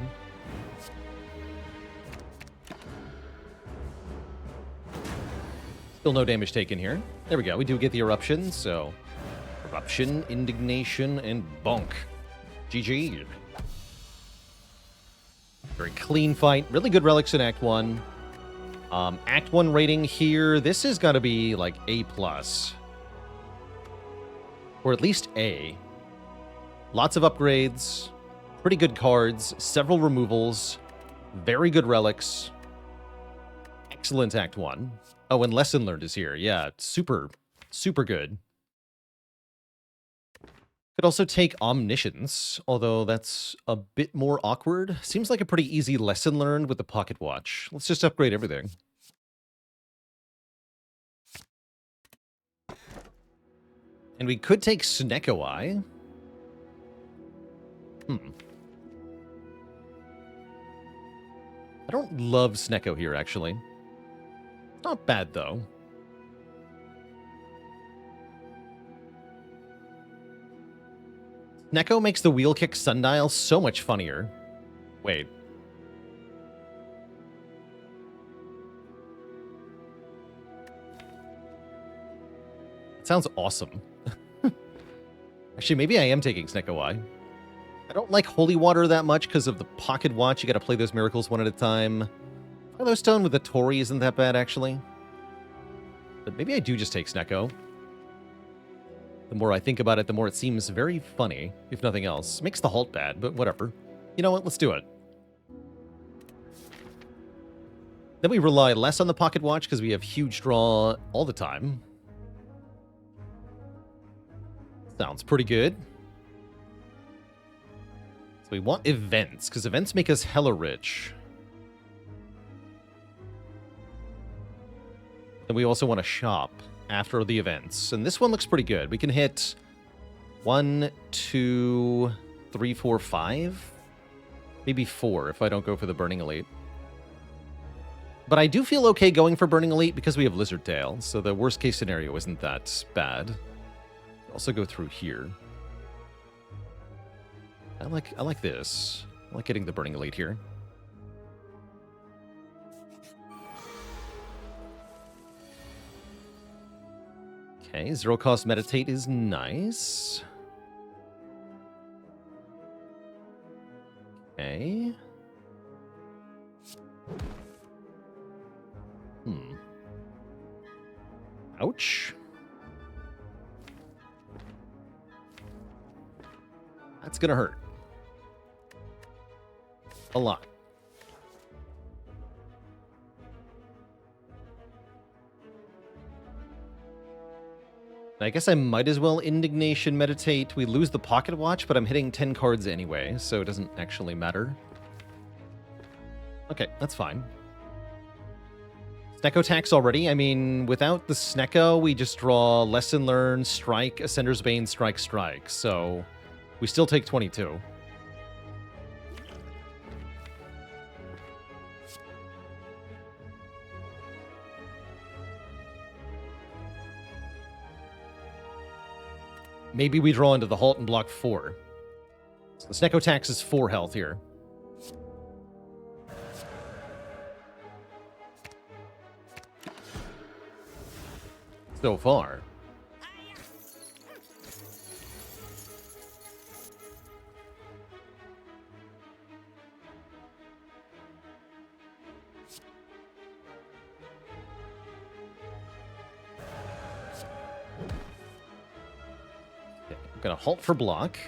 S1: Still no damage taken here. There we go. We do get the Eruption, so... Eruption, Indignation, and Bonk. GG. Very clean fight. Really good relics in Act 1. Act 1 rating here, this has got to be like A+. Or at least A. Lots of upgrades, pretty good cards, several removals, very good relics. Excellent Act 1. Oh, and Lesson Learned is here. Yeah, super, super good. Could also take Omniscience, although that's a bit more awkward. Seems like a pretty easy Lesson Learned with the Pocket Watch. Let's just upgrade everything. And we could take Snecko Eye. I don't love Snecko here, actually. Not bad, though. Snecko makes the Wheel Kick Sundial so much funnier. Wait. It sounds awesome. Actually, maybe I am taking Snecko Eye. I don't like Holy Water that much because of the Pocket Watch. You gotta play those miracles one at a time. Stone with the Tori isn't that bad, actually. But maybe I do just take Snecko. The more I think about it, the more it seems very funny, if nothing else. Makes the halt bad, but whatever. You know what? Let's do it. Then we rely less on the Pocket Watch because we have huge draw all the time. Sounds pretty good. So we want events, because events make us hella rich. And we also want to shop after the events. And this one looks pretty good. We can hit 1, 2, 3, 4, 5. Maybe 4 if I don't go for the Burning Elite. But I do feel okay going for Burning Elite because we have Lizard Tail, so the worst case scenario isn't that bad. Also go through here. I like this. I like getting the Burning Elite here. Okay, zero cost meditate is nice. Okay. Ouch. That's gonna hurt. A lot. I guess I might as well Indignation Meditate. We lose the Pocket Watch, but I'm hitting 10 cards anyway, so it doesn't actually matter. Okay, that's fine. Snecko tax already. I mean, without the Snecko, we just draw Lesson Learned, Strike, Ascender's Bane, Strike, Strike. So we still take 22. Maybe we draw into the halt and block 4. So the Snecko tax is 4 health here. So far. Gonna halt for block.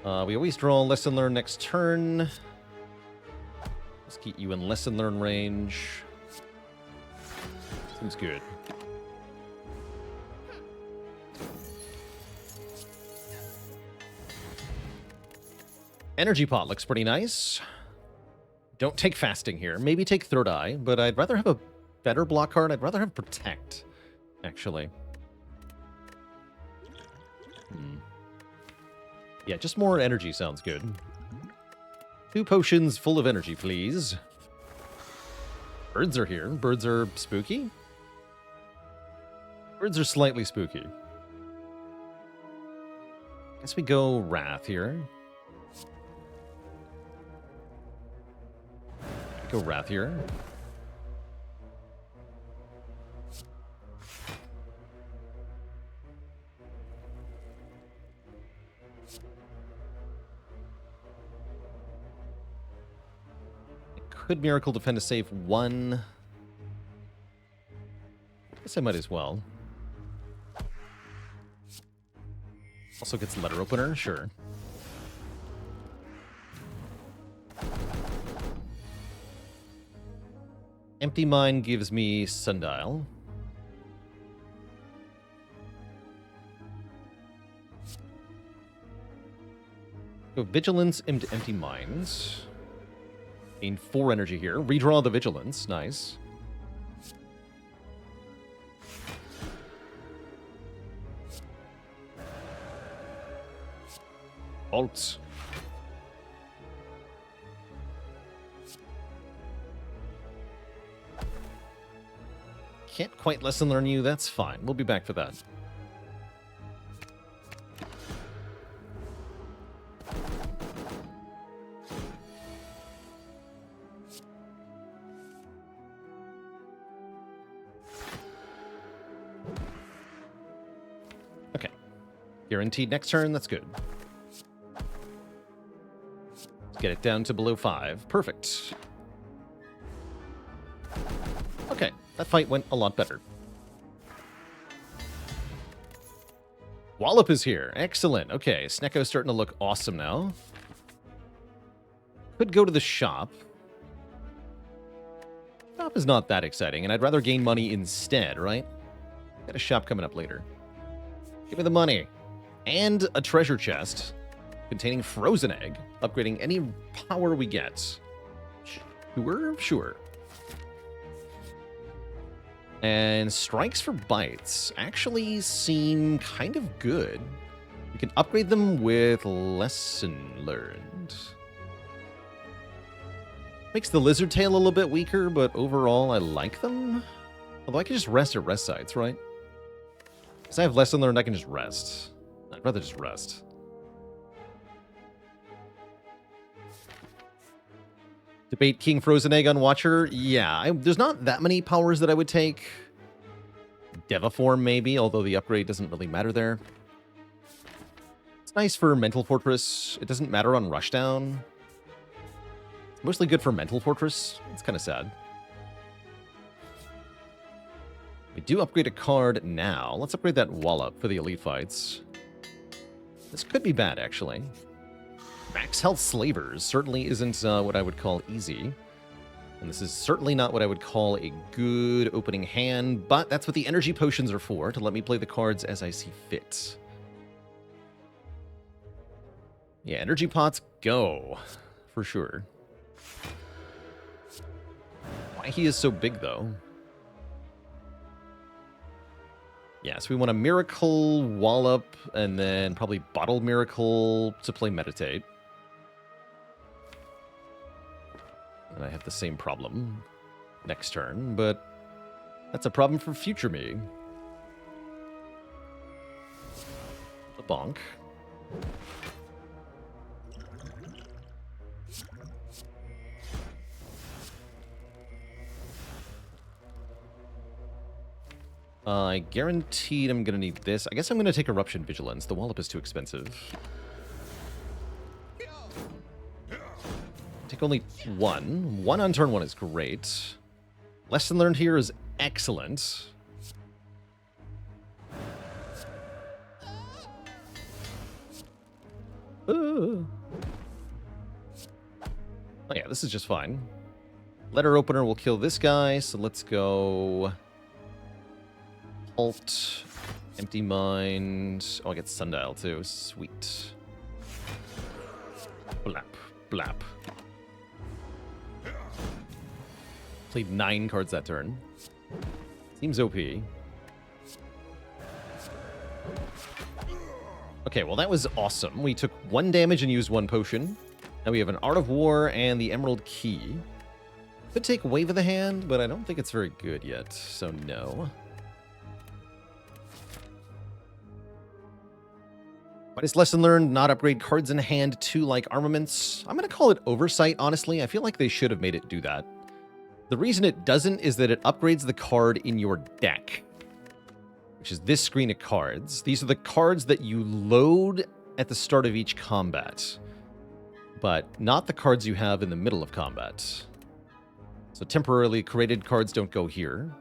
S1: We always draw Lesson Learn next turn. Let's keep you in Lesson Learn range. Seems good. Energy Pot looks pretty nice. Don't take Fasting here. Maybe take Third Eye, but I'd rather have a better block card. I'd rather have Protect, actually. Yeah, just more energy sounds good. 2 potions full of energy, please. Birds are here. Birds are spooky. Birds are slightly spooky. Guess we go Wrath here. Go Wrath here. Could Miracle Defend to save 1. Guess I might as well. Also gets Letter Opener, sure. Empty Mind gives me Sundial. Go Vigilance into Empty Minds. Gain 4 energy here. Redraw the Vigilance. Nice. Bolts. Can't quite Lesson Learn you. That's fine. We'll be back for that. Okay. Guaranteed next turn. That's good. Let's get it down to below 5. Perfect. Okay. That fight went a lot better. Wallop is here. Excellent. Okay, Snecko's starting to look awesome now. Could go to the shop. Shop is not that exciting, and I'd rather gain money instead, right? Got a shop coming up later. Give me the money. And a treasure chest containing Frozen Egg, upgrading any power we get. Sure, sure. And Strikes for Bites actually seem kind of good. We can upgrade them with Lesson Learned. Makes the Lizard Tail a little bit weaker, but overall I like them. Although I can just rest at rest sites, right? Because I have Lesson Learned, I can just rest. I'd rather just rest. Debate King Frozen Egg on Watcher. Yeah, there's not that many powers that I would take. Devaform, maybe, although the upgrade doesn't really matter there. It's nice for Mental Fortress. It doesn't matter on Rushdown. It's mostly good for Mental Fortress. It's kind of sad. We do upgrade a card now. Let's upgrade that Wallop for the Elite Fights. This could be bad, actually. Max Health Slavers certainly isn't what I would call easy. And this is certainly not what I would call a good opening hand, but that's what the energy potions are for, to let me play the cards as I see fit. Yeah, energy pots go, for sure. Why he is so big, though. Yeah, so we want a Miracle, Wallop, and then probably Bottle Miracle to play Meditate. And I have the same problem next turn, but that's a problem for future me. The bonk. I guaranteed I'm going to need this. I guess I'm going to take Eruption Vigilance. The Wallop is too expensive. Take only 1. 1 on turn 1 is great. Lesson Learned here is excellent. Oh yeah, this is just fine. Letter opener will kill this guy, so let's go... Halt. Empty mind. Oh, I get Sundial too. Sweet. Blap. Blap. Played 9 cards that turn. Seems OP. Okay, well that was awesome. We took 1 damage and used 1 potion. Now we have an Art of War and the Emerald Key. Could take Wave of the Hand, but I don't think it's very good yet, so no. Minus lesson learned, not upgrade cards in hand to like armaments. I'm going to call it oversight, honestly. I feel like they should have made it do that. The reason it doesn't is that it upgrades the card in your deck, which is this screen of cards. These are the cards that you load at the start of each combat, but not the cards you have in the middle of combat. So temporarily created cards don't go here.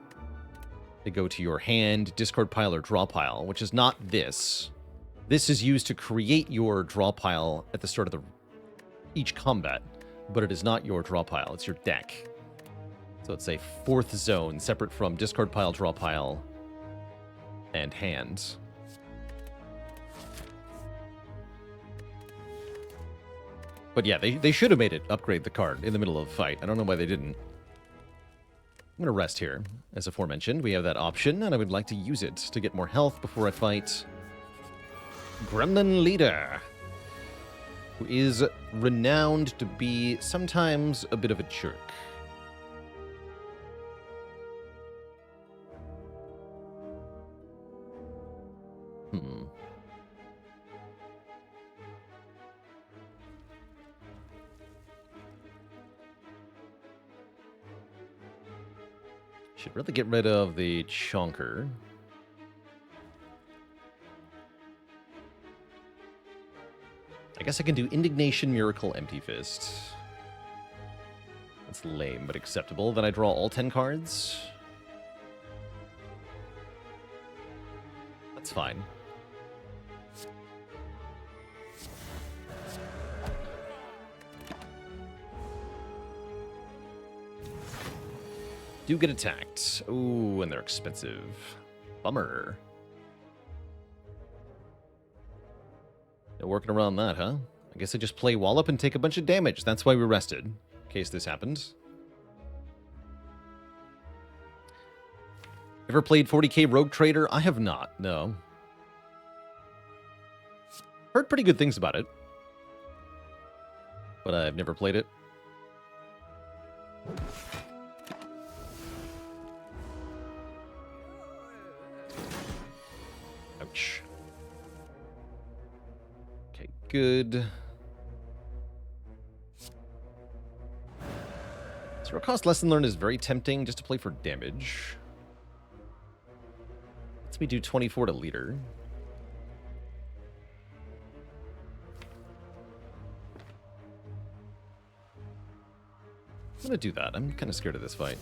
S1: They go to your hand, discard pile, or draw pile, which is not this. This is used to create your draw pile at the start of each combat, but it is not your draw pile, it's your deck. So it's a 4th zone, separate from discard pile, draw pile, and hand. But yeah, they should have made it upgrade the card in the middle of the fight. I don't know why they didn't. I'm going to rest here. As aforementioned, we have that option, and I would like to use it to get more health before I fight Gremlin Leader, who is renowned to be sometimes a bit of a jerk. Should really get rid of the Chonker. I guess I can do Indignation, Miracle, Empty Fist. That's lame, but acceptable. Then I draw all 10 cards. That's fine. Do get attacked. Ooh, and they're expensive. Bummer. They're working around that, huh? I guess I just play Wallop and take a bunch of damage. That's why we rested, in case this happens. Ever played 40k Rogue Trader? I have not, no. Heard pretty good things about it, but I've never played it. Ouch. Okay, good. Zero cost lesson learned is very tempting just to play for damage. Lets me do 24 to leader. I'm gonna do that. I'm kind of scared of this fight.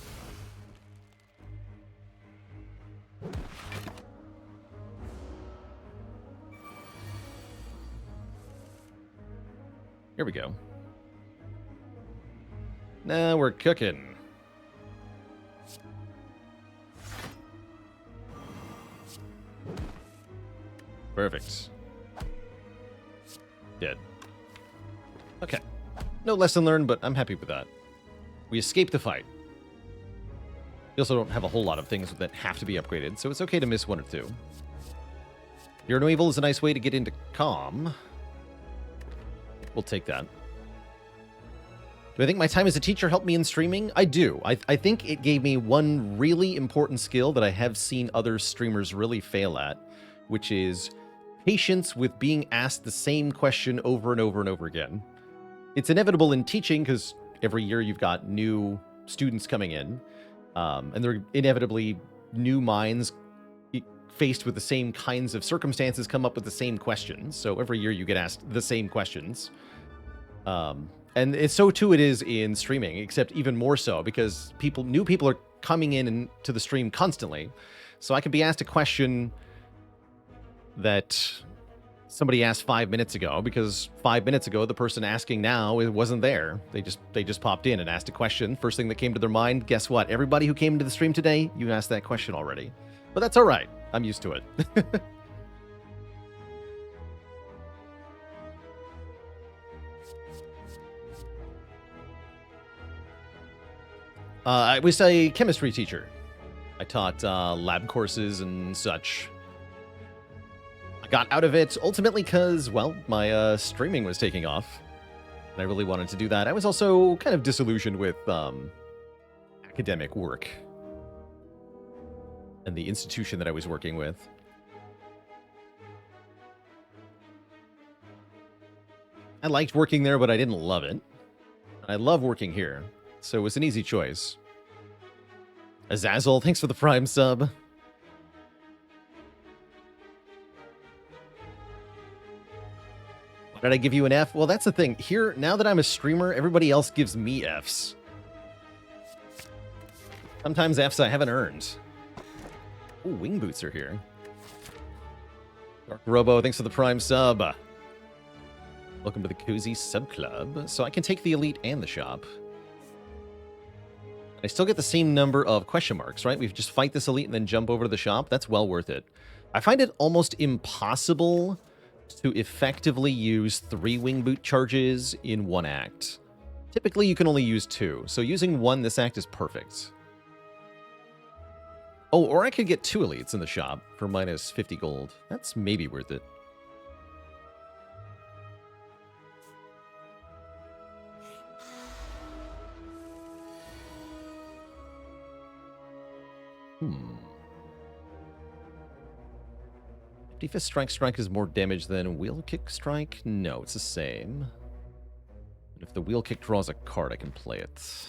S1: Here we go. Now we're cooking. Perfect. Dead. Okay. No lesson learned, but I'm happy with that. We escaped the fight. We also don't have a whole lot of things that have to be upgraded, so it's okay to miss one or two. Fear No Evil is a nice way to get into calm. We'll take that. Do I think my time as a teacher helped me in streaming? I do. I think it gave me one really important skill that I have seen other streamers really fail at, which is patience with being asked the same question over and over and over again. It's inevitable in teaching because every year you've got new students coming in, and they're inevitably new minds faced with the same kinds of circumstances come up with the same questions. So every year you get asked the same questions. And it's so too it is in streaming, except even more so because new people are coming in to the stream constantly. So I could be asked a question that somebody asked 5 minutes ago, because 5 minutes ago the person asking now it wasn't there. They just popped in and asked a question. First thing that came to their mind, guess what? Everybody who came into the stream today, you asked that question already. But that's all right. I'm used to it. I was a chemistry teacher. I taught lab courses and such. I got out of it ultimately because, well, my streaming was taking off. And I really wanted to do that. I was also kind of disillusioned with academic work and the institution that I was working with. I liked working there, but I didn't love it. I love working here, so it was an easy choice. Azazel, thanks for the Prime sub. Why did I give you an F? Well, that's the thing. Here, now that I'm a streamer, everybody else gives me Fs. Sometimes Fs I haven't earned. Ooh, wing boots are here. Dark Robo, thanks for the Prime sub. Welcome to the Cozy Sub Club. So I can take the Elite and the Shop. I still get the same number of question marks, right? We just fight this Elite and then jump over to the Shop. That's well worth it. I find it almost impossible to effectively use 3 wing boot charges in one act. Typically, you can only use 2. So using 1 this act is perfect. Oh, or I could get 2 Elites in the Shop for minus 50 gold. That's maybe worth it. Hmm. 55th Strike is more damage than Wheel Kick Strike? No, it's the same. But if the Wheel Kick draws a card, I can play it.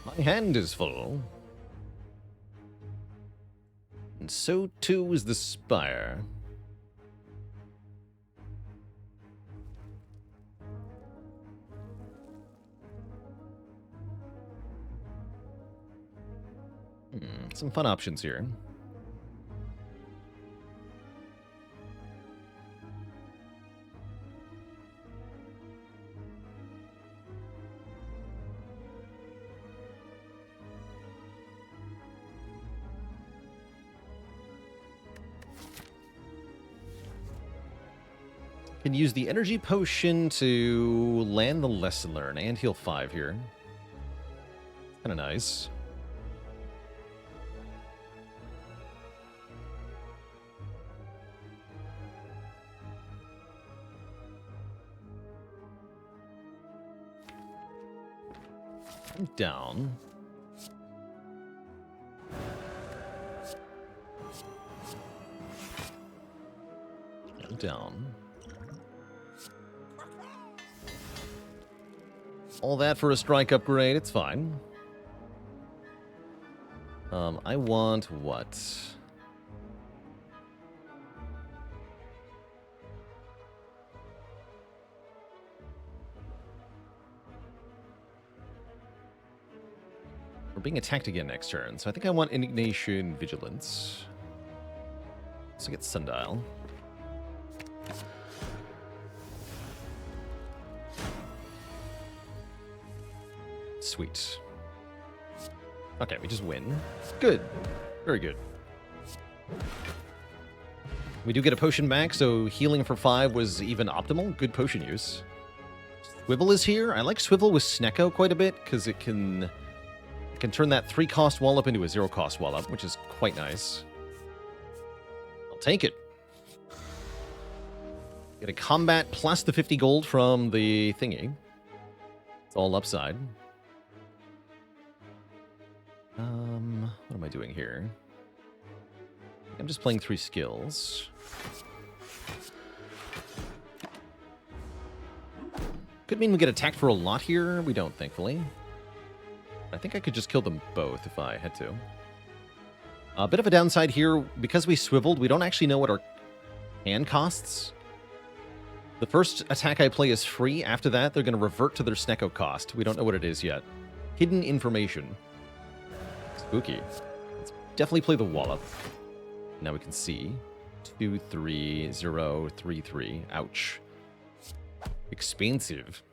S1: My hand is full. And so too is the Spire. Some fun options here. Can use the energy potion to land the lesson learn and heal 5 here. Kind of nice. I'm down. I'm down. All that for a strike upgrade, it's fine. I want what? We're being attacked again next turn, so I think I want Indignation Vigilance. So get Sundial. Sweet. Okay, we just win. Good. Very good. We do get a potion back, so healing for 5 was even optimal. Good potion use. Swivel is here. I like Swivel with Snecko quite a bit, because it can turn that 3-cost wall-up into a 0-cost wall-up, which is quite nice. I'll take it. Get a combat plus the 50 gold from the thingy. It's all upside. What am I doing here? I'm just playing 3 skills. Could mean we get attacked for a lot here. We don't, thankfully. I think I could just kill them both if I had to. A bit of a downside here, because we swiveled, we don't actually know what our hand costs. The first attack I play is free. After that, they're going to revert to their Snecko cost. We don't know what it is yet. Hidden information. Spooky. Let's definitely play the Wallop. Now we can see. 2, 3, 0, 3, 3. Ouch. Expensive.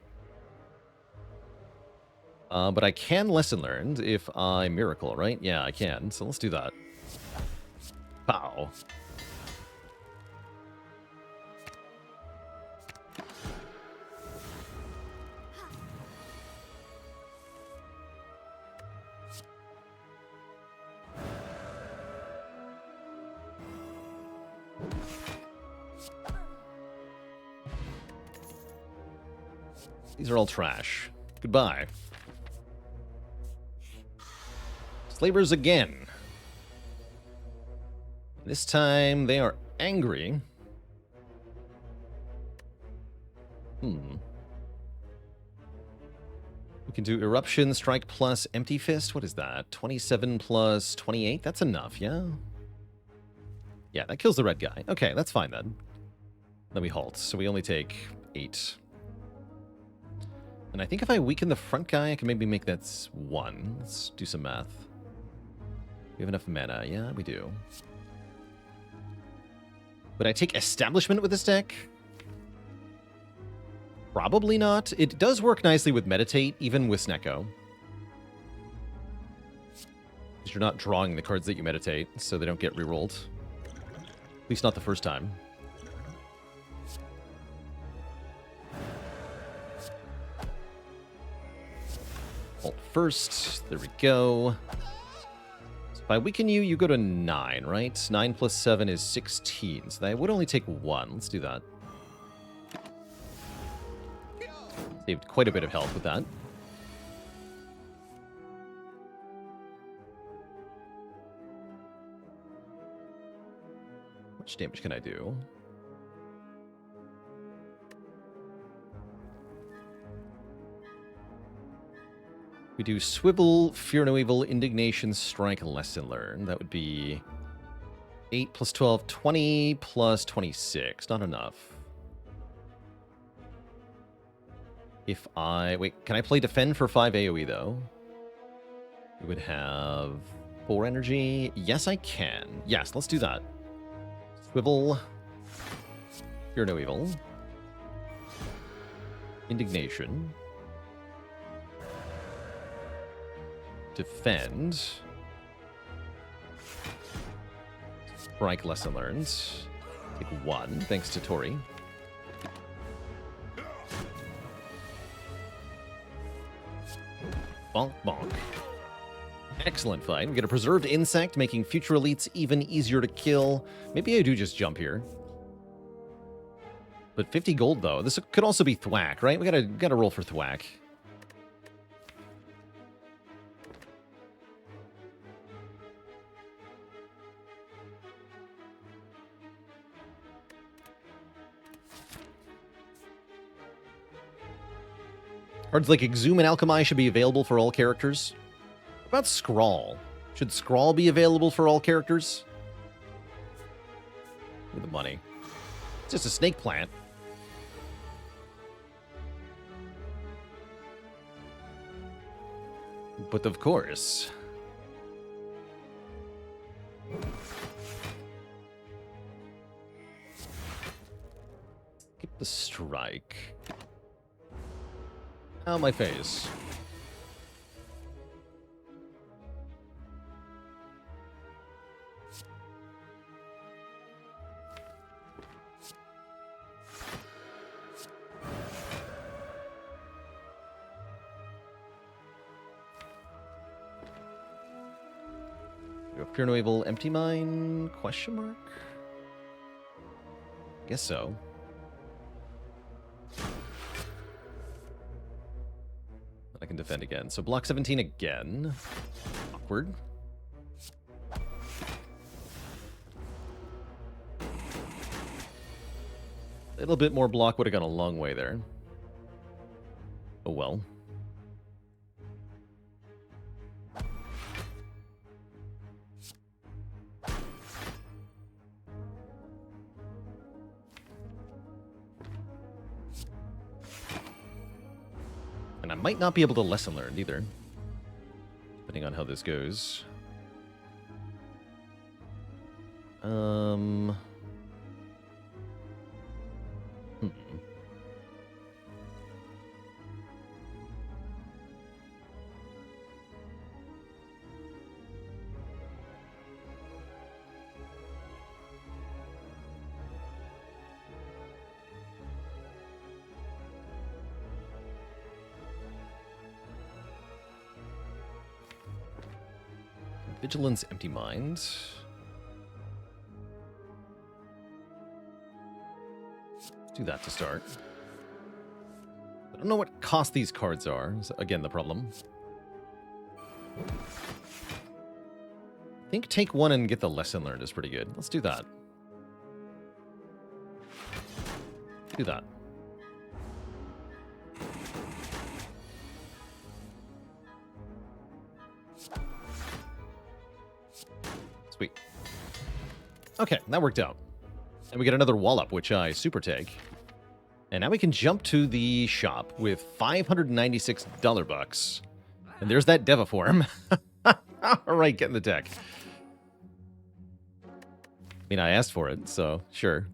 S1: But I can Lesson Learned if I Miracle, right? Yeah, I can. So let's do that. Pow. These are all trash. Goodbye. Slavers again. This time they are angry. We can do Eruption, Strike plus Empty Fist. What is that? 27 plus 28? That's enough, yeah? Yeah, that kills the red guy. Okay, that's fine then. Then we halt. So we only take 8. And I think if I weaken the front guy, I can maybe make that 1. Let's do some math. We have enough mana. Yeah, we do. Would I take Establishment with this deck? Probably not. It does work nicely with Meditate, even with Snecko. Because you're not drawing the cards that you meditate, so they don't get rerolled. At least not the first time. Ult first. There we go. So if I weaken you, you go to 9, right? 9 plus 7 is 16. So that would only take 1. Let's do that. Saved quite a bit of health with that. How much damage can I do? We do Swivel, Fear No Evil, Indignation, Strike, Lesson Learned. That would be 8 plus 12, 20 plus 26. Not enough. If I... Wait, can I play Defend for 5 AoE, though? We would have 4 energy. Yes, I can. Yes, let's do that. Swivel. Fear No Evil. Indignation. Defend. Strike Lesson Learned. Take 1, thanks to Tori. Bonk, bonk. Excellent fight. We get a Preserved Insect, making future elites even easier to kill. Maybe I do just jump here. But 50 gold, though. This could also be Thwack, right? We gotta roll for Thwack. Cards like Exhume and Alchemy should be available for all characters. What about Scrawl? Should Scrawl be available for all characters? With the money. It's just a snake plant. But of course. Skip the strike. Oh, my face. Fear No Evil, Empty Mine? Question mark? Guess so. I can defend again. So block 17 again. Awkward. A little bit more block would have gone a long way there. Oh well. And I might not be able to Lesson Learned either, depending on how this goes. Hmm. Vigilance, Empty Mind. Let's do that to start. I don't know what cost these cards are. Is again, the problem. I think take one and get the lesson learned is pretty good. Let's do that. Do that. Sweet. Okay, that worked out. And we get another wallop, which I super take. And now we can jump to the shop with $596 bucks. And there's that Devaform. All right, get in the deck. I mean, I asked for it, so sure.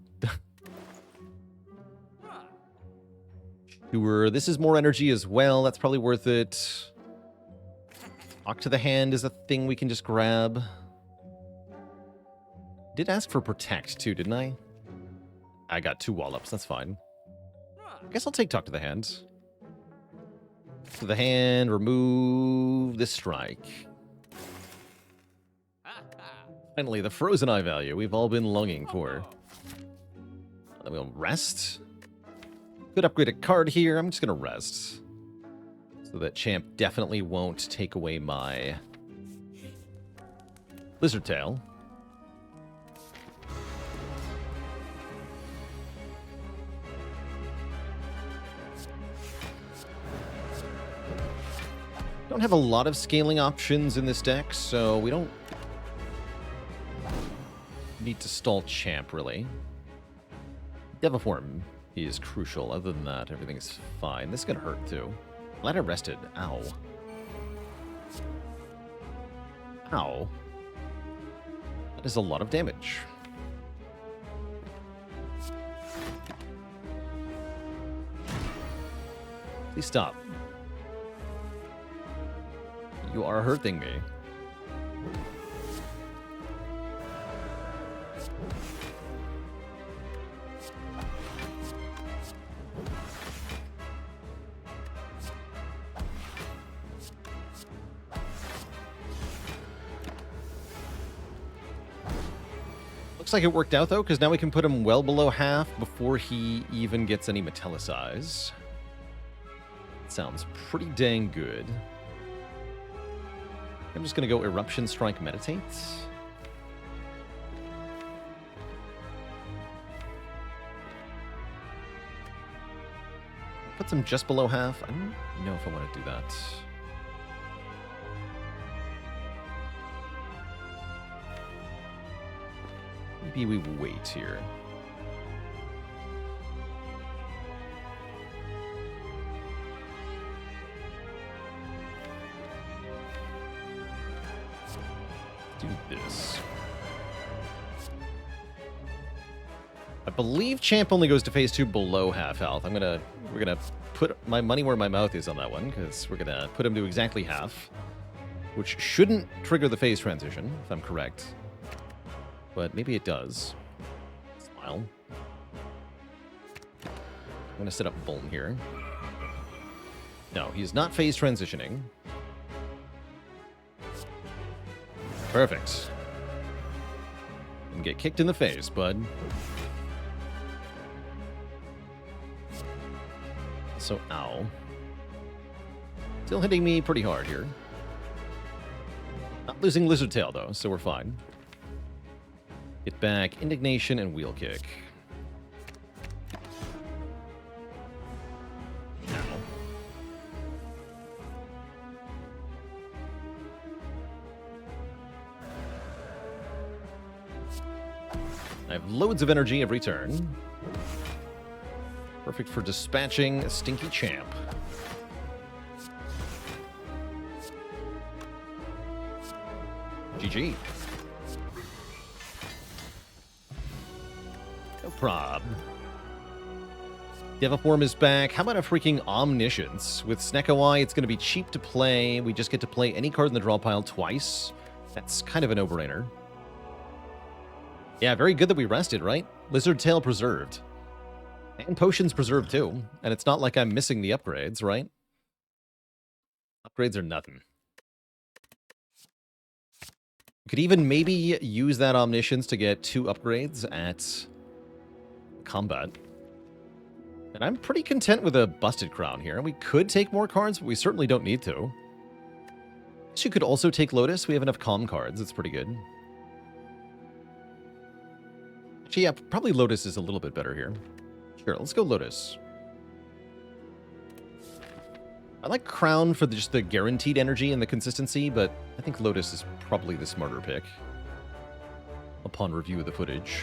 S1: Sure, this is more energy as well. That's probably worth it. Talk to the Hand is a thing we can just grab. Did ask for Protect, too, didn't I? I got 2 wallops. That's fine. I guess I'll take Talk to the Hand. To the Hand, remove this strike. Finally, the Frozen Eye value we've all been longing for. Then we'll rest. Could upgrade a card here. I'm just going to rest. So that Champ definitely won't take away my Lizard Tail. Don't have a lot of scaling options in this deck, so we don't need to stall Champ, really. Devaform is crucial. Other than that, everything's fine. This is going to hurt, too. Glad I rested. Ow. Ow. That is a lot of damage. Please stop. You are hurting me. Looks like it worked out, though, because now we can put him well below half before he even gets any Metallicize. Sounds pretty dang good. I'm just going to go Eruption Strike Meditate. Puts him just below half. I don't know if I want to do that. Maybe we wait here. Do this. I believe Champ only goes to phase 2 below half health. We're gonna put my money where my mouth is on that one, because we're gonna put him to exactly half, which shouldn't trigger the phase transition, if I'm correct. But maybe it does. Smile. I'm gonna set up Bolton here. No, he's not phase transitioning. Perfect. And get kicked in the face, bud. So, ow. Still hitting me pretty hard here. Not losing Lizard Tail, though, so we're fine. Get back, Indignation, and Wheel Kick. Ow. I have loads of energy every turn. Perfect for dispatching a Stinky Champ. GG. No prob. Devaform is back. How about a freaking Omniscience? With Snecko-Eye, it's going to be cheap to play. We just get to play any card in the draw pile twice. That's kind of a no-brainer. Yeah, very good that we rested, right? Lizard Tail preserved. And Potions preserved, too. And it's not like I'm missing the upgrades, right? Upgrades are nothing. You could even maybe use that Omniscience to get 2 upgrades at combat. And I'm pretty content with a Busted Crown here. We could take more cards, but we certainly don't need to. Guess you could also take Lotus. We have enough Calm cards. It's pretty good. Actually, yeah, probably Lotus is a little bit better here. Sure, let's go Lotus. I like Crown for just the guaranteed energy and the consistency, but I think Lotus is probably the smarter pick upon review of the footage.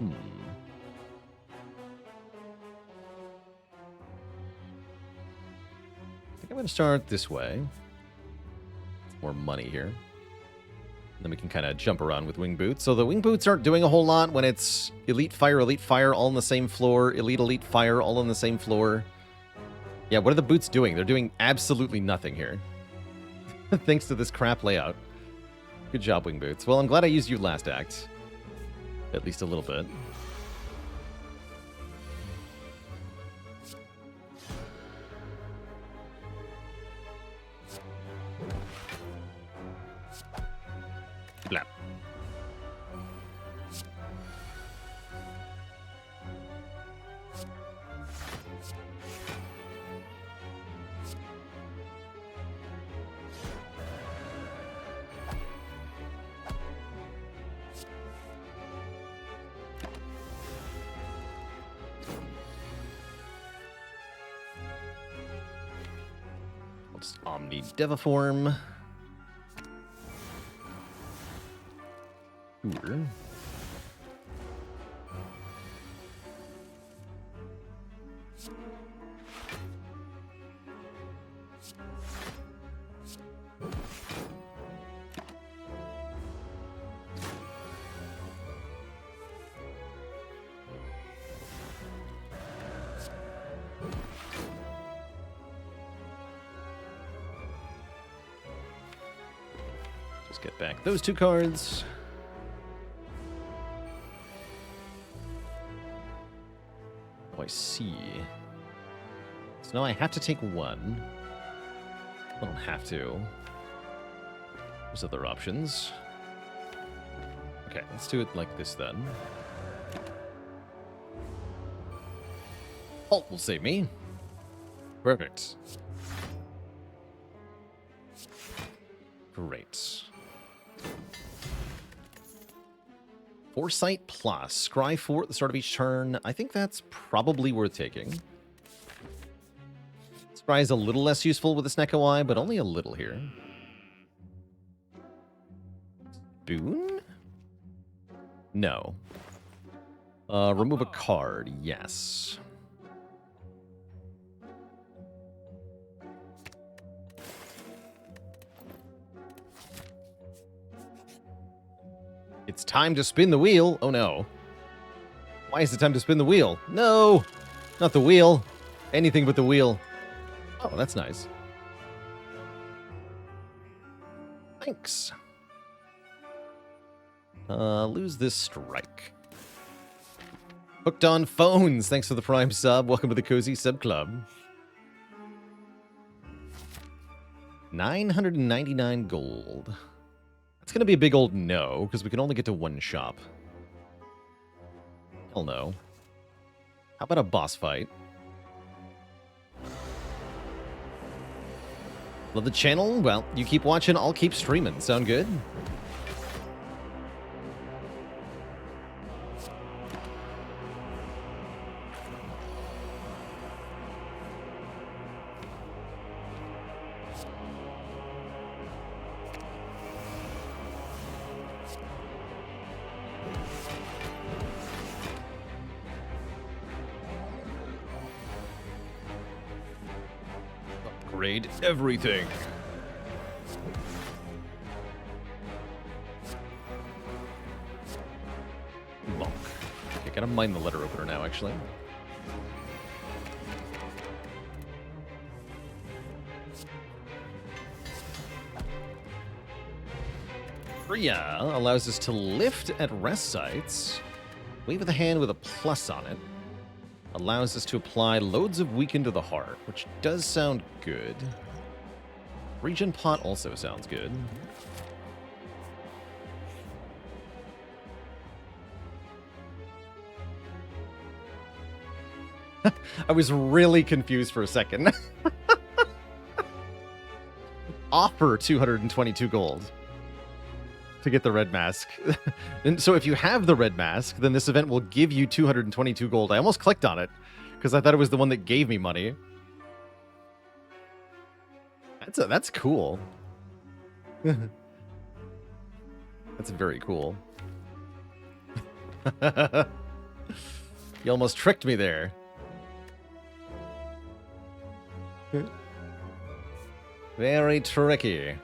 S1: I think I'm going to start this way. More money here. Then we can kind of jump around with Wing Boots. So the Wing Boots aren't doing a whole lot when it's Elite Fire, all on the same floor. Elite Fire, all on the same floor. Yeah, what are the boots doing? They're doing absolutely nothing here. Thanks to this crap layout. Good job, Wing Boots. Well, I'm glad I used you last act. At least a little bit. Blah. I'll just Omni Devaform. Sure. Just get back those 2 cards. I see. So now I have to take 1. I don't have to. There's other options. Okay, let's do it like this then. Halt will save me. Perfect. Great. Foresight plus. Scry 4 at the start of each turn. I think that's probably worth taking. Scry is a little less useful with the Snecko-Eye, but only a little here. Boon? No. Remove a card. Yes. It's time to spin the wheel. Oh, no. Why is it time to spin the wheel? No! Not the wheel. Anything but the wheel. Oh, that's nice. Thanks. Lose this strike. Hooked on phones. Thanks for the Prime sub. Welcome to the Cozy Sub Club. 999 gold. It's going to be a big old no, because we can only get to 1 shop. Hell no. How about a boss fight? Love the channel? Well, you keep watching, I'll keep streaming. Sound good? Everything. I gotta mine the letter opener now, actually. Priya allows us to lift at rest sites. Wave of the hand with a plus on it. Allows us to apply loads of weaken to the heart, which does sound good. Regen pot also sounds good. I was really confused for a second. Offer 222 gold to get the red mask. And so if you have the red mask, then this event will give you 222 gold. I almost clicked on it because I thought it was the one that gave me money. That's cool. That's very cool. You almost tricked me there. Very tricky.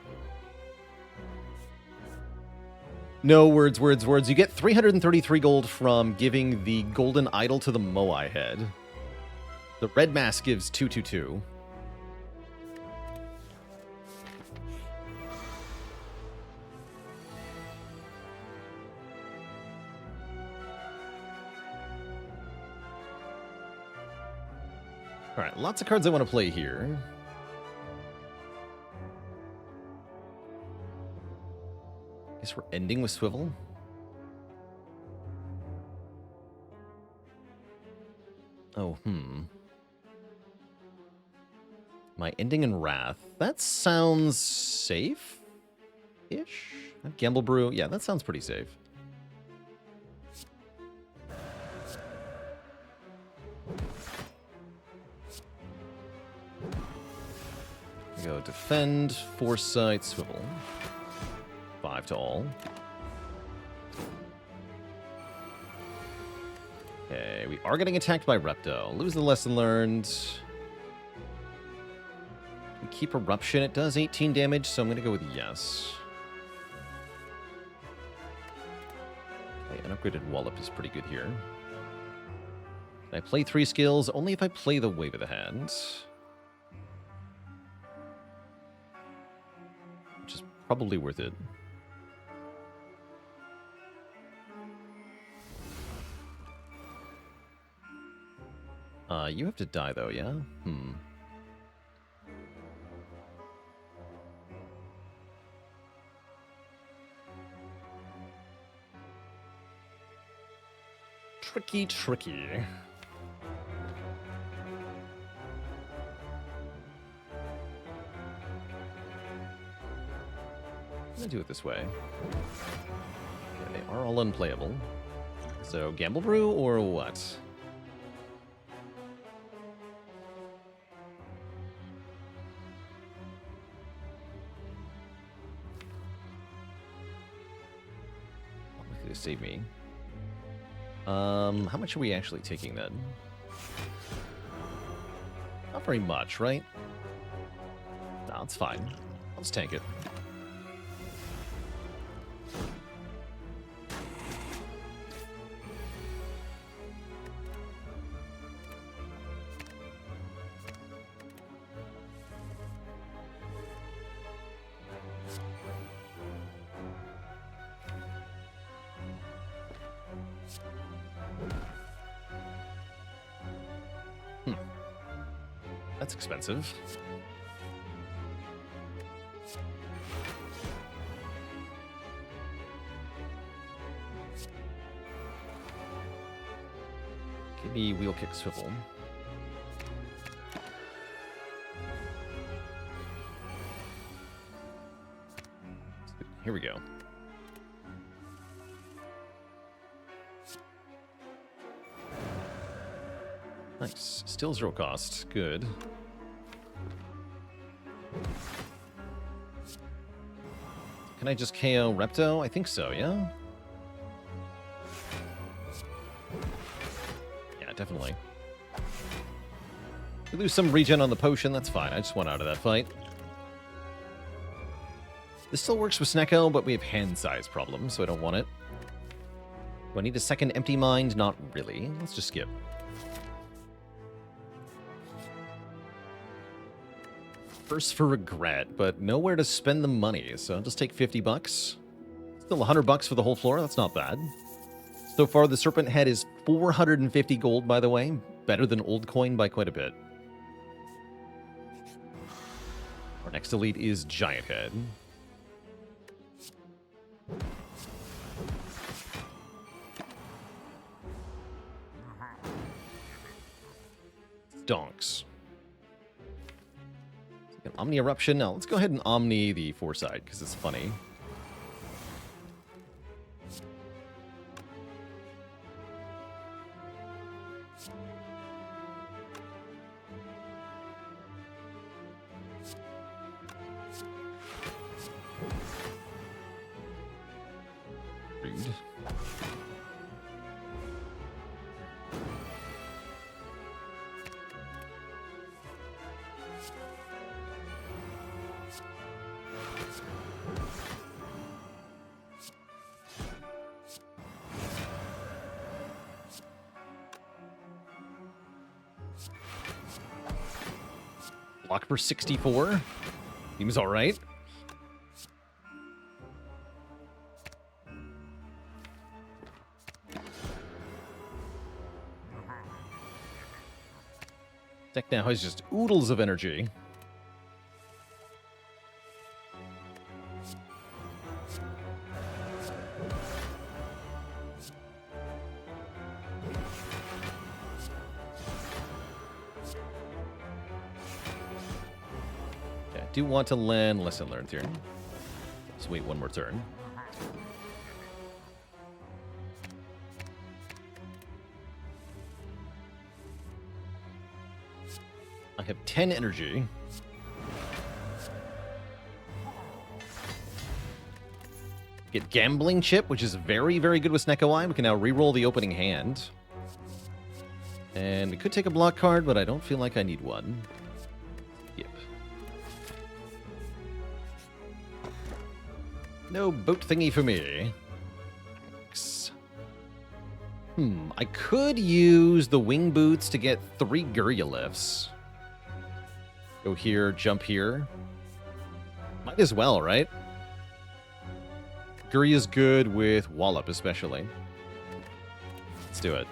S1: No, words. You get 333 gold from giving the golden idol to the Moai head. The red mask gives 222. All right, lots of cards I want to play here. Guess we're ending with Swivel. Oh, Am I ending in Wrath? That sounds safe-ish? Gamble Brew? Yeah, that sounds pretty safe. Go Defend, Foresight, Swivel. 5 to all. Okay, we are getting attacked by Repto. Lose the lesson learned. We keep Eruption. It does 18 damage, so I'm going to go with yes. Okay, an upgraded Wallop is pretty good here. I play 3 skills only if I play the Wave of the Hand. Which is probably worth it. You have to die, though, yeah? Tricky. I'm gonna do it this way. Yeah, they are all unplayable. So, Gamble Brew or what? Save me. How much are we actually taking then? Not very much, right? No, it's fine. I'll just tank it. That's expensive. Give me Wheel Kick Swivel. Here we go. Nice. Still 0 cost. Good. Can I just KO Repto? I think so, yeah? Yeah, definitely. We lose some regen on the potion, that's fine. I just want out of that fight. This still works with Snecko, but we have hand size problems, so I don't want it. Do I need a second empty mind? Not really. Let's just skip. First for regret, but nowhere to spend the money, so I'll just take 50 bucks. Still 100 bucks for the whole floor, that's not bad. So far, the Serpent Head is 450 gold, by the way. Better than Old Coin by quite a bit. Our next elite is Giant Head. Donks. Omni Eruption. Now, let's go ahead and Omni the Foresight, because it's funny. Rude. Block for 64. Seems all right. Deck now has just oodles of energy. Do want to land lesson learned here. Let's wait one more turn. I have 10 energy. Get Gambling Chip, which is very, very good with Snecko-Eye. We can now reroll the opening hand. And we could take a block card, but I don't feel like I need one. Yep. No boat thingy for me. Thanks. I could use the wing boots to get 3 Gurya lifts. Go here, jump here. Might as well, right? Gurya's good with Wallop, especially. Let's do it.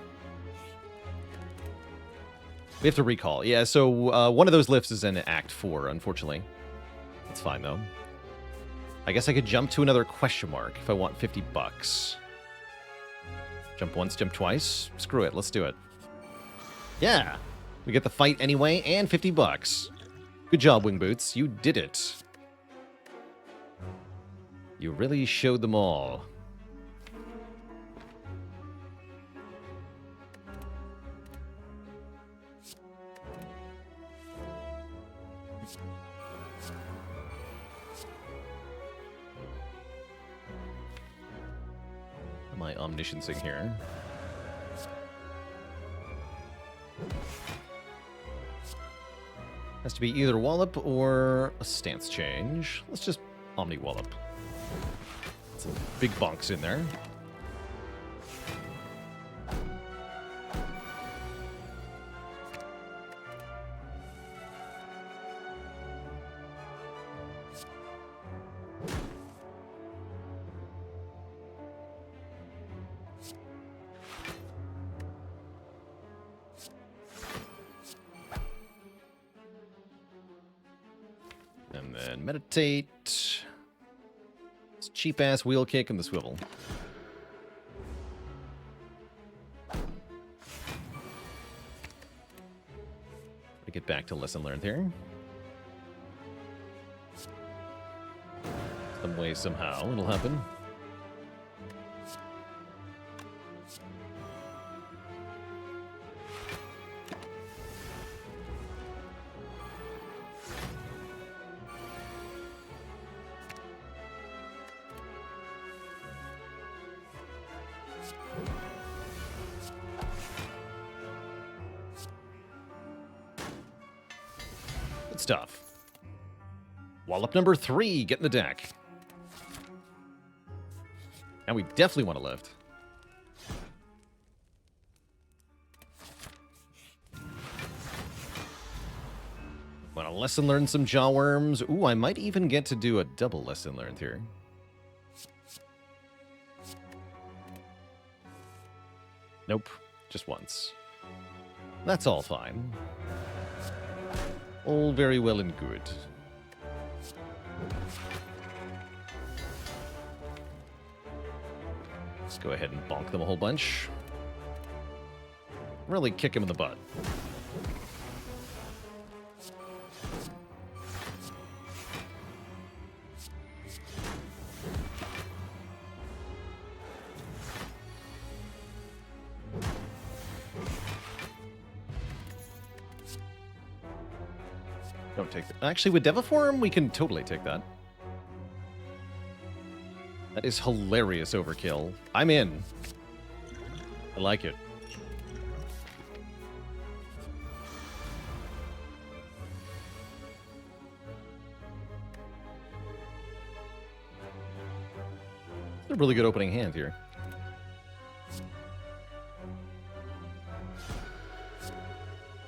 S1: We have to recall. Yeah, so one of those lifts is in Act 4, unfortunately. That's fine, though. I guess I could jump to another question mark if I want 50 bucks. Jump once, jump twice. Screw it, let's do it. Yeah, we get the fight anyway, and 50 bucks. Good job, Wing Boots. You did it. You really showed them all. My omnisciencing here. Has to be either Wallop or a stance change. Let's just Omni Wallop. Some big bonks in there. And then meditate. This cheap-ass wheel kick and the swivel. To get back to lesson learned here. Some way, somehow, it'll happen. Good stuff. Wallop number 3, get in the deck. And we definitely want to lift. Want to lesson learn some jawworms? Ooh, I might even get to do a double lesson learned here. Nope, just once. That's all fine. All very well and good. Let's go ahead and bonk them a whole bunch. Really kick them in the butt. Don't take that. Actually, with Deviform, we can totally take that. That is hilarious overkill. I'm in. I like it. It's a really good opening hand here.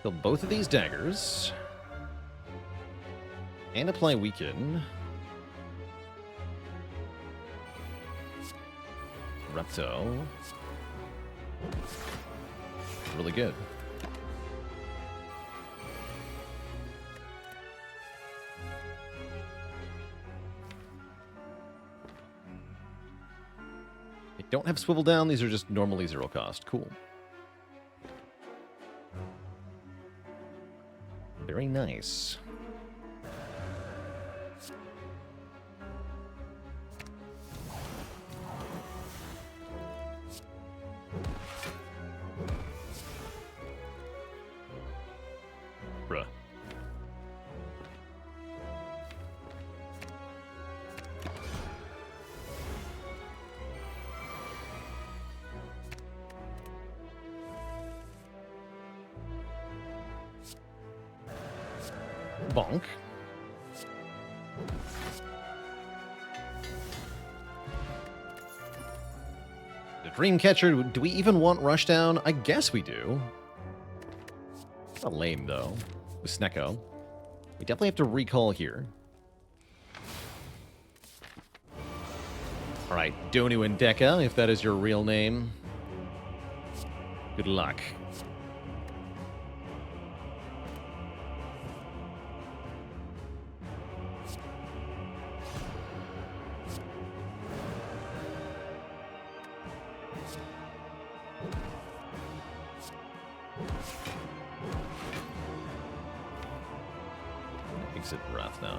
S1: Kill both of these daggers. And apply Weaken. Repto. Really good. They don't have Swivel Down. These are just normally 0 cost. Cool. Very nice. Bruh. Bonk. The Dreamcatcher, do we even want Rushdown? I guess we do. Not lame, though. With Snecko. We definitely have to recall here. Alright, Donu and Deka, if that is your real name. Good luck. Exit Wrath now.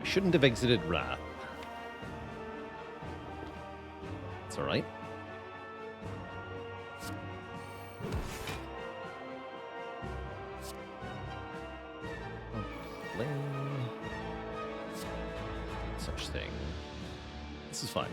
S1: Shouldn't have exited Wrath. It's alright. Such thing. This is fine.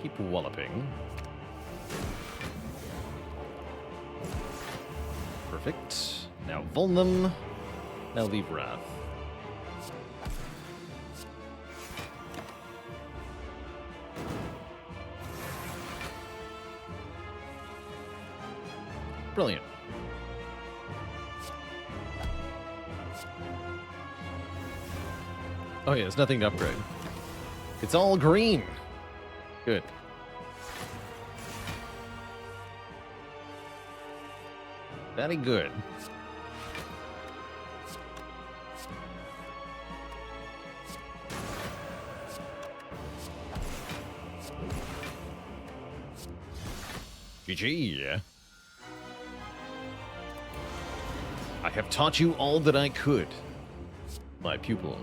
S1: Keep walloping. Perfect. Now vuln them. Now leave Wrath. Brilliant. Oh yeah, there's nothing to upgrade. It's all green. Good. Very good. GG. I have taught you all that I could, my pupil.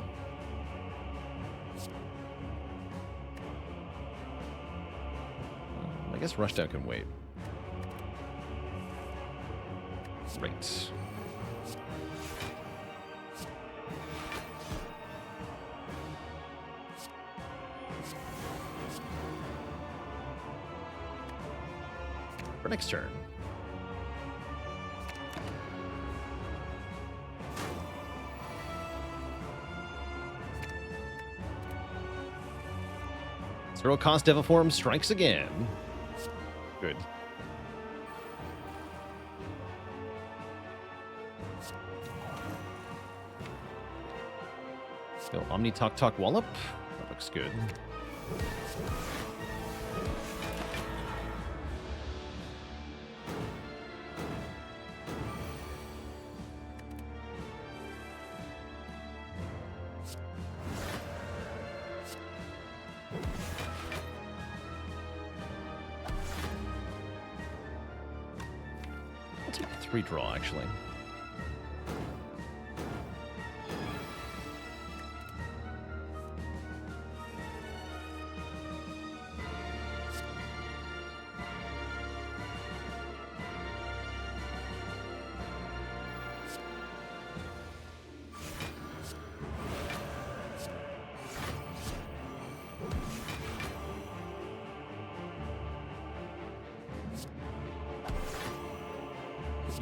S1: I guess Rushdown can wait. Great. For next turn. Zero cost Deviform strikes again. Good. Go Omni Talk Wallop. That looks good. I'll take a 3 draw, actually.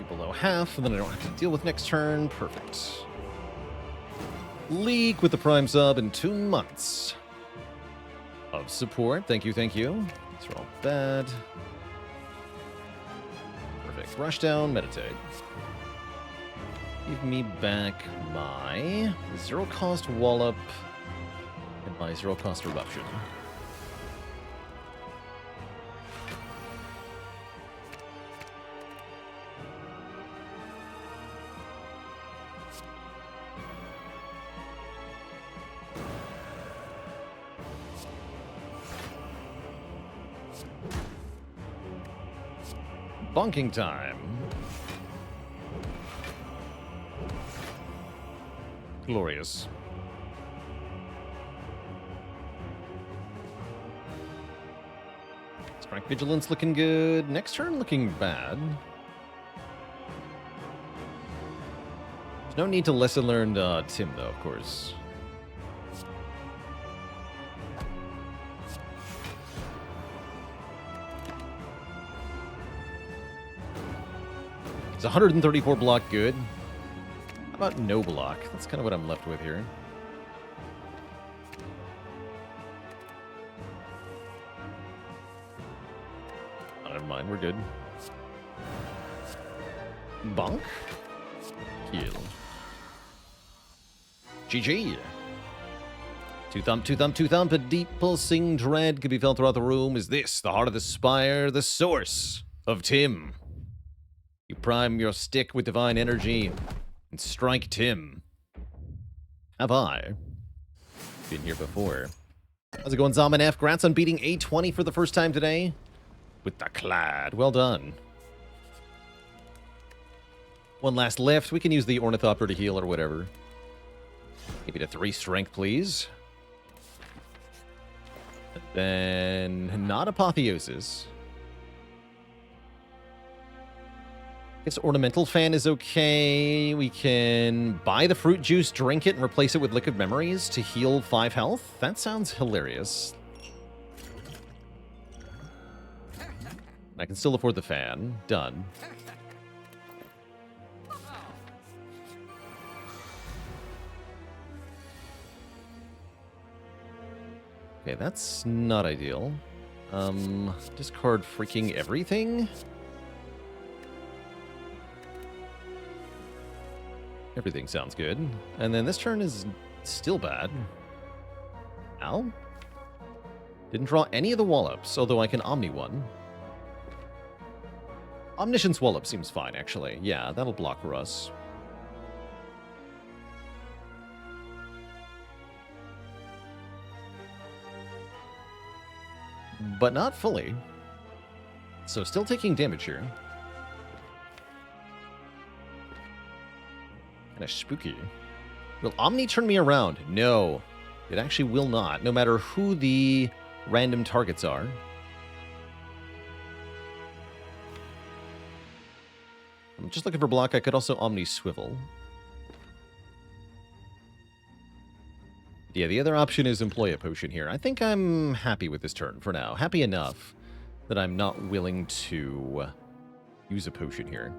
S1: Below half, and then I don't have to deal with next turn. Perfect. Leak with the Prime sub in 2 months of support. Thank you, thank you. These are all bad. Perfect. Rushdown, meditate. Give me back my zero cost wallop and my zero cost eruption. Bonking time. Glorious. Strike Vigilance looking good. Next turn looking bad. There's no need to lesson learn Tim, though, of course. It's 134 block good. How about no block? That's kind of what I'm left with here. Oh, never mind, we're good. Bonk. Kill. GG. Two thump, a deep pulsing dread could be felt throughout the room. Is this the heart of the Spire, the source of Tim? You prime your stick with divine energy and strike Tim. Have I been here before? How's it going, Zaman F? Grats on beating A20 for the first time today with the Clad. Well done. One last lift. We can use the Ornithopter to heal or whatever. Maybe to 3 strength, please. And then not Apotheosis. Guess Ornamental Fan is okay. We can buy the fruit juice, drink it, and replace it with Liquid Memories to heal 5 health. That sounds hilarious. I can still afford the fan. Done. Okay, that's not ideal. Discard freaking everything? Everything sounds good. And then this turn is still bad. Ow. Didn't draw any of the Wallops, although I can Omni one. Omniscience Wallop seems fine, actually. Yeah, that'll block for us. But not fully. So still taking damage here. Kind of spooky. Will Omni turn me around? No, it actually will not, no matter who the random targets are. I'm just looking for block. I could also Omni Swivel. Yeah, the other option is employ a potion here. I think I'm happy with this turn for now. Happy enough that I'm not willing to use a potion here.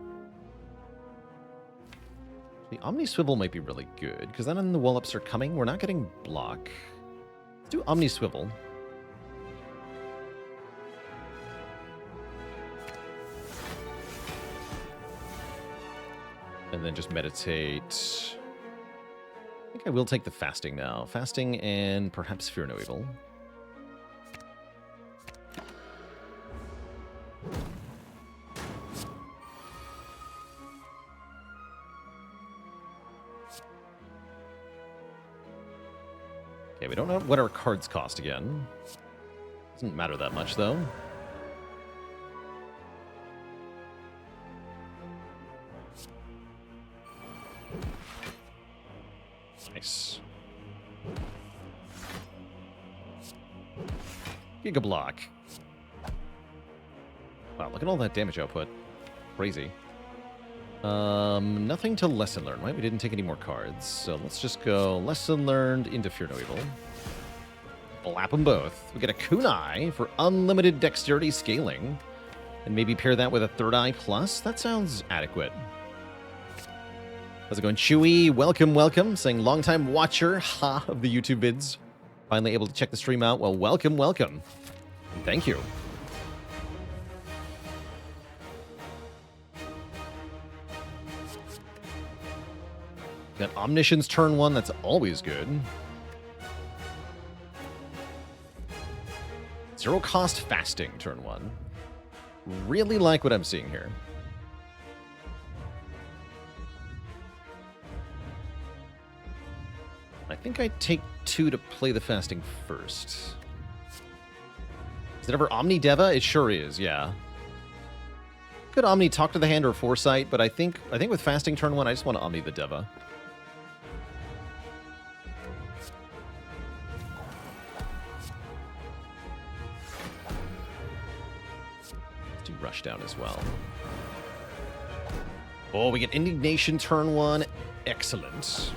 S1: The Omni Swivel might be really good, because then the wall-ups are coming. We're not getting block. Let's do Omni Swivel. And then just meditate. I think I will take the fasting now. Fasting and perhaps Fear No Evil. Okay, we don't know what our cards cost again. Doesn't matter that much, though. Nice. Giga Block. Wow, look at all that damage output. Crazy. Nothing to Lesson Learned, right? We didn't take any more cards. So let's just go Lesson Learned into Fear No Evil. Blap them both. We get a Kunai for unlimited dexterity scaling. And maybe pair that with a Third Eye Plus? That sounds adequate. How's it going? Chewy, welcome, welcome. Saying longtime watcher, ha, of the YouTube vids. Finally able to check the stream out. Well, welcome, welcome. And thank you. Got Omniscience turn 1, that's always good. Zero cost fasting turn 1. Really like what I'm seeing here. I think I take 2 to play the fasting first. Is it ever Omni Deva? It sure is, yeah. Could Omni Talk to the Hand or Foresight, but I think with fasting turn 1, I just want to Omni the Deva. Let's do Rushdown as well. Oh, we get Indignation turn 1. Excellent.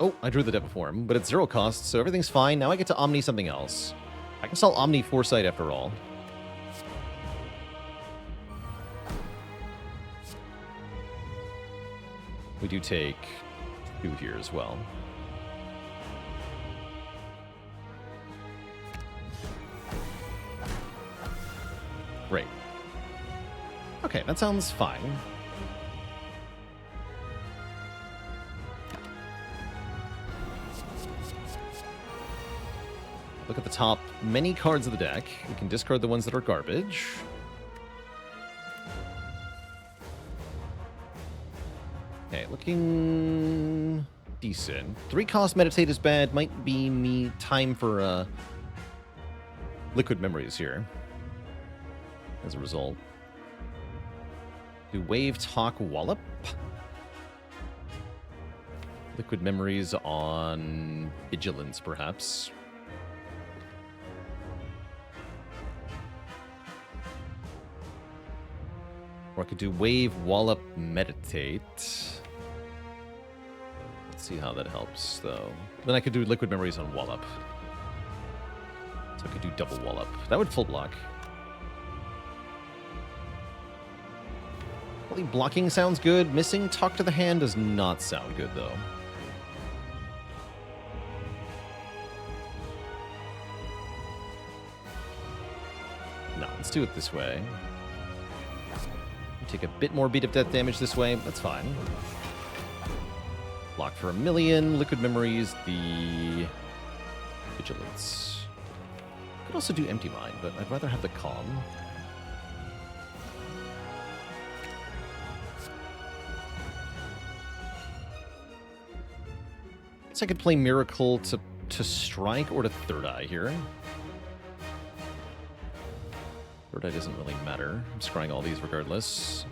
S1: Oh, I drew the Deva form, but it's 0 cost, so everything's fine. Now I get to Omni something else. I can still Omni Foresight after all. We do take 2 here as well. Great. Okay, that sounds fine. Look at the top many cards of the deck. We can discard the ones that are garbage. Okay, looking decent. 3 cost Meditate is bad. Might be me time for Liquid Memories here. As a result. Do Wave Talk Wallop? Liquid Memories on Vigilance, perhaps. Or I could do Wave, Wallop, Meditate. Let's see how that helps, though. Then I could do Liquid Memories on Wallop. So I could do double Wallop. That would full block. Probably blocking sounds good. Missing Talk to the Hand does not sound good, though. No, let's do it this way. Take a bit more Beat of Death damage this way. That's fine. Block for 1,000,000. Liquid Memories, the Vigilance. Could also do Empty Mind, but I'd rather have the Calm. Guess I could play Miracle to strike or to Third Eye here. Third eye doesn't really matter. I'm scrying all these regardless.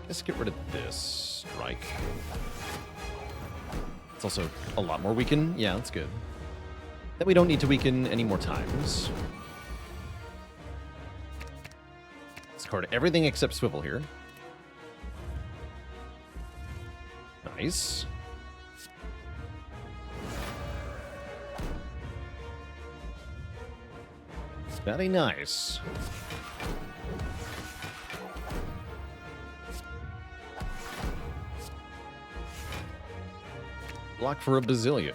S1: Let's get rid of this strike. It's also a lot more weaken. Yeah, that's good. Then we don't need to weaken any more times. Discard everything except swivel here. Nice. Very nice. Block for a bazillion.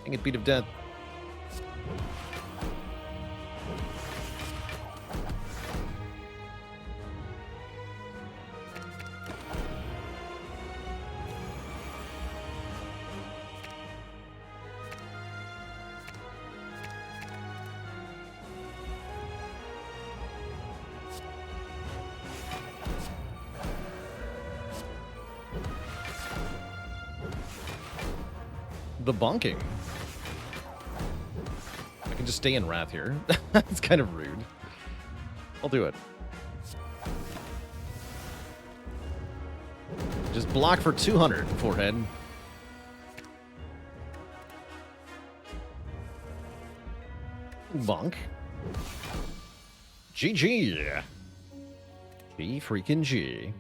S1: Dang it, beat of death. The bonking. I can just stay in Wrath here. It's kind of rude. I'll do it. Just block for 200, forehead. Bonk. GG. G freaking G.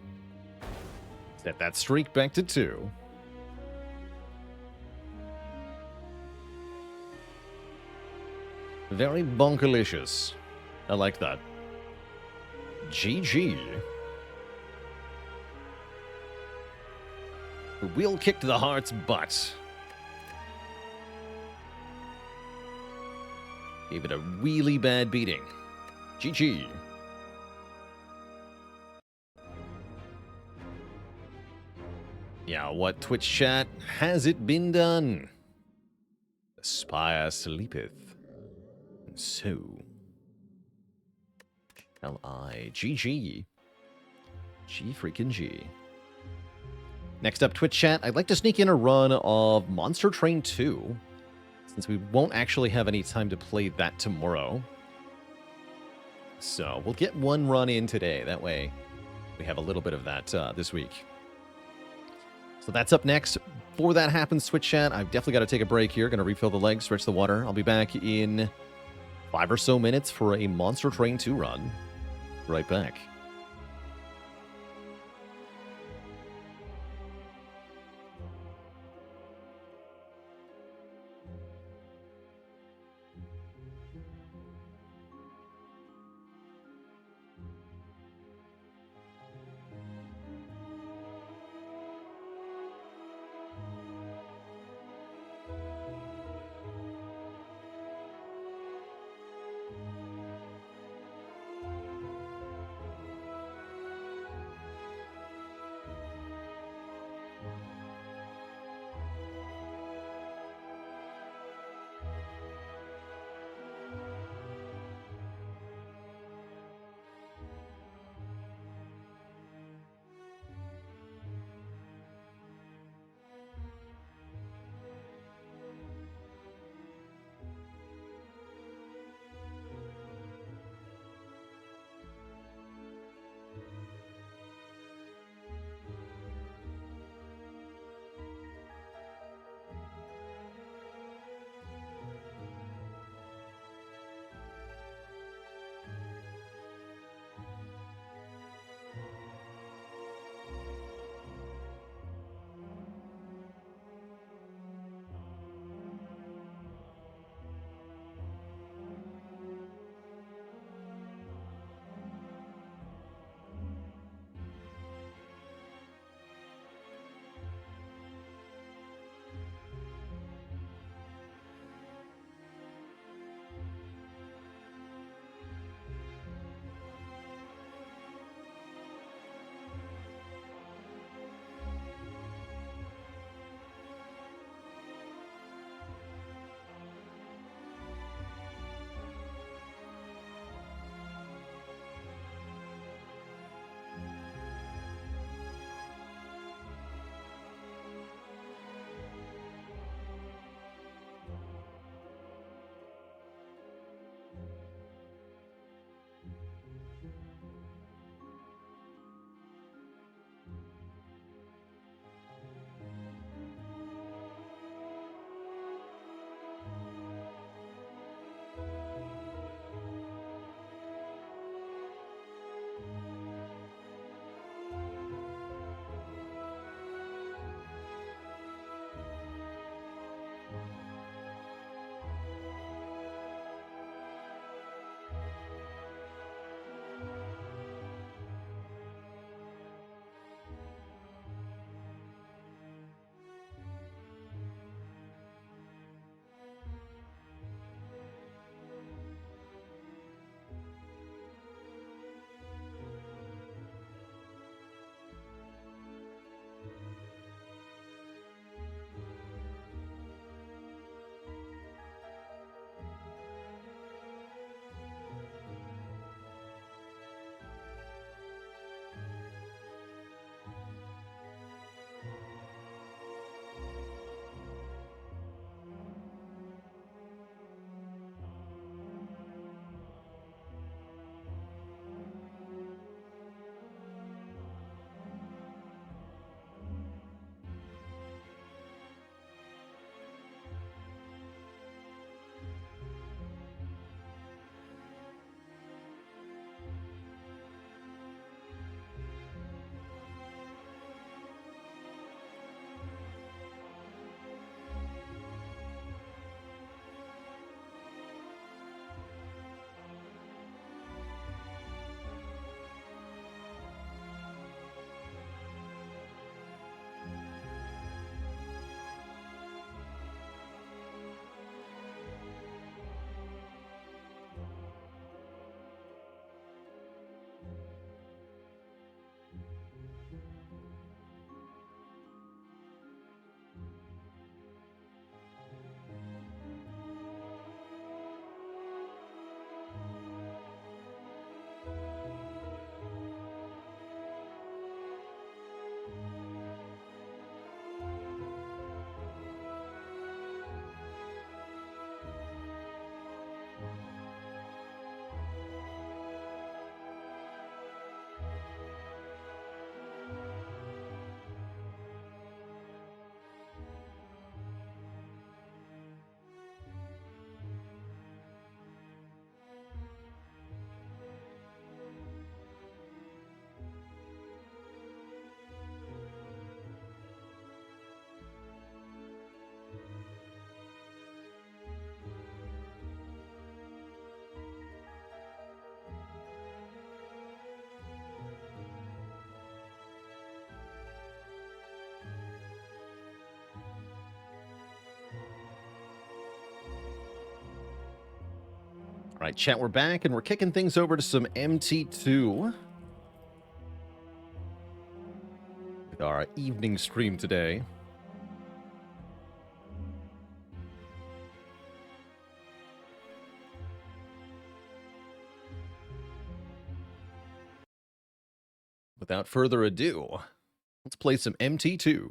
S1: Set that streak back to 2. Very bonkalicious. I like that. GG. We'll kick the heart's butt. Gave it a really bad beating. GG. Yeah, what, Twitch chat? Has it been done? The Spire sleepeth. So, shall I? GG. G freaking G. Next up, Twitch chat. I'd like to sneak in a run of Monster Train 2, since we won't actually have any time to play that tomorrow. So, we'll get one run in today. That way, we have a little bit of that this week. So that's up next. Before that happens, Twitch chat, I've definitely got to take a break here. Going to refill the legs, stretch the water. I'll be back in 5 or so minutes for a Monster Train 2 run. Right back. All right, chat, we're back, and we're kicking things over to some MT2 with our evening stream today. Without further ado, let's play some MT2.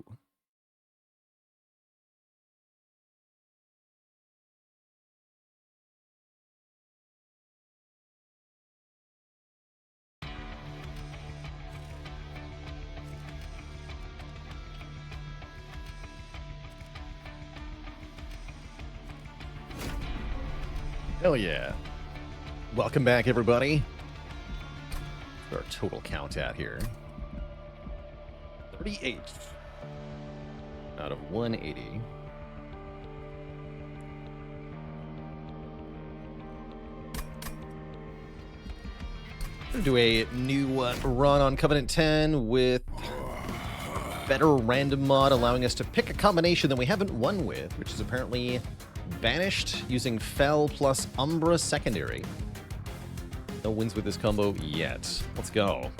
S1: Hell yeah. Welcome back, everybody. What's our total count at here? 38 out of 180. We're gonna do a new run on Covenant 10 with better random mod, allowing us to pick a combination that we haven't won with, which is apparently Banished using Fel plus Umbra secondary. No wins with this combo yet. Let's go.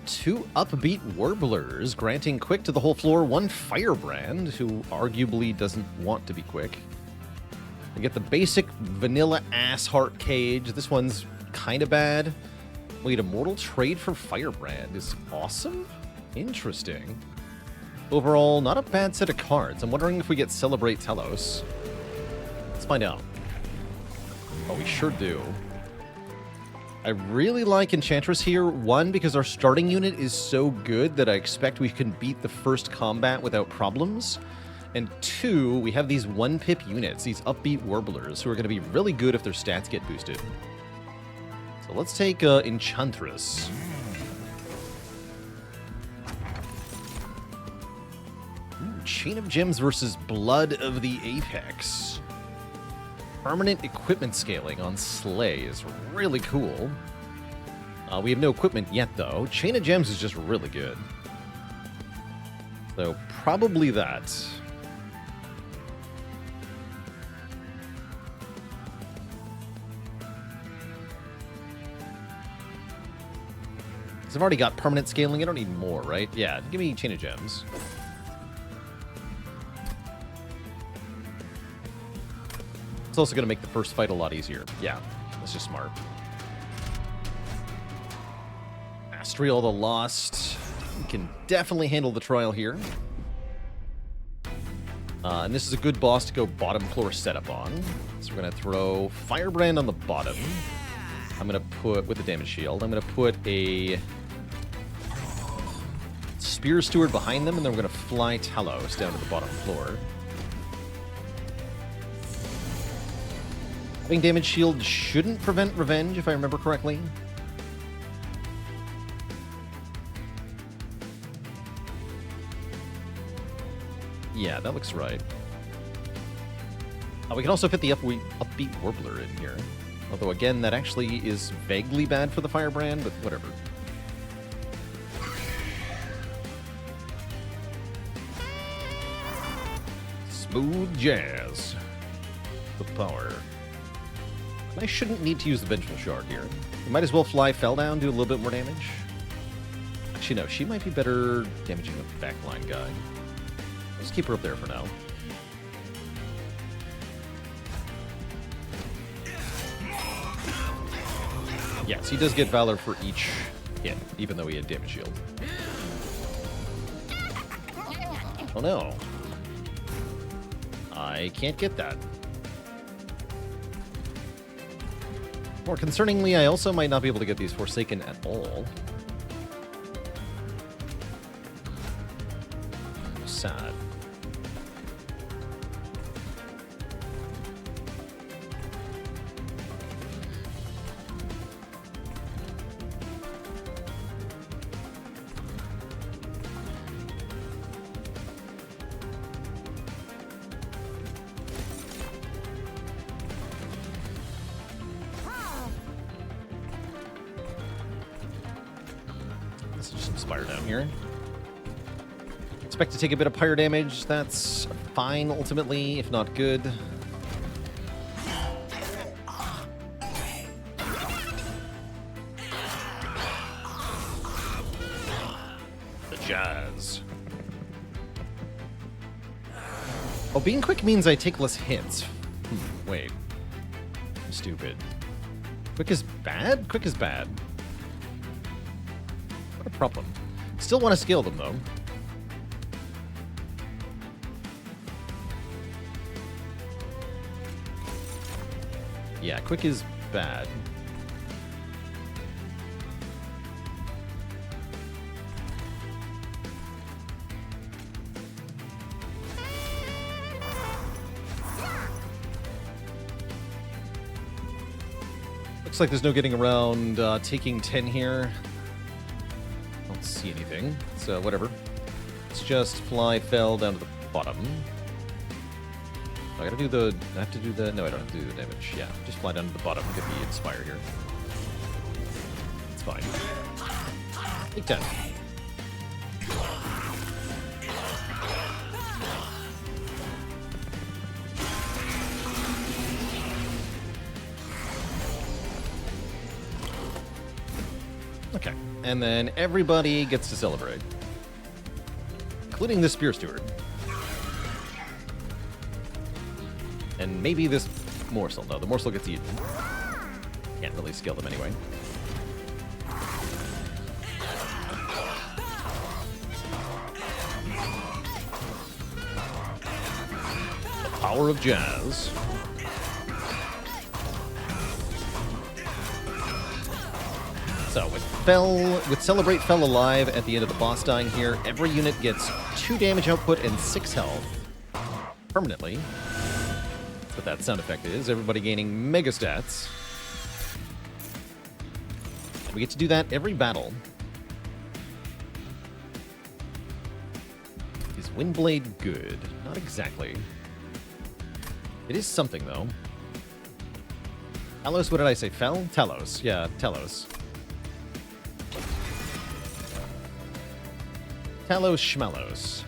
S1: Two upbeat warblers, granting quick to the whole floor. One firebrand, who arguably doesn't want to be quick. We get the basic vanilla ass Heartcage. This one's kind of bad. Wait, Immortal Trade for Firebrand is awesome? Interesting. Overall, not a bad set of cards. I'm wondering if we get Celebrate Talos. Let's find out. Oh, we sure do. I really like Enchantress here. One, because our starting unit is so good that I expect we can beat the first combat without problems. And two, we have these 1-pip units, these upbeat warblers, who are going to be really good if their stats get boosted. So let's take Enchantress. Ooh, Chain of Gems versus Blood of the Apex. Permanent equipment scaling on Slay is really cool. We have no equipment yet, though. Chain of Gems is just really good. So probably that. I've already got permanent scaling. I don't need more, right? Yeah, give me Chain of Gems. It's also going to make the first fight a lot easier. Yeah, that's just smart. Mastery all the Lost. We can definitely handle the trial here. And this is a good boss to go bottom floor setup on. So we're going to throw Firebrand on the bottom. I'm going to put, with the damage shield, I'm going to put a Spear Steward behind them, and then we're going to fly Talos down to the bottom floor. Having damage shield shouldn't prevent revenge, if I remember correctly. Yeah, that looks right. We can also fit the upbeat Warbler in here. Although, again, that actually is vaguely bad for the Firebrand, but whatever. Smooth jazz. The power. I shouldn't need to use the Vengeful Shard here. We might as well fly Fel down, do a little bit more damage. Actually, no, she might be better damaging the backline guy. Let's keep her up there for now. Yes, he does get Valor for each hit, even though he had damage shield. Oh no. I can't get that. More concerningly, I also might not be able to get these Forsaken at all. Sad. Let's just some Spire down here. Expect to take a bit of pyre damage. That's fine, ultimately, if not good. The jazz. Oh, being quick means I take less hits. Wait. I'm stupid. Quick is bad? Quick is bad. What a problem. Still want to scale them, though. Yeah, quick is bad. Looks like there's no getting around taking 10 here. Don't see anything, so whatever. Let's just fly fell down to the bottom. I have to do the... No, I don't have to do the damage. Yeah, just fly down to the bottom, get the Inspire here. It's fine. Take 10. Okay, and then everybody gets to celebrate. Including the Spear Steward. And maybe this morsel. No, the morsel gets eaten. Can't really scale them anyway. The power of jazz. So with Celebrate Fell Alive at the end of the boss dying here, every unit gets 2 damage output and 6 health. Permanently. What that sound effect is. Everybody gaining mega stats. And we get to do that every battle. Is Windblade good? Not exactly. It is something, though. Talos, what did I say? Fell? Talos. Yeah, Talos. Talos Schmalos.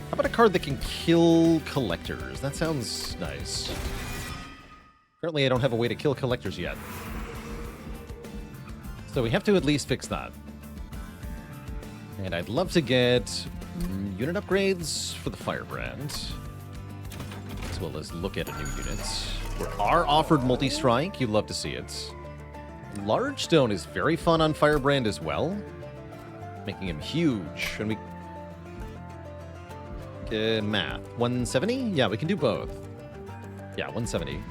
S1: How about a card that can kill collectors? That sounds nice. Currently, I don't have a way to kill collectors yet. So we have to at least fix that. And I'd love to get unit upgrades for the Firebrand. As well as look at a new unit. We are offered multi-strike. You'd love to see it. Large Stone is very fun on Firebrand as well. Making him huge. And we... math. 170? Yeah, we can do both. Yeah, 170.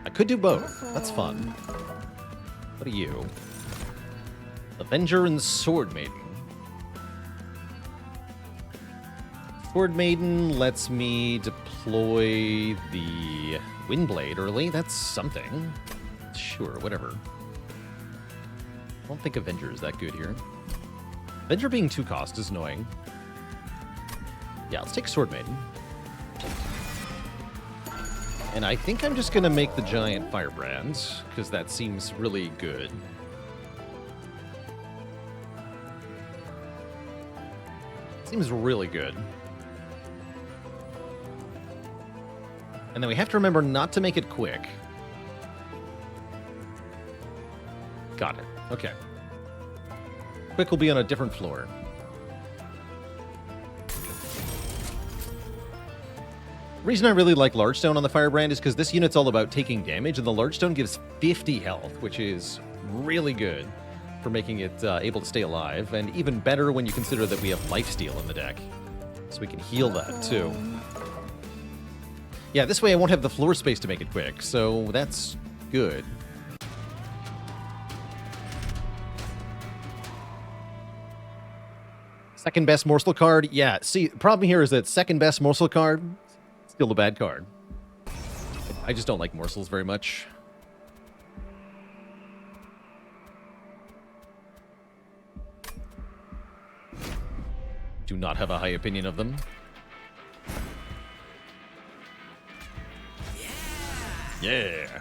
S1: I could do both. That's fun. What are you? Avenger and Sword Maiden. Sword Maiden lets me deploy the Windblade early. That's something. Sure, whatever. I don't think Avenger is that good here. Avenger being 2 cost is annoying. Yeah, let's take Sword Maiden. And I think I'm just going to make the giant Firebrand, because that seems really good. Seems really good. And then we have to remember not to make it quick. Got it. Okay. Quick will be on a different floor. The reason I really like Large Stone on the Firebrand is because this unit's all about taking damage, and the Large Stone gives 50 health, which is really good for making it able to stay alive, and even better when you consider that we have Lifesteal in the deck. So we can heal that, too. Yeah, this way I won't have the floor space to make it quick, so that's good. Second best morsel card? Yeah, see, the problem here is that second best morsel card, still a bad card. I just don't like morsels very much. Do not have a high opinion of them. Yeah.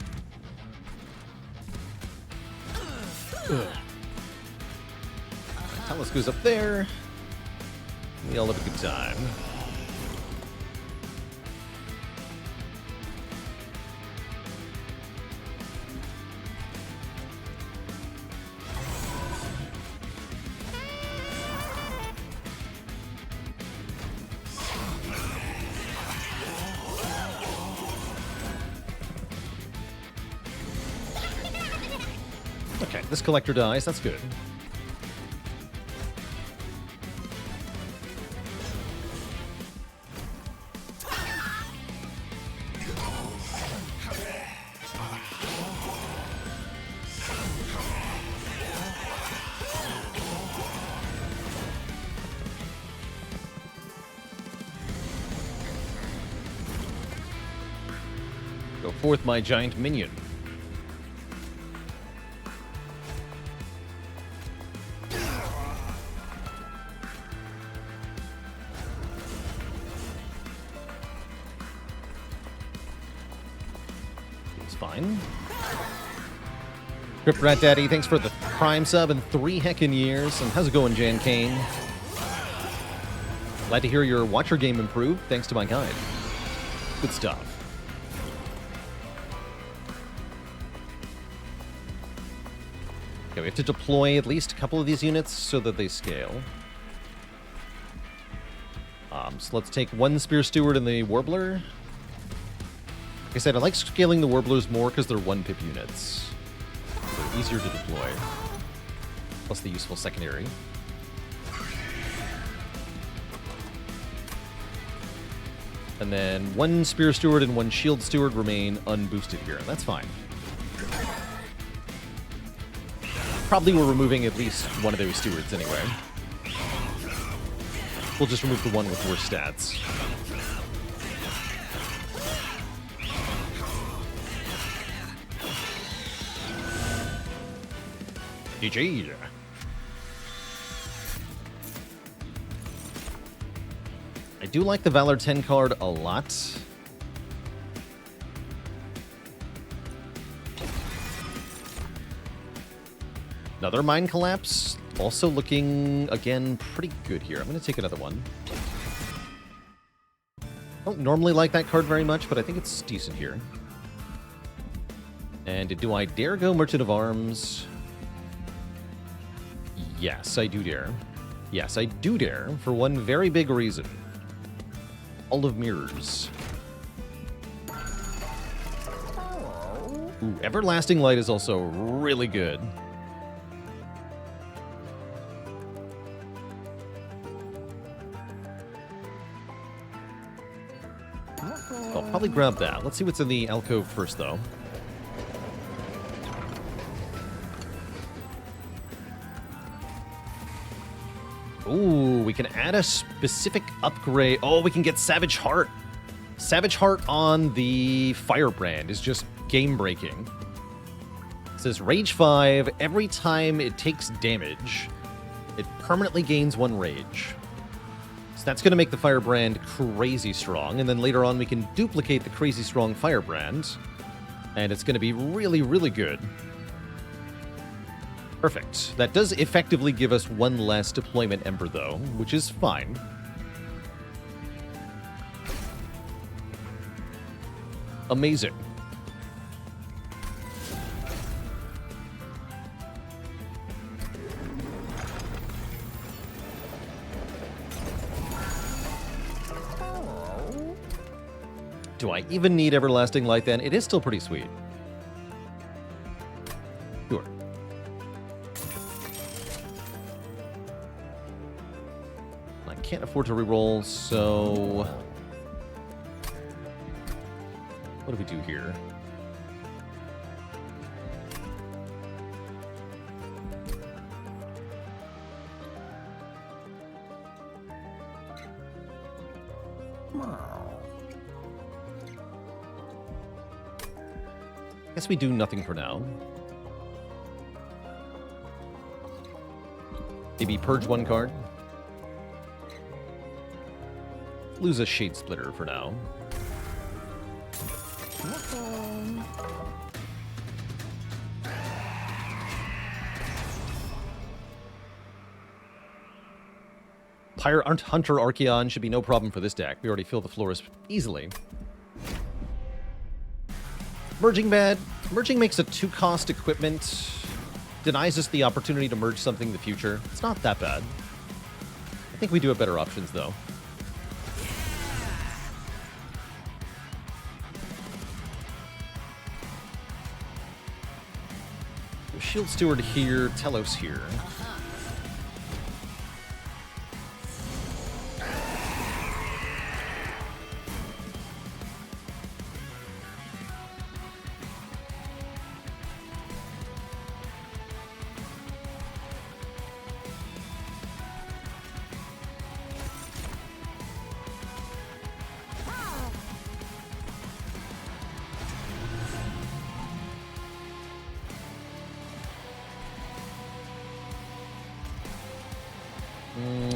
S1: Talos goes up there. We all have a good time. Okay, this collector dies. That's good. Go forth, my giant minion. It's fine. Crypt Rat Daddy, thanks for the Prime sub in 3 heckin' years. And how's it going, Jan Kane? Glad to hear your Watcher game improved, thanks to my guide. Good stuff. Okay, we have to deploy at least a couple of these units so that they scale. So let's take 1 Spear Steward and the Warbler. Like I said, I like scaling the Warblers more because they're 1-pip units. They're easier to deploy. Plus the useful secondary. And then 1 Spear Steward and 1 Shield Steward remain unboosted here. That's fine. Probably we're removing at least one of those stewards anyway. We'll just remove the one with worse stats. GG. I do like the Valor 10 card a lot. Another Mind Collapse. Also looking, again, pretty good here. I'm going to take another one. Don't normally like that card very much, but I think it's decent here. And do I dare go Merchant of Arms? Yes, I do dare. Yes, I do dare, for one very big reason. All of Mirrors. Ooh, Everlasting Light is also really good. I'll probably grab that. Let's see what's in the alcove first, though. Ooh, we can add a specific upgrade. Oh, we can get Savage Heart. Savage Heart on the Firebrand is just game-breaking. It says Rage 5. Every time it takes damage, it permanently gains 1 Rage. So that's going to make the Firebrand crazy strong, and then later on we can duplicate the crazy strong Firebrand, and it's going to be really, really good. Perfect. That does effectively give us 1 less deployment Ember, though, which is fine. Amazing. Do I even need Everlasting Light then? It is still pretty sweet. Sure. I can't afford to reroll, so... what do we do here? Guess we do nothing for now. Maybe purge 1 card. Lose a Shade Splitter for now. Hunter Archeon should be no problem for this deck. We already fill the floors easily. Merging bad. Merging makes a 2-cost equipment. Denies us the opportunity to merge something in the future. It's not that bad. I think we do have better options, though. Shield Steward here, Talos here.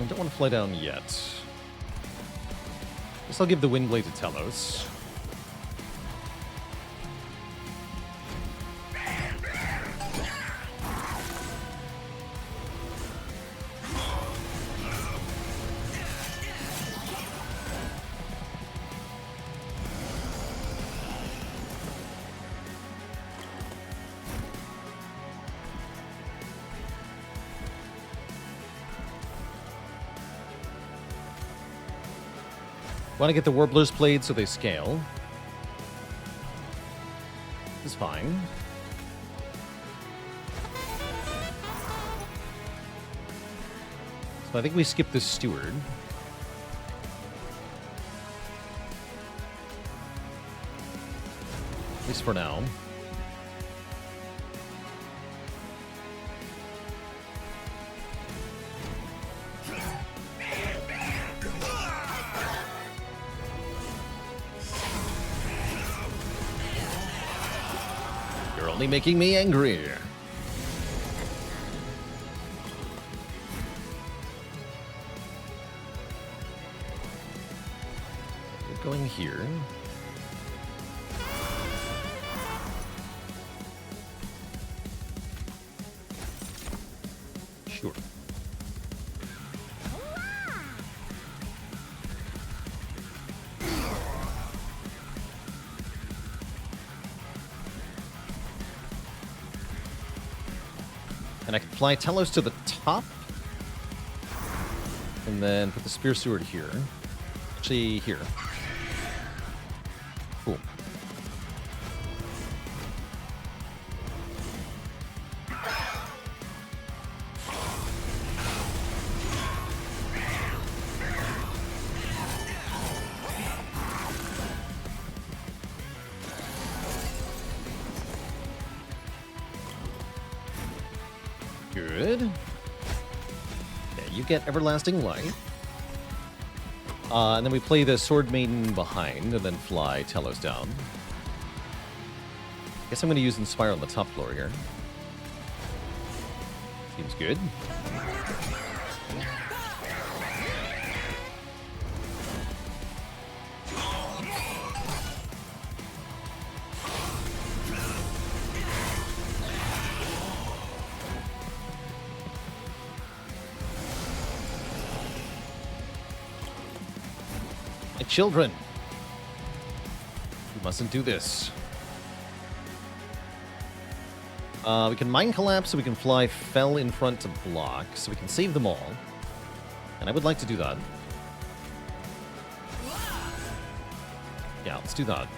S1: Don't want to fly down yet. Guess I'll give the Windblade to Talos. Want to get the Warblers played so they scale. It's fine. So I think we skip the Steward. At least for now. Only making me angry. We're going here. Sure. And I can fly Talos to the top. And then put the Spear Steward here. Actually, here. Cool. Good. Yeah, you get Everlasting Light. And then we play the Sword Maiden behind, and then fly Talos down. Guess I'm going to use Inspire on the top floor here. Seems good. Children, you mustn't do this. We can Mind Collapse, so we can fly Fell in front to block, so we can save them all. And I would like to do that. Yeah, let's do that.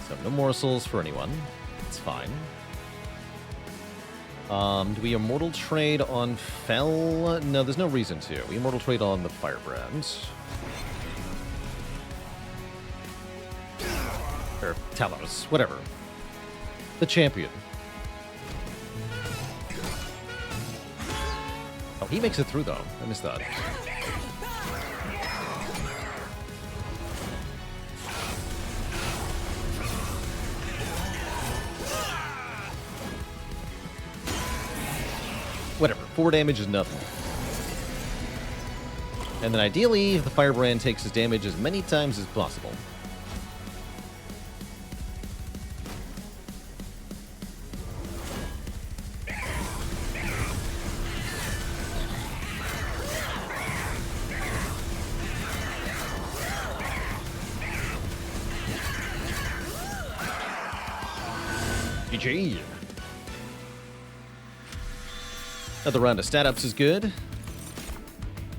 S1: So no morsels for anyone. It's fine. Do we Immortal Trade on Fell? No, there's no reason to. We Immortal Trade on the Firebrand. Or Talos, whatever. The champion. Oh, he makes it through, though. I missed that. Whatever, 4 damage is nothing. And then ideally, the Firebrand takes his damage as many times as possible. GG. Another round of stat ups is good.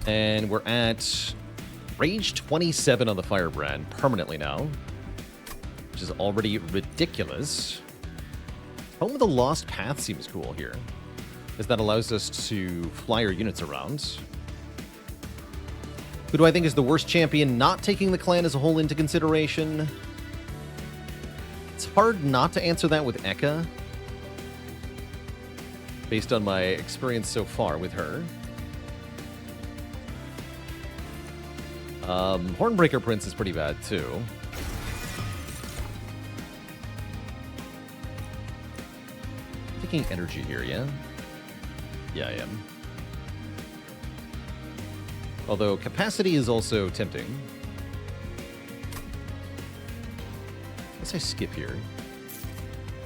S1: And we're at Rage 27 on the Firebrand permanently now, which is already ridiculous. Home of the Lost Path seems cool here, as that allows us to fly our units around. Who do I think is the worst champion, not taking the clan as a whole into consideration? It's hard not to answer that with Ekka, based on my experience so far with her. Hornbreaker Prince is pretty bad, too. Taking energy here, yeah? Yeah, I am. Although capacity is also tempting. I guess I skip here.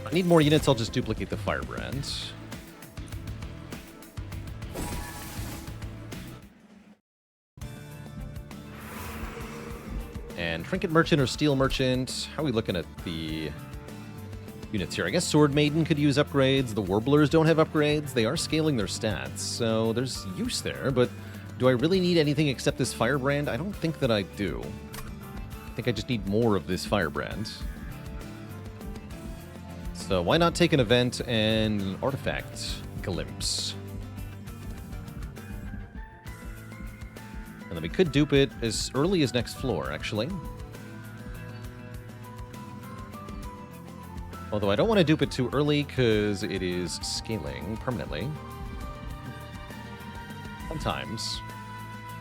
S1: If I need more units, I'll just duplicate the Firebrand. And Trinket Merchant or Steel Merchant. How are we looking at the units here? I guess Sword Maiden could use upgrades. The Warblers don't have upgrades. They are scaling their stats, so there's use there, but do I really need anything except this Firebrand? I don't think that I do. I think I just need more of this Firebrand. So why not take an event and an artifact glimpse? And then we could dupe it as early as next floor, actually. Although I don't want to dupe it too early because it is scaling permanently. Sometimes.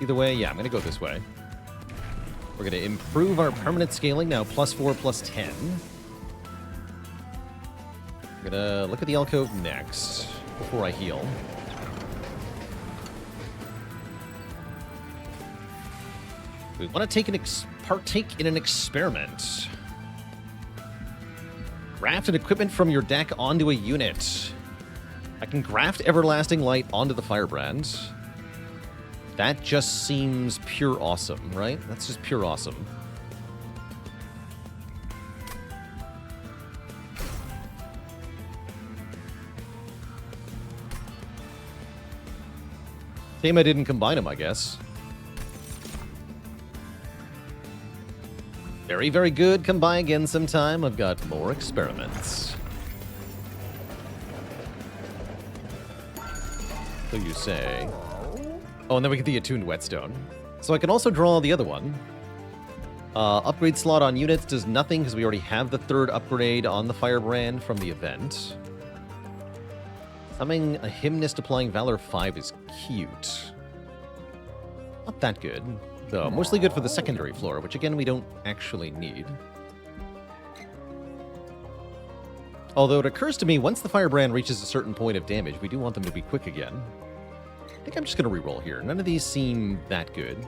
S1: Either way, yeah, I'm going to go this way. We're going to improve our permanent scaling now, +4, +10. I'm going to look at the alcove next before I heal. We want to take partake in an experiment. Graft an equipment from your deck onto a unit. I can graft Everlasting Light onto the Firebrand. That just seems pure awesome, right? That's just pure awesome. Shame I didn't combine them, I guess. Very, very good. Come by again sometime. I've got more experiments. So you say. Oh, and then we get the attuned whetstone. So I can also draw the other one. Upgrade slot on units does nothing because we already have the third upgrade on the Firebrand from the event. Summoning a Hymnist applying Valor 5 is cute. Not that good, though. Mostly good for the secondary floor, which again we don't actually need. Although it occurs to me, once the Firebrand reaches a certain point of damage, we do want them to be quick again. I think I'm just going to reroll here. None of these seem that good.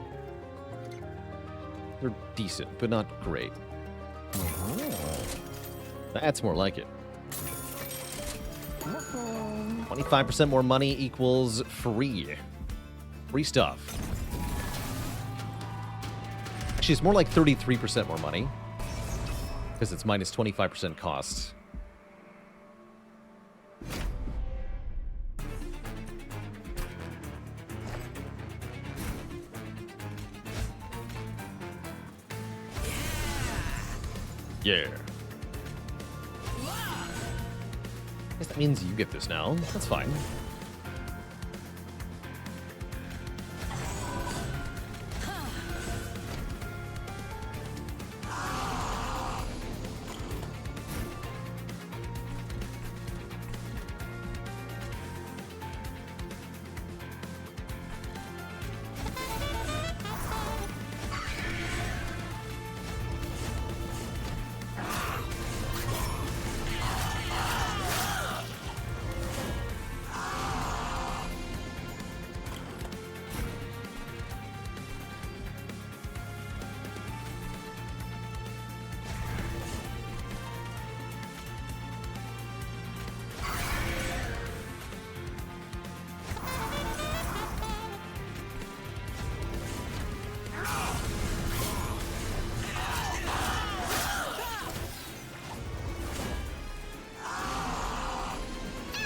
S1: They're decent, but not great. That's more like it. 25% more money equals free. Free stuff. Actually, it's more like 33% more money. Because it's minus 25% cost. Yeah. I guess that means you get this now. That's fine.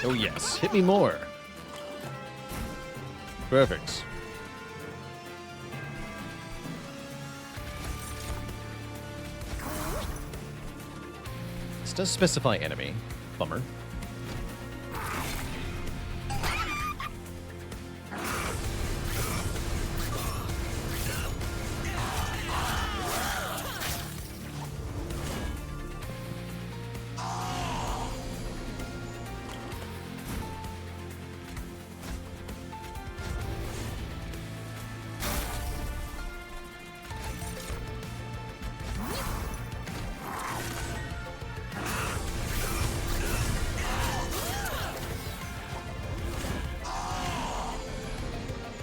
S1: Oh yes, hit me more. Perfect. This does specify enemy. Bummer.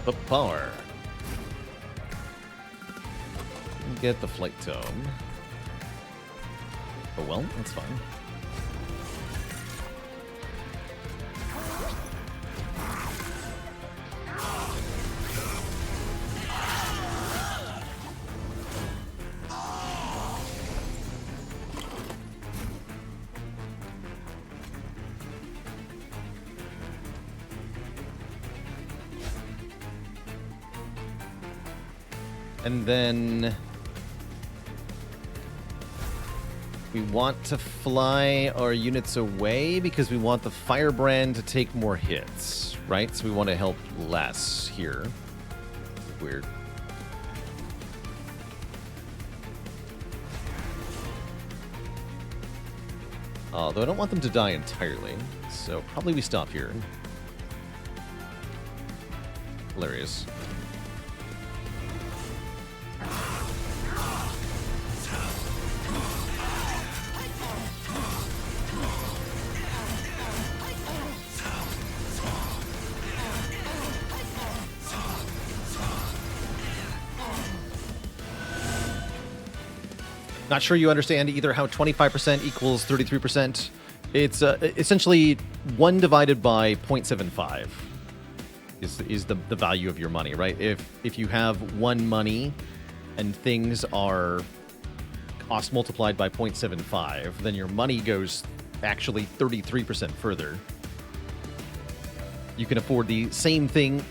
S1: The power. Get the flight tome. Oh well, that's fine. And then we want to fly our units away because we want the Firebrand to take more hits, right? So we want to help less here. Weird. Though I don't want them to die entirely, so probably we stop here. Hilarious. Not sure you understand either how 25% equals 33%. It's essentially 1 divided by 0.75 is the value of your money, right? If you have 1 money and things are cost multiplied by 0.75, then your money goes actually 33% further. You can afford the same thing,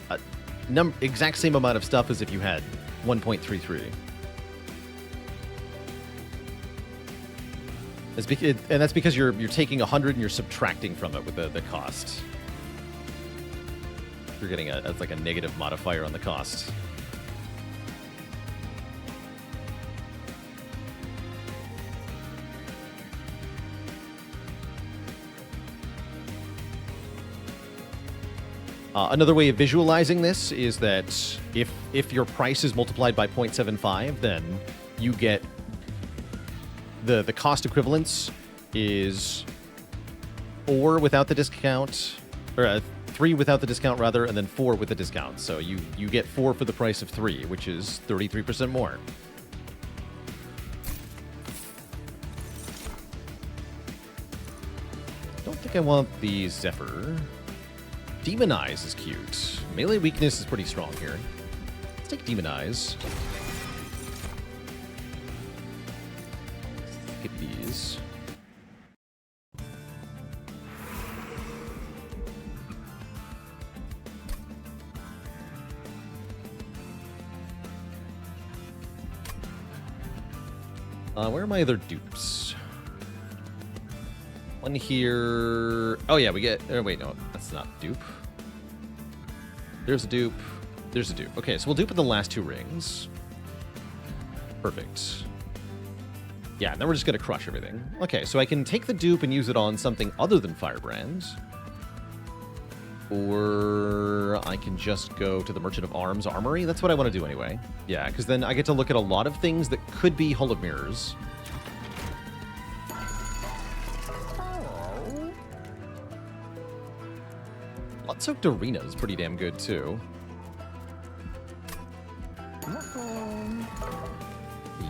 S1: exact same amount of stuff as if you had 1.33. And that's because you're taking 100 and you're subtracting from it with the cost. You're getting it's like a negative modifier on the cost. Another way of visualizing this is that if your price is multiplied by 0.75, then you get the cost equivalence is 4 without the discount, or 3 without the discount rather, and then 4 with the discount. So you get 4 for the price of 3, which is 33% more. Don't think I want the Zephyr. Demonize is cute. Melee weakness is pretty strong here. Let's take Demonize. Get these. Where are my other dupes? One here. Oh yeah, we get. Oh wait, no, that's not dupe. There's a dupe. There's a dupe. Okay, so we'll dupe with the last 2 rings. Perfect. Yeah, and then we're just gonna crush everything. Okay, so I can take the dupe and use it on something other than Firebrand. Or I can just go to the Merchant of Arms Armory. That's what I want to do anyway. Yeah, because then I get to look at a lot of things that could be Hull of Mirrors. Blood-Soaked Arena is pretty damn good, too.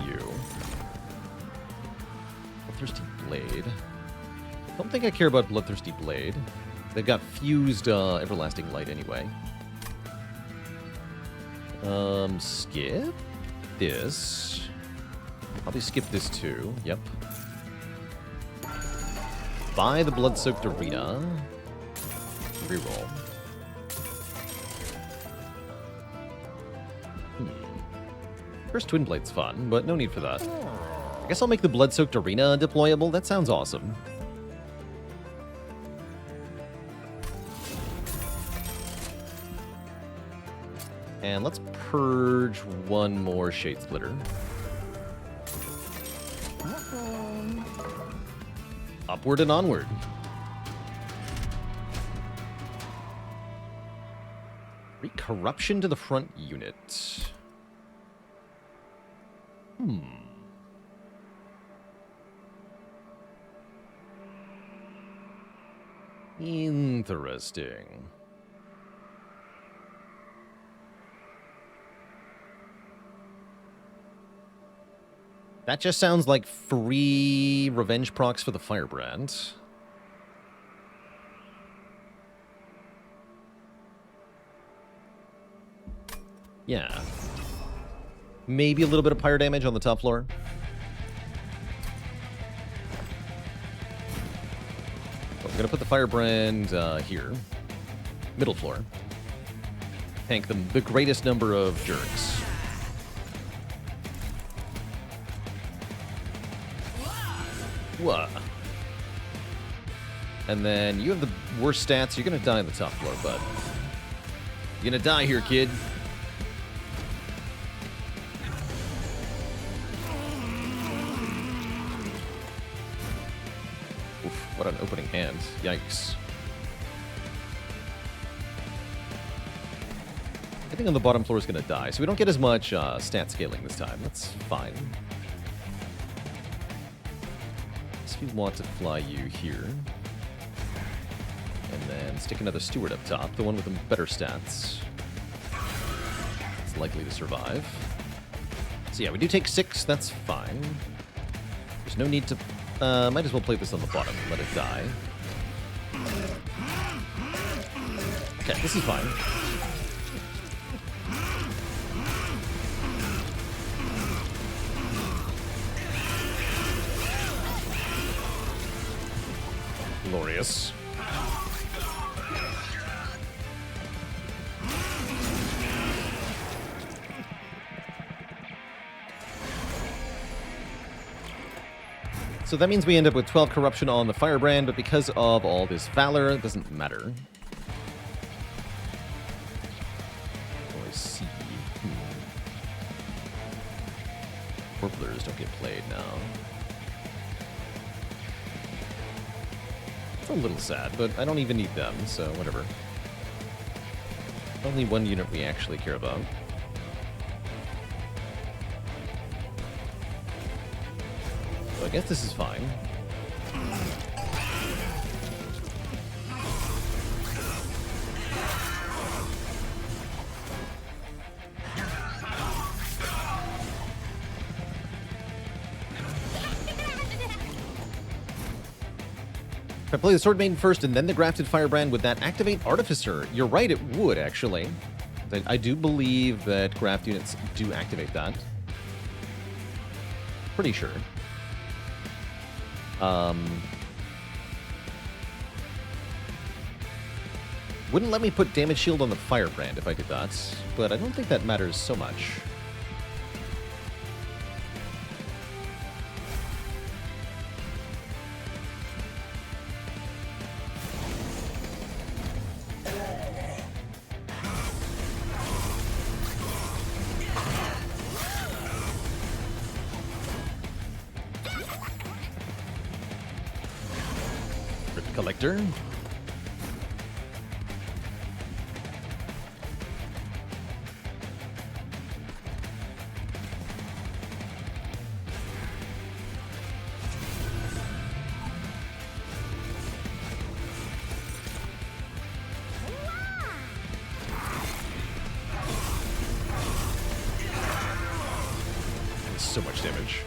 S1: You. Bloodthirsty Blade. Don't think I care about Bloodthirsty Blade. They've got fused Everlasting Light anyway. Skip this. Probably skip this too. Yep. Buy the Blood-Soaked Arena. Reroll. First Twin Blade's fun, but no need for that. I guess I'll make the Blood-Soaked Arena deployable. That sounds awesome. And let's purge one more Shade Splitter. Upward and onward. Corruption to the front unit. Interesting. That just sounds like free revenge procs for the Firebrand. Yeah. Maybe a little bit of pyre damage on the top floor. But we're going to put the Firebrand here. Middle floor. Tank them the greatest number of jerks. Whoa. And then you have the worst stats. You're going to die on the top floor, bud. You're going to die here, kid. Oof, what an opening hand. Yikes. I think on the bottom floor is going to die, so we don't get as much stat scaling this time. That's fine. We want to fly you here. And then stick another steward up top, the one with the better stats. It's likely to survive. So yeah, we do take 6, that's fine. There's no need to... might as well play this on the bottom and let it die. Okay, this is fine. Glorious. So that means we end up with 12 corruption on the Firebrand, but because of all this valor, it doesn't matter. Oh, I see. Warblers don't get played now. It's a little sad, but I don't even need them, so whatever. Only one unit we actually care about. So I guess this is fine. If I play the Sword Maiden first and then the Grafted Firebrand, would that activate Artificer? You're right, it would, actually. I do believe that Graft units do activate that. Pretty sure. Wouldn't let me put Damage Shield on the Firebrand if I did that, but I don't think that matters so much. Collector. So much damage.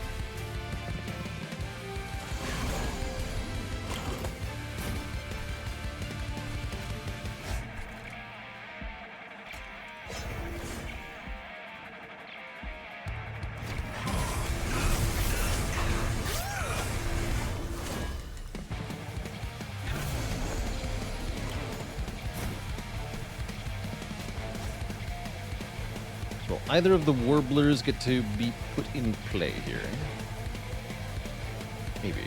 S1: Will either of the warblers get to be put in play here? Maybe.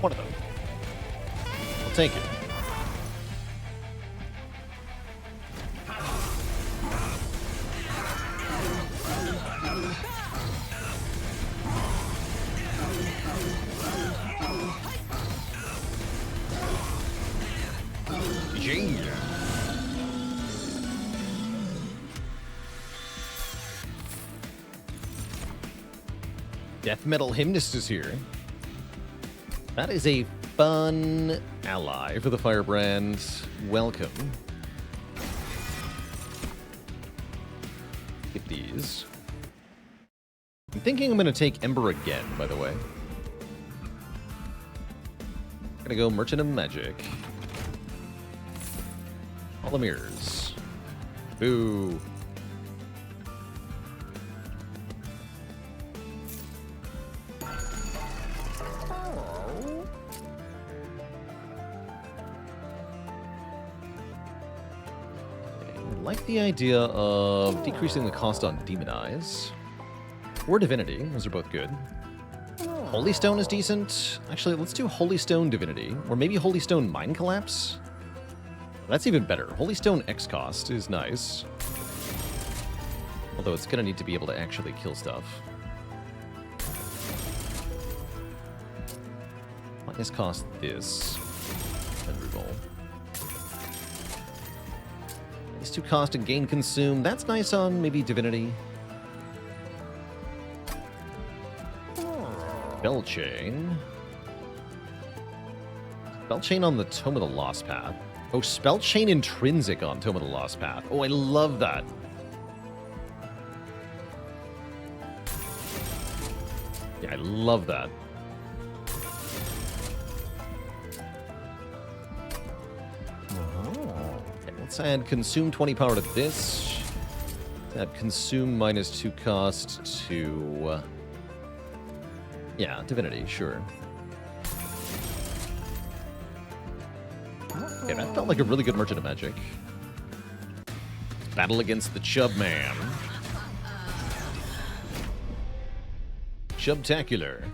S1: One of them. I'll take it. Death Metal Hymnist is here. That is a fun ally for the Firebrand. Welcome. Get these. I'm thinking I'm going to take Ember again, by the way. Gonna go Merchant of Magic. All the mirrors. Boo. I like the idea of decreasing the cost on Demonize. Or Divinity. Those are both good. Holy Stone is decent. Actually, let's do Holy Stone Divinity. Or maybe Holy Stone Mind Collapse? That's even better. Holy Stone X cost is nice. Although it's going to need to be able to actually kill stuff. Minus cost this. And reroll. These two cost and gain consume. That's nice on maybe Divinity. Spell Chain. Spell Chain on the Tome of the Lost Path. Oh, Spell Chain Intrinsic on Tome of the Lost Path. Oh, I love that. Yeah, I love that. Okay, let's add Consume 20 power to this. Let's add Consume -2 cost to... yeah, Divinity, sure. Okay, that felt like a really good Merchant of Magic. Battle against the Chub Man. Chubtacular.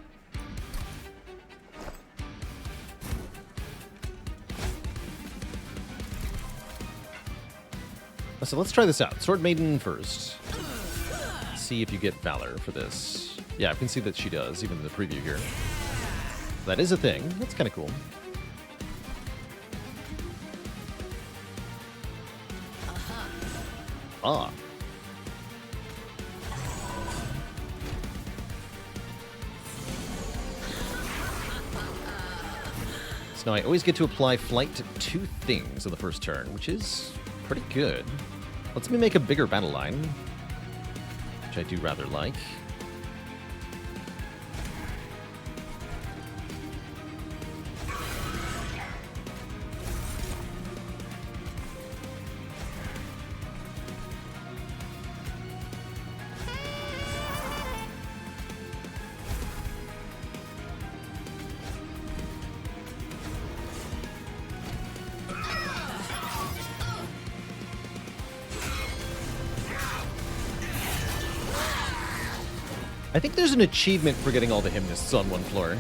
S1: So let's try this out. Sword Maiden first. See if you get Valor for this. Yeah, I can see that she does, even in the preview here. That is a thing. That's kind of cool. Ah. So now I always get to apply Flight to 2 things on the first turn, which is pretty good. Let's me make a bigger battle line, which I do rather like. I think there's an achievement for getting all the hymnists on one floor.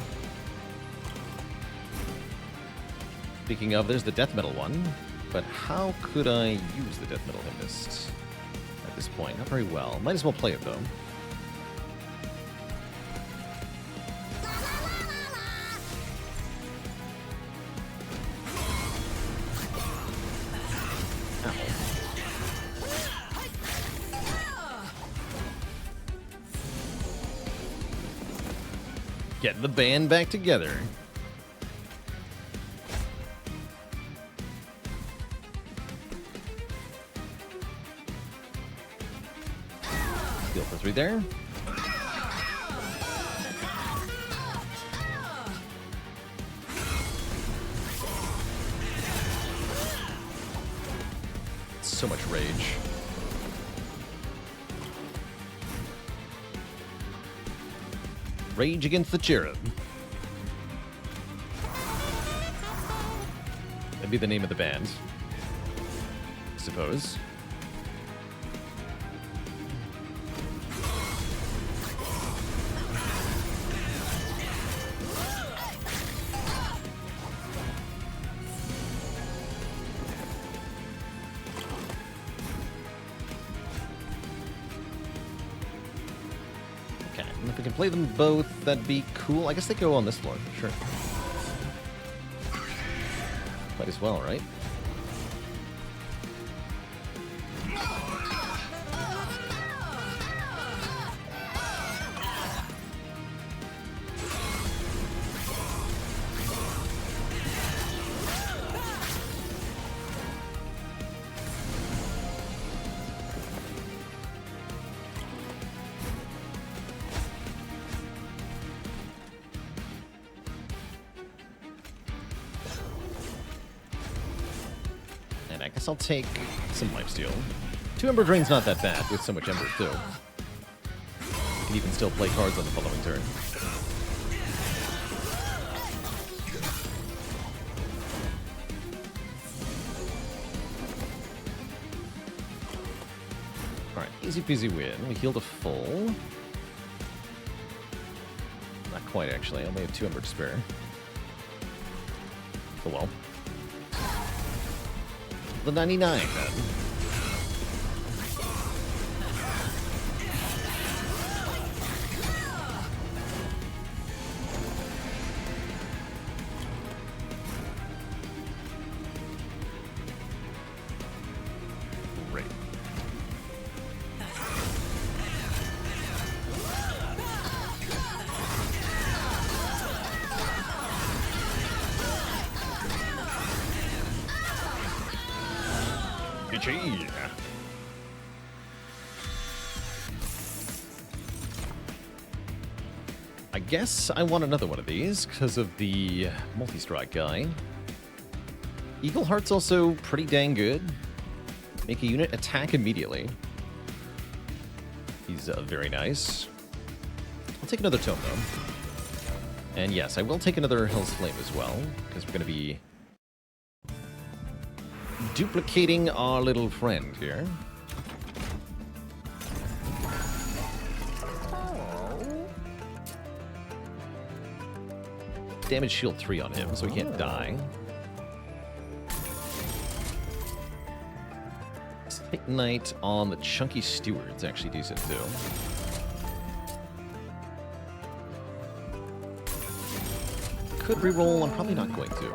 S1: Speaking of, there's the death metal one. But how could I use the death metal hymnist at this point? Not very well. Might as well play it, though. Get the band back together. Heal for 3 there. So much rage. Rage Against the Cherub. That'd be the name of the band, I suppose. Okay, and if we can play them both, that'd be cool. I guess they go on this floor, sure. Might as well, right? I guess I'll take some lifesteal. 2 Ember Drain's not that bad with so much Ember, too. You can even still play cards on the following turn. Alright, easy peasy win. We healed a full. Not quite, actually. I only have 2 Ember to spare. Oh well. The 99, then. Great. GG. I guess I want another one of these because of the multi-strike guy. Eagle Heart's also pretty dang good. Make a unit attack immediately. He's very nice. I'll take another tome, though. And yes, I will take another Hell's Flame as well, because we're going to be duplicating our little friend here. Damage shield 3 on him, so he can't die. Titanite on the Chunky Steward's actually decent, too. Could reroll, I'm probably not going to.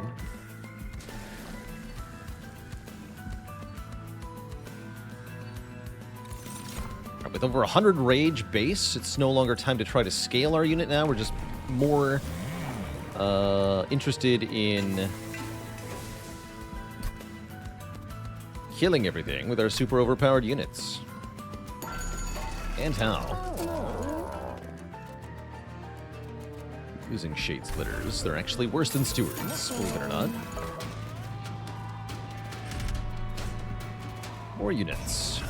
S1: With over 100 rage base, it's no longer time to try to scale our unit now. We're just more interested in killing everything with our super overpowered units. And how? Using Shade Splitters. They're actually worse than Stewards, believe it or not. More units.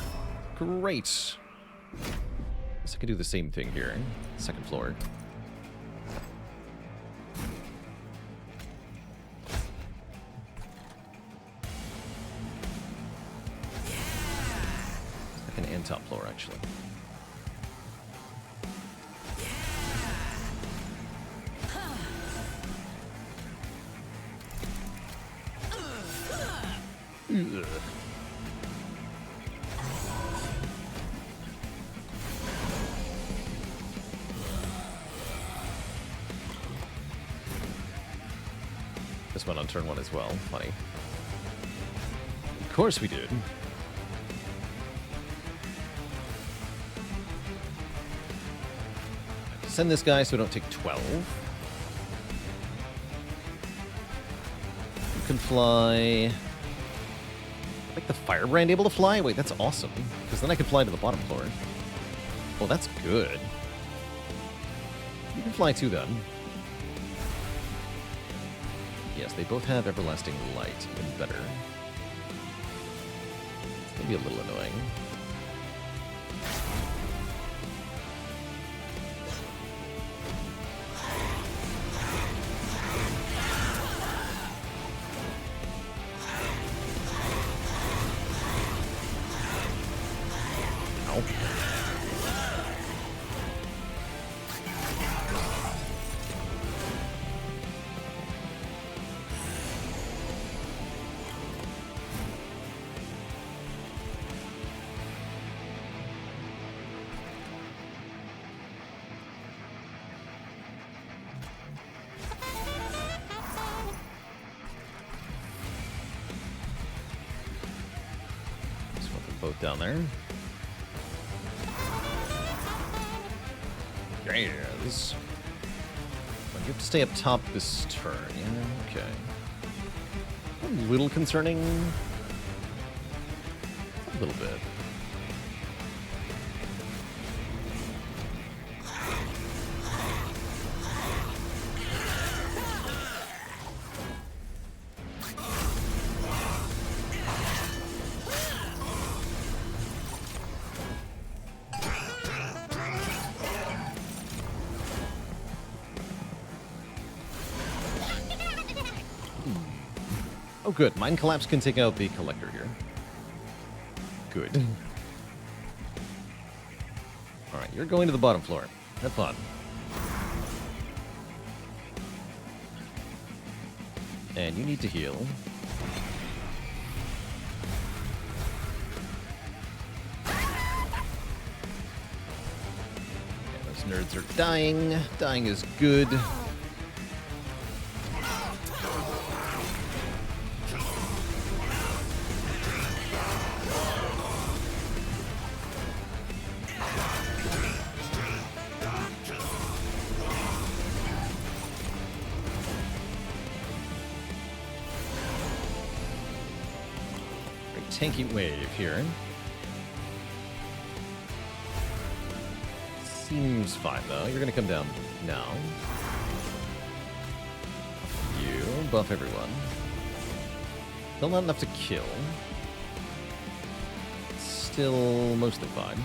S1: Great. Guess I could do the same thing here. Second floor. Second and top floor, actually. Ugh. This one on turn 1 as well. Funny. Of course we did. Send this guy so we don't take 12. You can fly. Like the Firebrand able to fly? Wait, that's awesome. Because then I can fly to the bottom floor. Oh, that's good. You can fly too, then. Yes, they both have Everlasting Light. Even better. It's going to be a little annoying. Get down there. Yes. You have to stay up top this turn. Yeah, okay. A little concerning. A little bit. Oh, good. Mind Collapse can take out the Collector here. Good. Alright, you're going to the bottom floor. Have fun. And you need to heal. Yeah, those nerds are dying. Dying is good. Tanky wave here. Seems fine though. You're gonna come down now. You buff everyone. Still not enough to kill. Still mostly fine.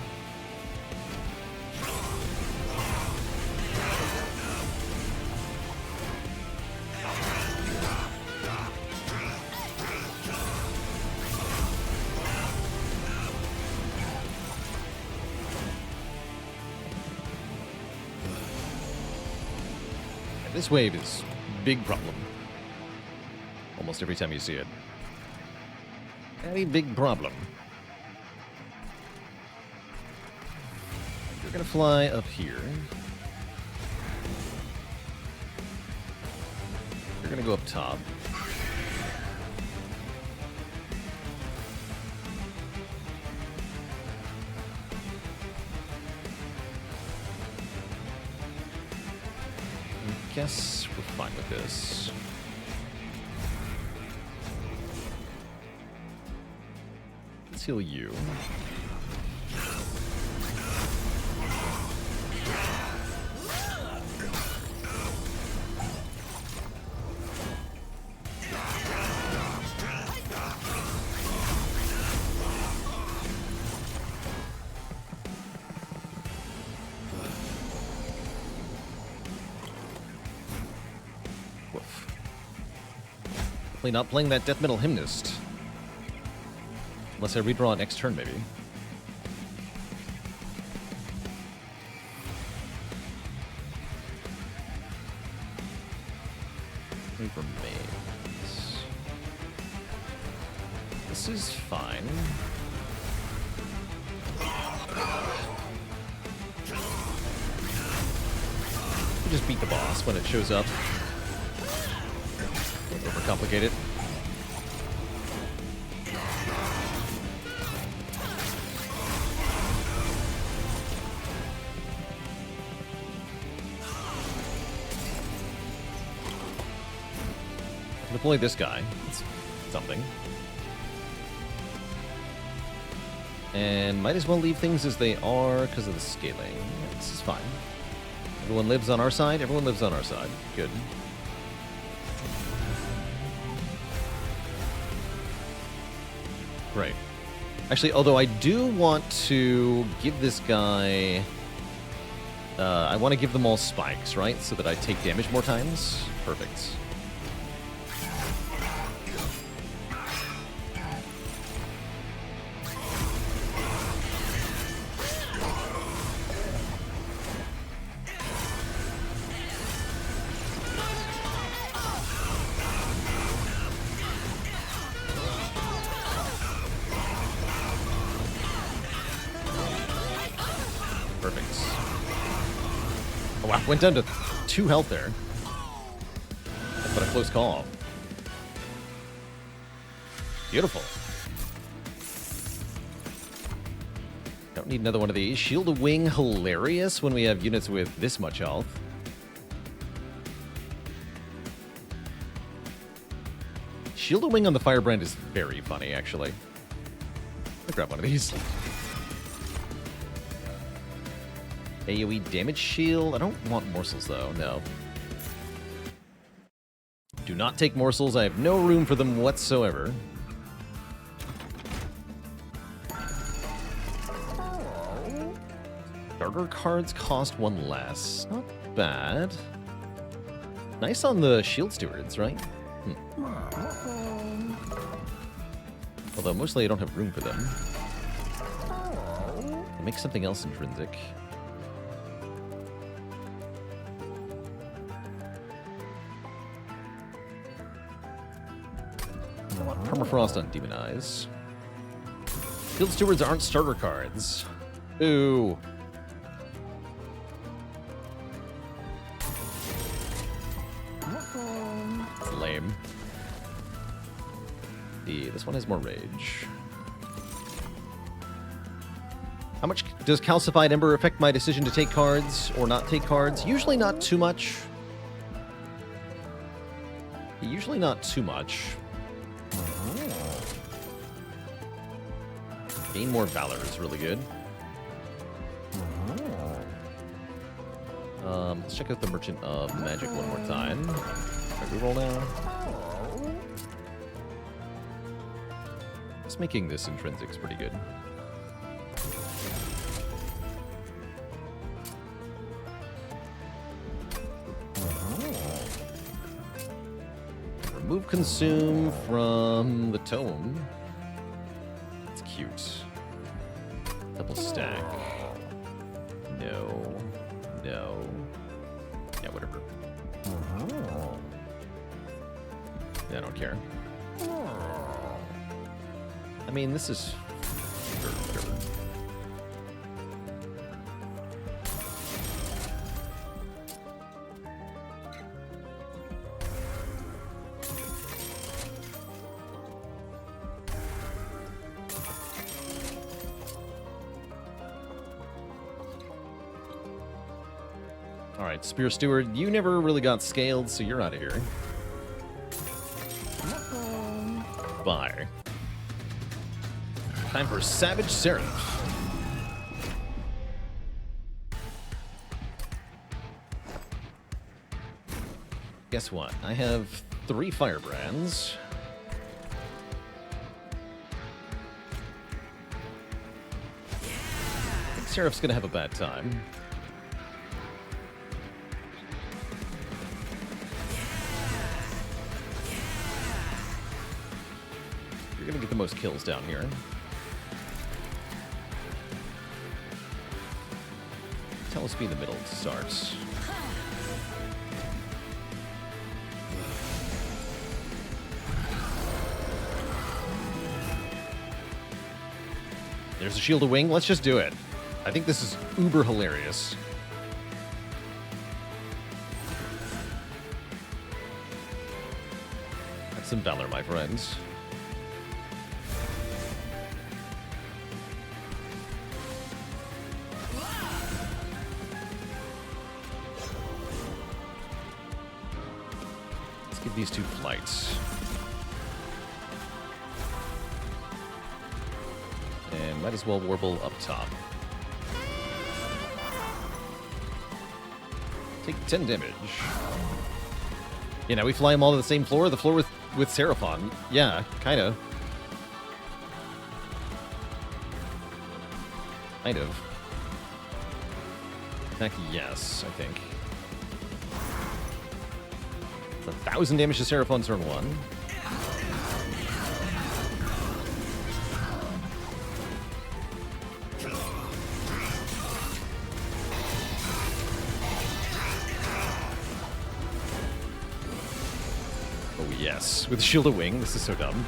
S1: This wave is big problem. Almost every time you see it. Very big problem. You're gonna fly up here. You're gonna go up top. Guess we're fine with this. Let's heal you. Not playing that death metal hymnist. Unless I redraw it next turn, maybe. It remains. This is fine. We just beat the boss when it shows up. Overcomplicate it. Deploy this guy. It's something. And might as well leave things as they are because of the scaling. This is fine. Everyone lives on our side. Everyone lives on our side. Good. Right. Actually, although I do want to give this guy... I want to give them all spikes, right? So that I take damage more times. Perfect. Went down to 2 health there. But a close call. Beautiful. don't need another one of these. Shield of Wing, hilarious when we have units with this much health. Shield of Wing on the Firebrand is very funny, actually. I'll grab one of these. AoE damage shield. I don't want morsels, though. No. Do not take morsels. I have no room for them whatsoever. Starter cards cost one less. Not bad. Nice on the shield stewards, right? Although mostly I don't have room for them. I'll make something else intrinsic. Permafrost on Demon Eyes. Field Stewards aren't starter cards. Ooh. That's lame. This one has more rage. How much does Calcified Ember affect my decision to take cards or not take cards? Usually not too much. Usually not too much. Gain more Valor is really good. Let's check out the Merchant of Magic one more time. Can I reroll now? Just making this intrinsic is pretty good. Remove Consume from the Tome. It's cute. Double stack. No. No. Yeah, whatever. Yeah, I don't care. I mean, this is... Sure, whatever. Alright, Spear Steward, you never really got scaled, so you're out of here. Bye. Time for Savage Seraph. Guess what? I have 3 Firebrands. I think Seraph's gonna have a bad time. You're gonna get the most kills down here. Talos be in the middle to start. There's a Shield of Wing. Let's just do it. I think this is uber hilarious. That's some valor, my friends. These 2 flights. And might as well warble up top. Take 10 damage. Yeah, now we fly them all to the same floor? The floor with Seraphon. Yeah, kinda. Kind of. In fact, yes, I think. 1,000 damage to Seraphon turn 1. Oh yes, with Shield of Wing, this is so dumb.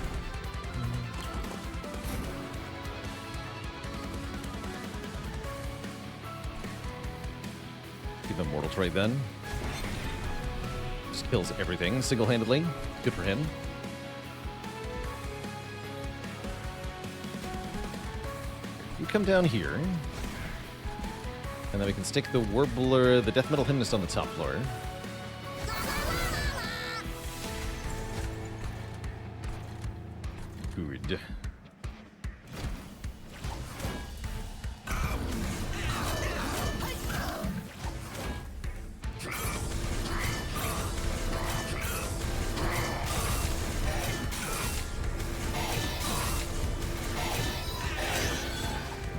S1: Give him Mortal Trade then. Kills everything single-handedly. Good for him. You come down here. And then we can stick the Warbler, the Death Metal Hymnist on the top floor. Good.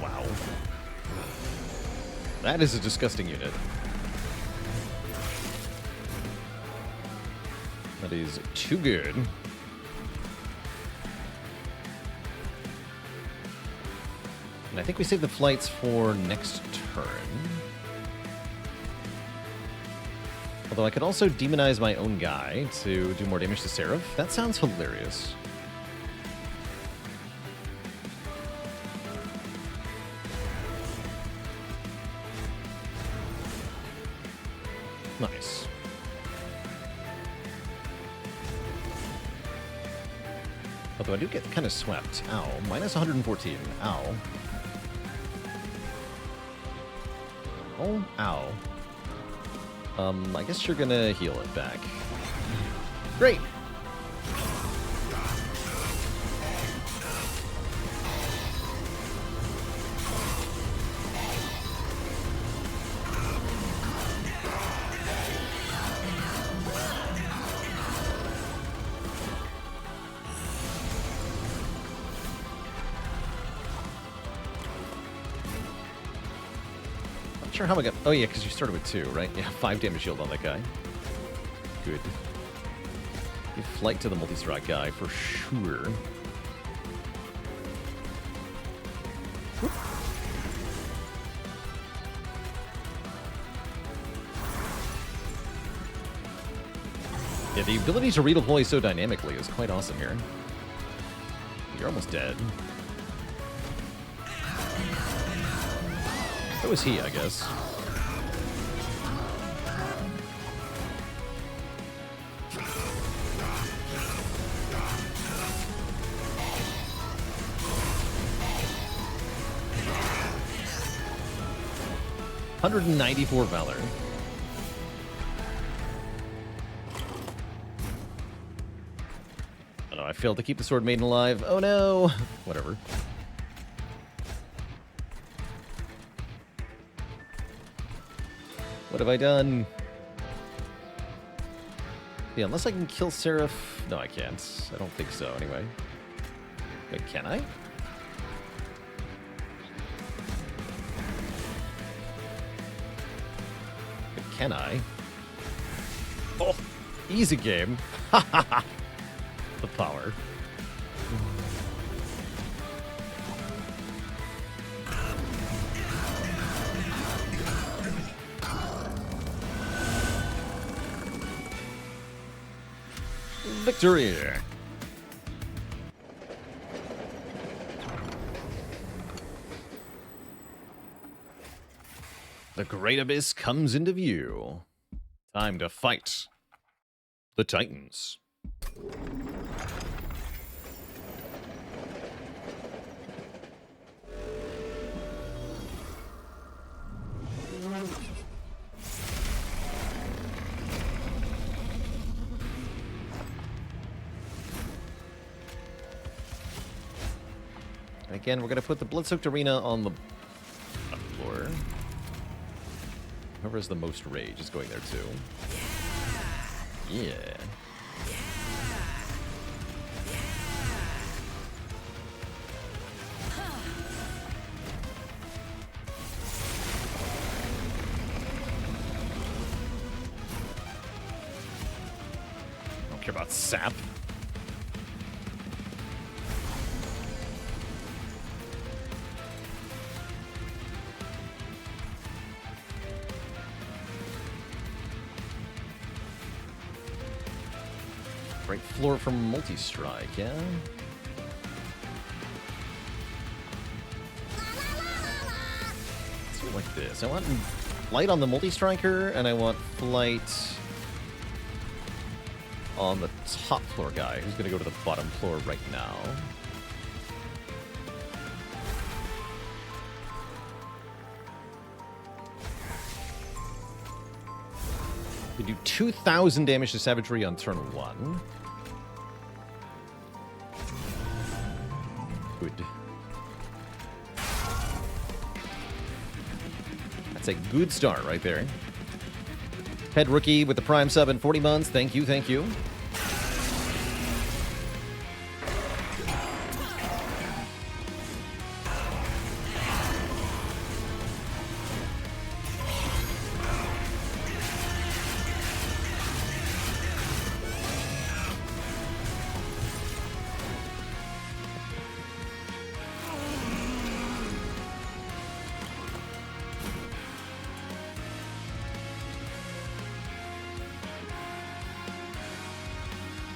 S1: Wow. That is a disgusting unit. That is too good. And I think we save the flights for next turn. Although I could also demonize my own guy to do more damage to Seraph. That sounds hilarious. Nice. Although I do get kind of swept. Ow. Minus 114. Ow. Oh, ow. I guess you're gonna heal it back. Great! Sure how I got... Oh, yeah, because you started with 2, right? Yeah, 5 damage shield on that guy. Good. You flight to the multi-strike guy for sure. Whoop. Yeah, the ability to redeploy so dynamically is quite awesome here. You're almost dead. So is he, I guess. $194 Valor. Oh no, I failed to keep the Sword Maiden alive. Oh no! Whatever. What have I done? Yeah, unless I can kill Seraph... No, I can't. I don't think so, anyway. Wait, can I? Wait, can I? Oh, easy game. Ha ha ha! The power. Victory! The Great Abyss comes into view. Time to fight the Titans. Again, we're going to put the Blood-Soaked Arena on the floor. Whoever has the most rage is going there too. Yeah. Don't care about sap. Right floor from multi-strike, yeah? Let's do it like this. I want light on the multi-striker, and I want flight on the top floor guy, who's going to go to the bottom floor right now. We do 2,000 damage to Savagery on turn 1. Good. That's a good start right there. Head Rookie with the Prime sub in 40 months. Thank you, thank you.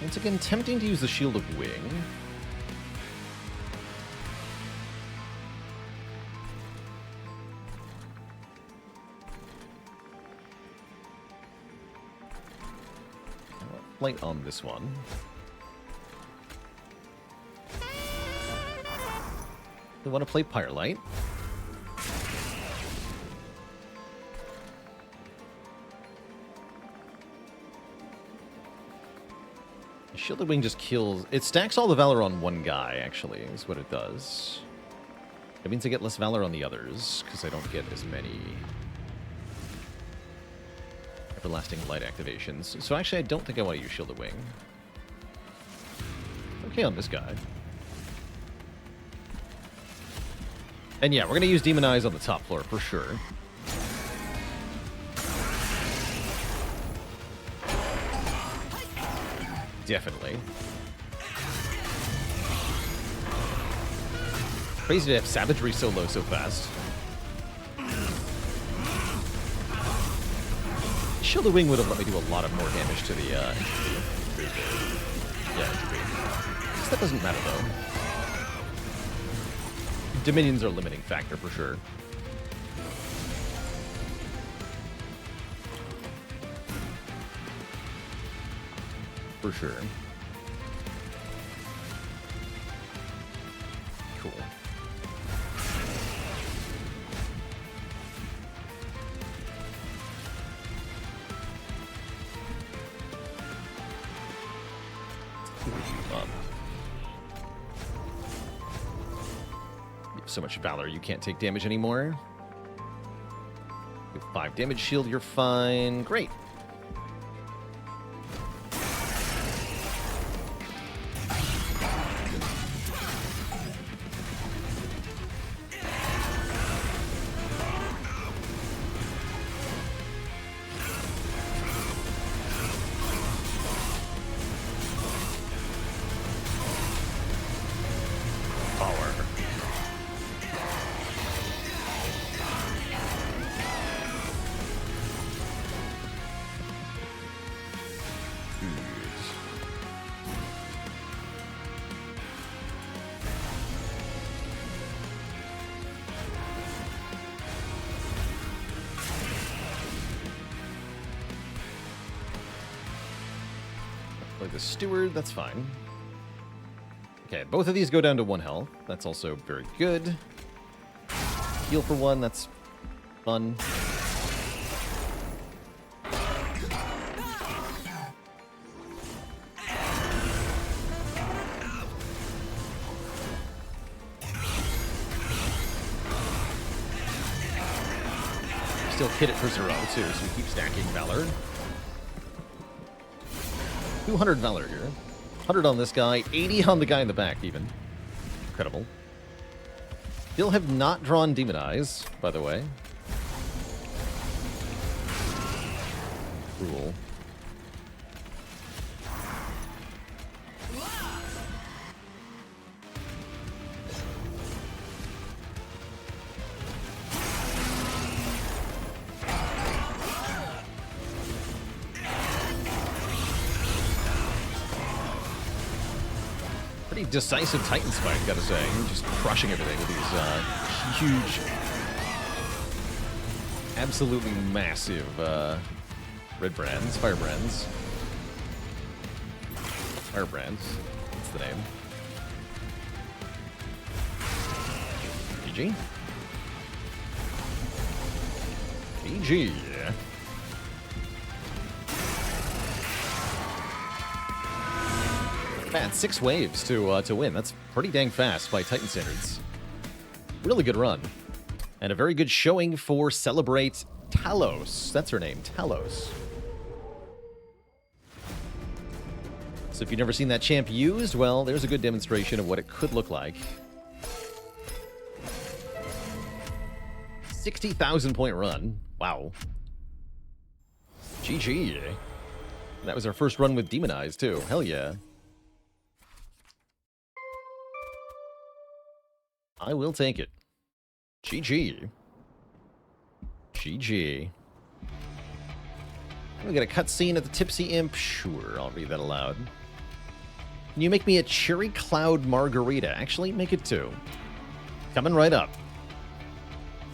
S1: Once again, tempting to use the Shield of Wing. Light on this one. They want to play Firelight. Shielded Wing just kills... It stacks all the Valor on one guy, actually, is what it does. That means I get less Valor on the others, because I don't get as many Everlasting Light activations. So actually, I don't think I want to use Shielded Wing. Okay on this guy. And yeah, we're going to use Demon Eyes on the top floor, for sure. Definitely. Crazy to have Savagery so low so fast. Shielded Wing would have let me do a lot of more damage to the yeah, that doesn't matter though. Dominions are a limiting factor for sure. For sure. Cool. You have so much Valor, you can't take damage anymore. You have 5 damage shield, you're fine. Great. The Steward, that's fine. Okay, both of these go down to 1 health. That's also very good. Heal for 1, that's fun. Still hit it for 0 too, so we keep stacking Valor. 200 Valor here. 100 on this guy, 80 on the guy in the back, even. Incredible. Still have not drawn Demon Eyes, by the way. Cruel. Decisive Titan Spike, gotta say. Just crushing everything with these huge, absolutely massive red brands, firebrands. Firebrands, that's the name. GG. GG. Man, 6 waves to win. That's pretty dang fast by Titan standards. Really good run. And a very good showing for Celebrate Talos. That's her name, Talos. So if you've never seen that champ used, well, there's a good demonstration of what it could look like. 60,000 point run. Wow. GG. That was our first run with Demonized, too. Hell yeah. I will take it. GG. GG. We got a cutscene at the Tipsy Imp? Sure, I'll read that aloud. Can you make me a cherry cloud margarita? Actually, make it 2. Coming right up.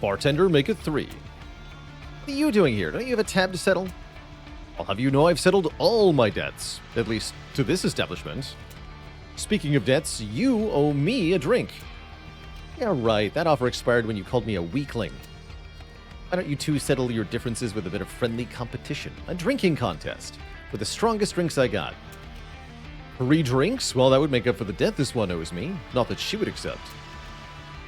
S1: Bartender, make it 3. What are you doing here? Don't you have a tab to settle? I'll have you know I've settled all my debts, at least to this establishment. Speaking of debts, you owe me a drink. Yeah, right, that offer expired when you called me a weakling. Why don't you two settle your differences with a bit of friendly competition? A drinking contest, with the strongest drinks I got. 3 drinks? Well, that would make up for the debt this one owes me. Not that she would accept.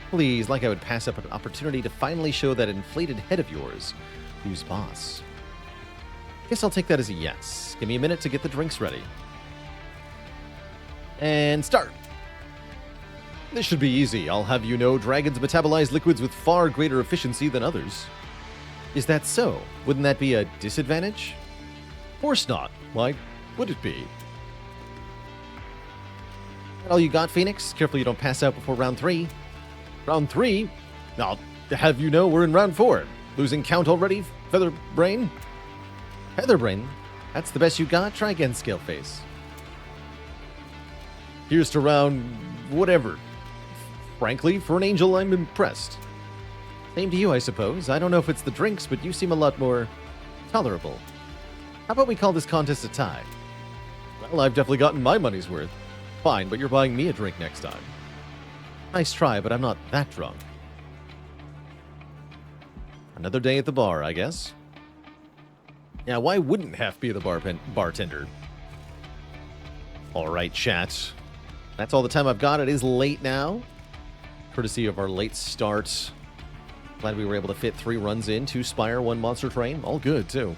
S1: Please, like I would pass up an opportunity to finally show that inflated head of yours. Who's boss? Guess I'll take that as a yes. Give me a minute to get the drinks ready. And start! This should be easy. I'll have you know dragons metabolize liquids with far greater efficiency than others. Is that so? Wouldn't that be a disadvantage? Of course not. Why would it be? All you got, Phoenix? Careful you don't pass out before round 3. Round 3? I'll have you know we're in round 4. Losing count already, Featherbrain? Featherbrain? That's the best you got? Try again, Scaleface. Here's to round whatever. Frankly, for an angel, I'm impressed. Same to you, I suppose. I don't know if it's the drinks, but you seem a lot more tolerable. How about we call this contest a tie? Well, I've definitely gotten my money's worth. Fine, but you're buying me a drink next time. Nice try, but I'm not that drunk. Another day at the bar, I guess. Yeah, why wouldn't Half be the bartender? Alright, chat. That's all the time I've got. It is late now. Courtesy of our late start. Glad we were able to fit 3 runs in. 2 Spire, 1 Monster Train. All good, too.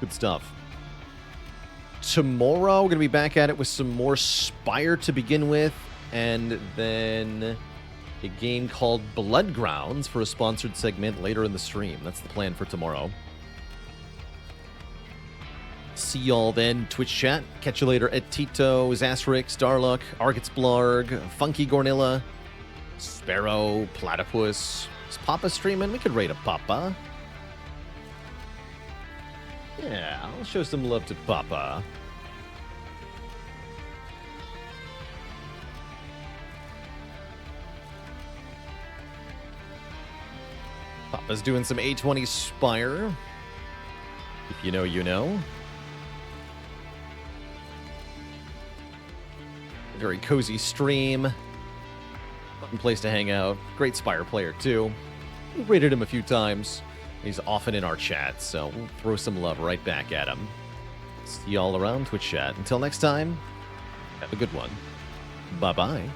S1: Good stuff. Tomorrow, we're going to be back at it with some more Spire to begin with. And then a game called Blood Grounds for a sponsored segment later in the stream. That's the plan for tomorrow. See y'all then, Twitch chat. Catch you later at Tito, Zasrix, Darluck, Argits Blarg, Funky Gornilla, Sparrow, Platypus. Is Papa streaming? We could raid a Papa. Yeah, I'll show some love to Papa. Papa's doing some A20 Spire. If you know, you know. Very cozy stream. Fun place to hang out. Great Spire player, too. We've rated him a few times. He's often in our chat, so we'll throw some love right back at him. See y'all around Twitch chat. Until next time, have a good one. Bye-bye.